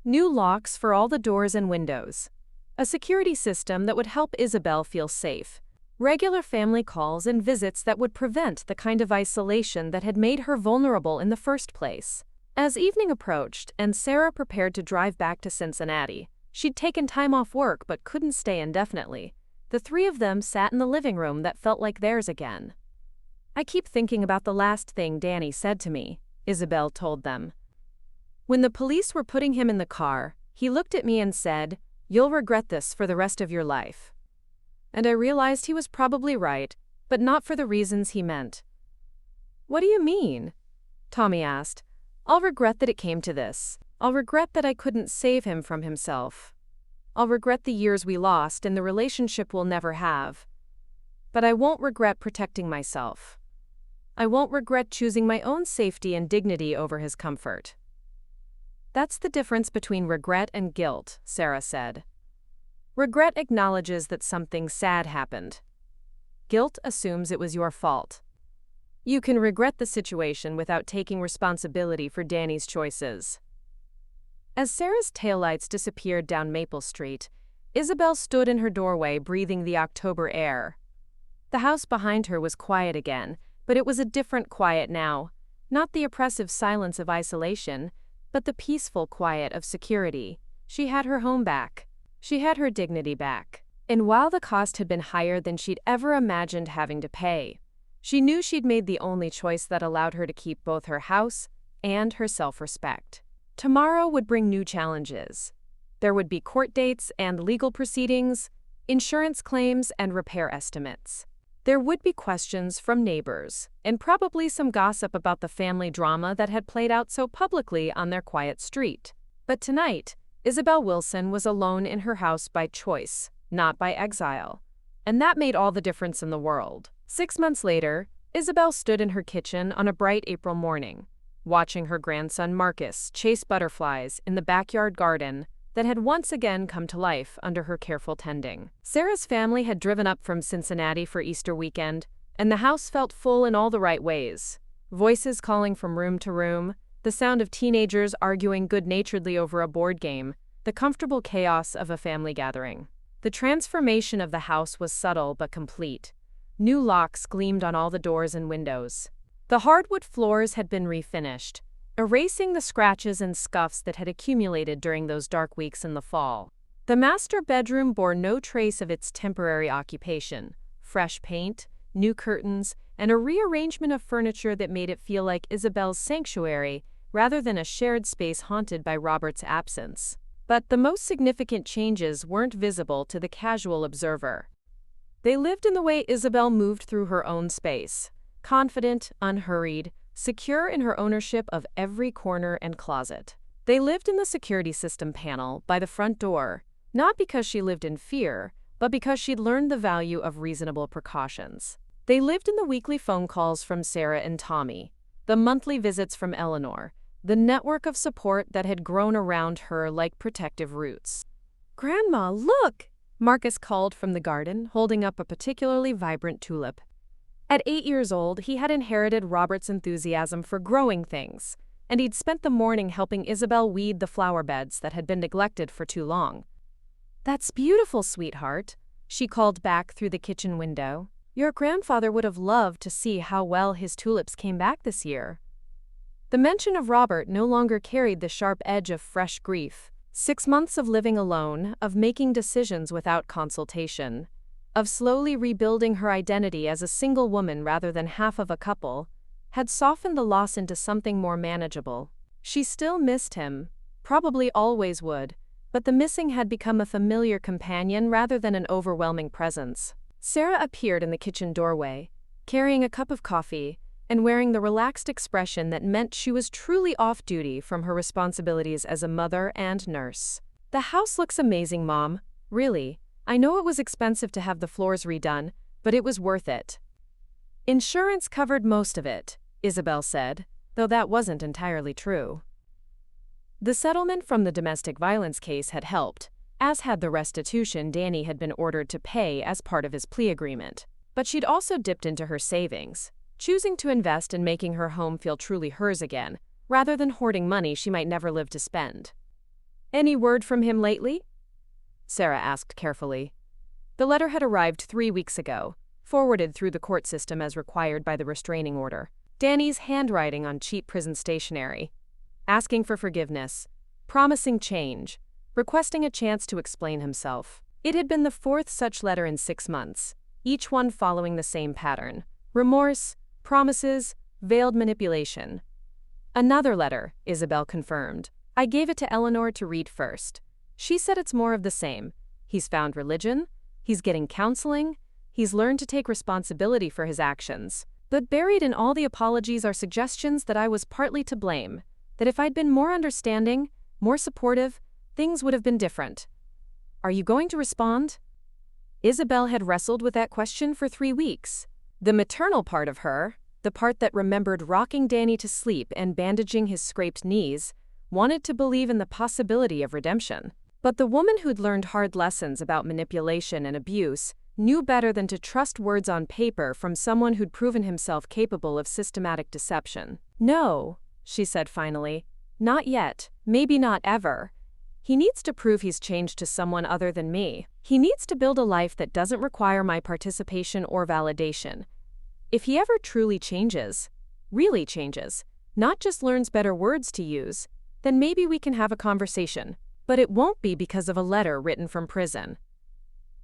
New locks for all the doors and windows. A security system that would help Isabelle feel safe. Regular family calls and visits that would prevent the kind of isolation that had made her vulnerable in the first place. As evening approached and Sarah prepared to drive back to Cincinnati, she'd taken time off work but couldn't stay indefinitely. The three of them sat in the living room that felt like theirs again. I keep thinking about the last thing Danny said to me, Isabelle told them. When the police were putting him in the car, He looked at me and said, "You'll regret this for the rest of your life." And I realized he was probably right, but not for the reasons he meant. "What do you mean?" Tommy asked. "I'll regret that it came to this. I'll regret that I couldn't save him from himself. I'll regret the years we lost and the relationship we'll never have. But I won't regret protecting myself. I won't regret choosing my own safety and dignity over his comfort." "That's the difference between regret and guilt," Sarah said. Regret acknowledges that something sad happened. Guilt assumes it was your fault. You can regret the situation without taking responsibility for Danny's choices. As Sarah's taillights disappeared down Maple Street, Isabelle stood in her doorway breathing the October air. The house behind her was quiet again, but it was a different quiet now. Not the oppressive silence of isolation, but the peaceful quiet of security. She had her home back. She had her dignity back. And while the cost had been higher than she'd ever imagined having to pay, she knew she'd made the only choice that allowed her to keep both her house and her self-respect. Tomorrow would bring new challenges. There would be court dates and legal proceedings, insurance claims and repair estimates. There would be questions from neighbors, and probably some gossip about the family drama that had played out so publicly on their quiet street. But tonight, Isabelle Willson was alone in her house by choice, not by exile. And that made all the difference in the world. 6 months later, Isabelle stood in her kitchen on a bright April morning, watching her grandson Marcus chase butterflies in the backyard garden that had once again come to life under her careful tending. Sarah's family had driven up from Cincinnati for Easter weekend, and the house felt full in all the right ways. Voices calling from room to room, the sound of teenagers arguing good-naturedly over a board game, the comfortable chaos of a family gathering. The transformation of the house was subtle but complete. New locks gleamed on all the doors and windows. The hardwood floors had been refinished, erasing the scratches and scuffs that had accumulated during those dark weeks in the fall. The master bedroom bore no trace of its temporary occupation: fresh paint, new curtains, and a rearrangement of furniture that made it feel like Isabelle's sanctuary rather than a shared space haunted by Robert's absence. But the most significant changes weren't visible to the casual observer. They lived in the way Isabelle moved through her own space, confident, unhurried, secure in her ownership of every corner and closet. They lived in the security system panel by the front door, not because she lived in fear, but because she'd learned the value of reasonable precautions. They lived in the weekly phone calls from Sarah and Tommy, the monthly visits from Eleanor, the network of support that had grown around her like protective roots. "Grandma, look!" Marcus called from the garden, holding up a particularly vibrant tulip. At 8 years old, he had inherited Robert's enthusiasm for growing things, and he'd spent the morning helping Isabelle weed the flower beds that had been neglected for too long. "That's beautiful, sweetheart," she called back through the kitchen window. "Your grandfather would have loved to see how well his tulips came back this year." The mention of Robert no longer carried the sharp edge of fresh grief. 6 months of living alone, of making decisions without consultation, of slowly rebuilding her identity as a single woman rather than half of a couple, had softened the loss into something more manageable. She still missed him, probably always would, but the missing had become a familiar companion rather than an overwhelming presence. Sarah appeared in the kitchen doorway, carrying a cup of coffee, and wearing the relaxed expression that meant she was truly off duty from her responsibilities as a mother and nurse. "The house looks amazing, Mom. Really. I know it was expensive to have the floors redone, but it was worth it." "Insurance covered most of it," Isabelle said, though that wasn't entirely true. The settlement from the domestic violence case had helped, as had the restitution Danny had been ordered to pay as part of his plea agreement. But she'd also dipped into her savings, choosing to invest in making her home feel truly hers again, rather than hoarding money she might never live to spend. "Any word from him lately?" Sarah asked carefully. The letter had arrived 3 weeks ago, forwarded through the court system as required by the restraining order. Danny's handwriting on cheap prison stationery, asking for forgiveness, promising change, requesting a chance to explain himself. It had been the 4th such letter in 6 months, each one following the same pattern: remorse, promises, veiled manipulation. "Another letter," Isabelle confirmed. "I gave it to Eleanor to read first. She said it's more of the same. He's found religion, he's getting counseling, he's learned to take responsibility for his actions. But buried in all the apologies are suggestions that I was partly to blame, that if I'd been more understanding, more supportive, things would have been different. Are you going to respond? Isabelle had wrestled with that question for 3 weeks. The maternal part of her, the part that remembered rocking Danny to sleep and bandaging his scraped knees, wanted to believe in the possibility of redemption. But the woman who'd learned hard lessons about manipulation and abuse knew better than to trust words on paper from someone who'd proven himself capable of systematic deception. No, she said finally. Not yet, maybe not ever. He needs to prove he's changed to someone other than me. He needs to build a life that doesn't require my participation or validation. If he ever truly changes, really changes, not just learns better words to use, then maybe we can have a conversation. But it won't be because of a letter written from prison.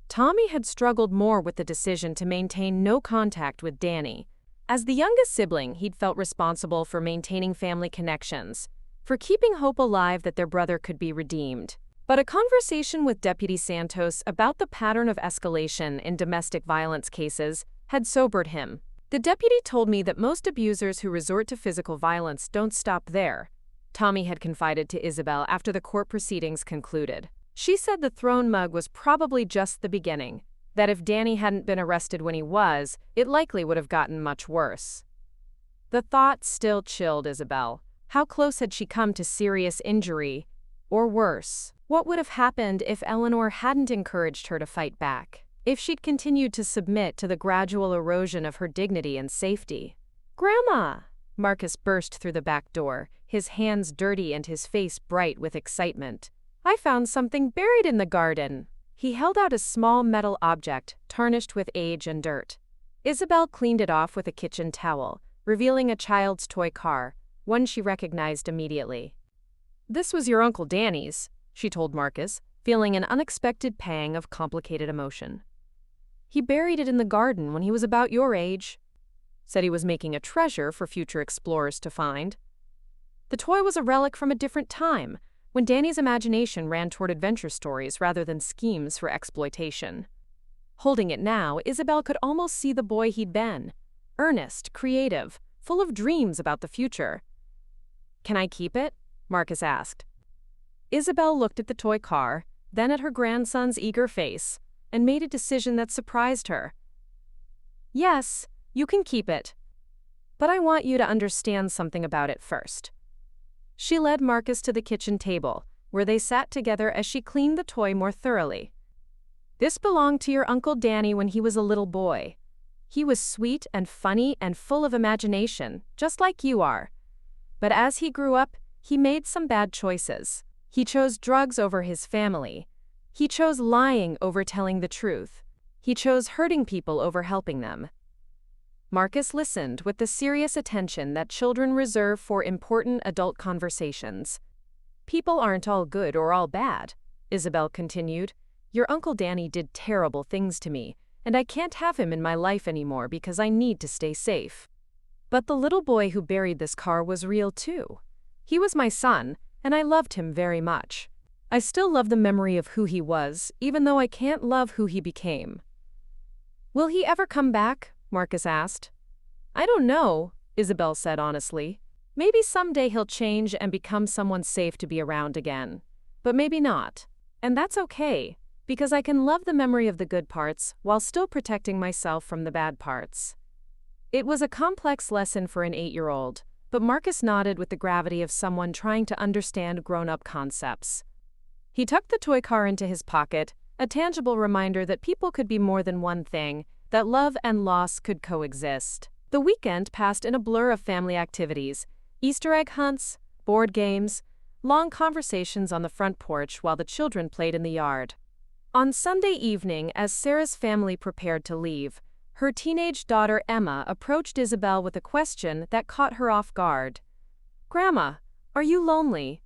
Tommy had struggled more with the decision to maintain no contact with Danny. As the youngest sibling, he'd felt responsible for maintaining family connections, for keeping hope alive that their brother could be redeemed. But a conversation with Deputy Santos about the pattern of escalation in domestic violence cases had sobered him. The deputy told me that most abusers who resort to physical violence don't stop there, Tommy had confided to Isabelle after the court proceedings concluded. She said the thrown mug was probably just the beginning, that if Danny hadn't been arrested when he was, it likely would have gotten much worse. The thought still chilled Isabelle. How close had she come to serious injury? Or worse, what would have happened if Eleanor hadn't encouraged her to fight back? If she'd continued to submit to the gradual erosion of her dignity and safety? "Grandma!" Marcus burst through the back door, his hands dirty and his face bright with excitement. "I found something buried in the garden." He held out a small metal object, tarnished with age and dirt. Isabelle cleaned it off with a kitchen towel, revealing a child's toy car, one she recognized immediately. "This was your Uncle Danny's," she told Marcus, feeling an unexpected pang of complicated emotion. "He buried it in the garden when he was about your age. Said he was making a treasure for future explorers to find. The toy was a relic from a different time, when Danny's imagination ran toward adventure stories rather than schemes for exploitation. Holding it now, Isabelle could almost see the boy he'd been. Earnest, creative, full of dreams about the future. "Can I keep it?" Marcus asked. Isabelle looked at the toy car, then at her grandson's eager face, and made a decision that surprised her. "Yes, you can keep it. But I want you to understand something about it first." She led Marcus to the kitchen table, where they sat together as she cleaned the toy more thoroughly. "This belonged to your Uncle Danny when he was a little boy. He was sweet and funny and full of imagination, just like you are. But as he grew up, he made some bad choices. He chose drugs over his family. He chose lying over telling the truth. He chose hurting people over helping them." Marcus listened with the serious attention that children reserve for important adult conversations. "People aren't all good or all bad," Isabelle continued. "Your Uncle Danny did terrible things to me, and I can't have him in my life anymore because I need to stay safe. But the little boy who buried this car was real too. He was my son, and I loved him very much. I still love the memory of who he was, even though I can't love who he became." "Will he ever come back?" Marcus asked. "I don't know," Isabelle said honestly. "Maybe someday he'll change and become someone safe to be around again. But maybe not. And that's okay, because I can love the memory of the good parts while still protecting myself from the bad parts." It was a complex lesson for an 8-year-old, but Marcus nodded with the gravity of someone trying to understand grown-up concepts. He tucked the toy car into his pocket, a tangible reminder that people could be more than one thing, that love and loss could coexist. The weekend passed in a blur of family activities, Easter egg hunts, board games, long conversations on the front porch while the children played in the yard. On Sunday evening, as Sarah's family prepared to leave, her teenage daughter Emma approached Isabelle with a question that caught her off guard. "Grandma, are you lonely?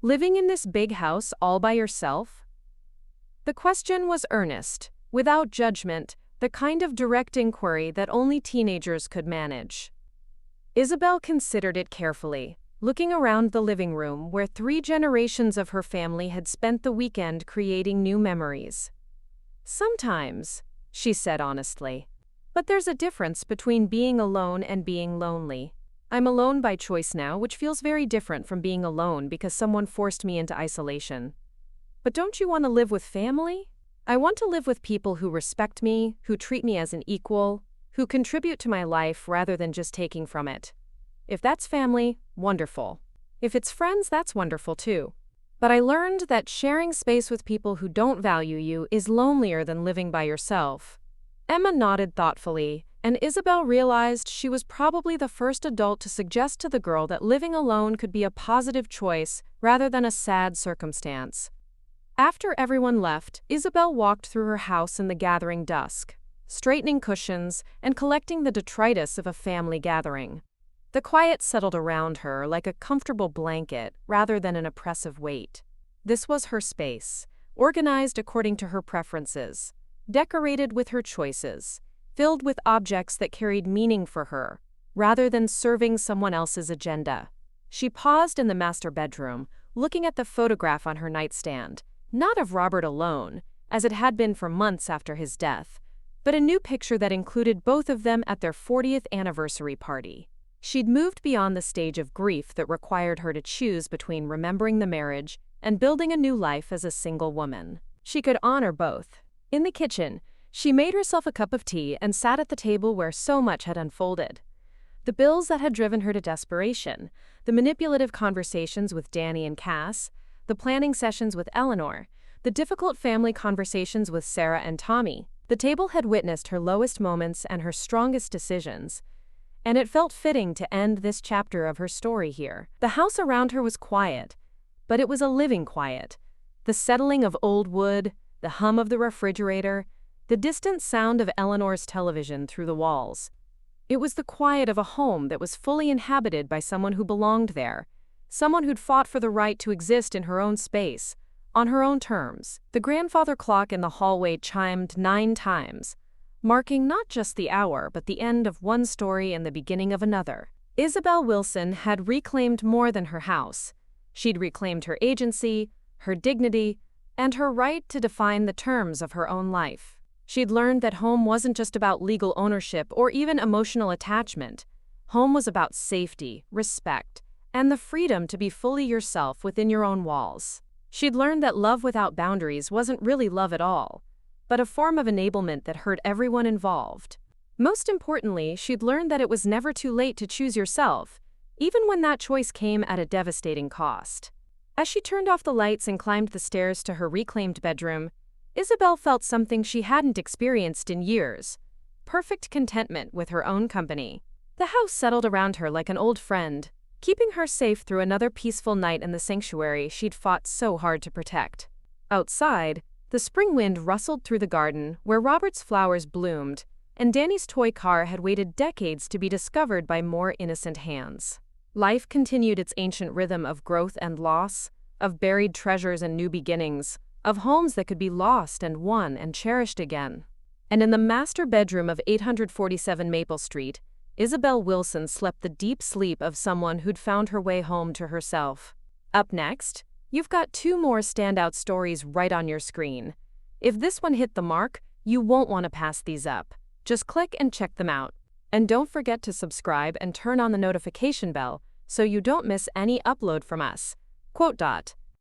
Living in this big house all by yourself?" The question was earnest, without judgment, the kind of direct inquiry that only teenagers could manage. Isabelle considered it carefully. looking around the living room where 3 generations of her family had spent the weekend creating new memories. "Sometimes," she said honestly. "But there's a difference between being alone and being lonely. I'm alone by choice now, which feels very different from being alone because someone forced me into isolation. But don't you want to live with family? I want to live with people who respect me, who treat me as an equal, who contribute to my life rather than just taking from it. If that's family, wonderful. If it's friends, that's wonderful too. But I learned that sharing space with people who don't value you is lonelier than living by yourself." Emma nodded thoughtfully, and Isabelle realized she was probably the first adult to suggest to the girl that living alone could be a positive choice rather than a sad circumstance. After everyone left, Isabelle walked through her house in the gathering dusk, straightening cushions and collecting the detritus of a family gathering. The quiet settled around her like a comfortable blanket rather than an oppressive weight. This was her space, organized according to her preferences, decorated with her choices, filled with objects that carried meaning for her, rather than serving someone else's agenda. She paused in the master bedroom, looking at the photograph on her nightstand, not of Robert alone, as it had been for months after his death, but a new picture that included both of them at their 40th anniversary party. She'd moved beyond the stage of grief that required her to choose between remembering the marriage and building a new life as a single woman. She could honor both. In the kitchen, she made herself a cup of tea and sat at the table where so much had unfolded. The bills that had driven her to desperation, the manipulative conversations with Danny and Cass, the planning sessions with Eleanor, the difficult family conversations with Sarah and Tommy. The table had witnessed her lowest moments and her strongest decisions, and it felt fitting to end this chapter of her story here. The house around her was quiet, but it was a living quiet. The settling of old wood, the hum of the refrigerator, the distant sound of Eleanor's television through the walls. It was the quiet of a home that was fully inhabited by someone who belonged there, someone who'd fought for the right to exist in her own space, on her own terms. The grandfather clock in the hallway chimed 9 times, marking not just the hour but the end of one story and the beginning of another. Isabelle Willson had reclaimed more than her house. She'd reclaimed her agency, her dignity, and her right to define the terms of her own life. She'd learned that home wasn't just about legal ownership or even emotional attachment. Home was about safety, respect, and the freedom to be fully yourself within your own walls. She'd learned that love without boundaries wasn't really love at all, but a form of enablement that hurt everyone involved. Most importantly, she'd learned that it was never too late to choose yourself, even when that choice came at a devastating cost. As she turned off the lights and climbed the stairs to her reclaimed bedroom, Isabelle felt something she hadn't experienced in years: perfect contentment with her own company. The house settled around her like an old friend, keeping her safe through another peaceful night in the sanctuary she'd fought so hard to protect. Outside, the spring wind rustled through the garden where Robert's flowers bloomed, and Danny's toy car had waited decades to be discovered by more innocent hands. Life continued its ancient rhythm of growth and loss, of buried treasures and new beginnings, of homes that could be lost and won and cherished again. And in the master bedroom of 847 Maple Street, Isabelle Willson slept the deep sleep of someone who'd found her way home to herself. Up next, you've got 2 more standout stories right on your screen. If this one hit the mark, you won't want to pass these up. Just click and check them out. And don't forget to subscribe and turn on the notification bell so you don't miss any upload from us. Quote.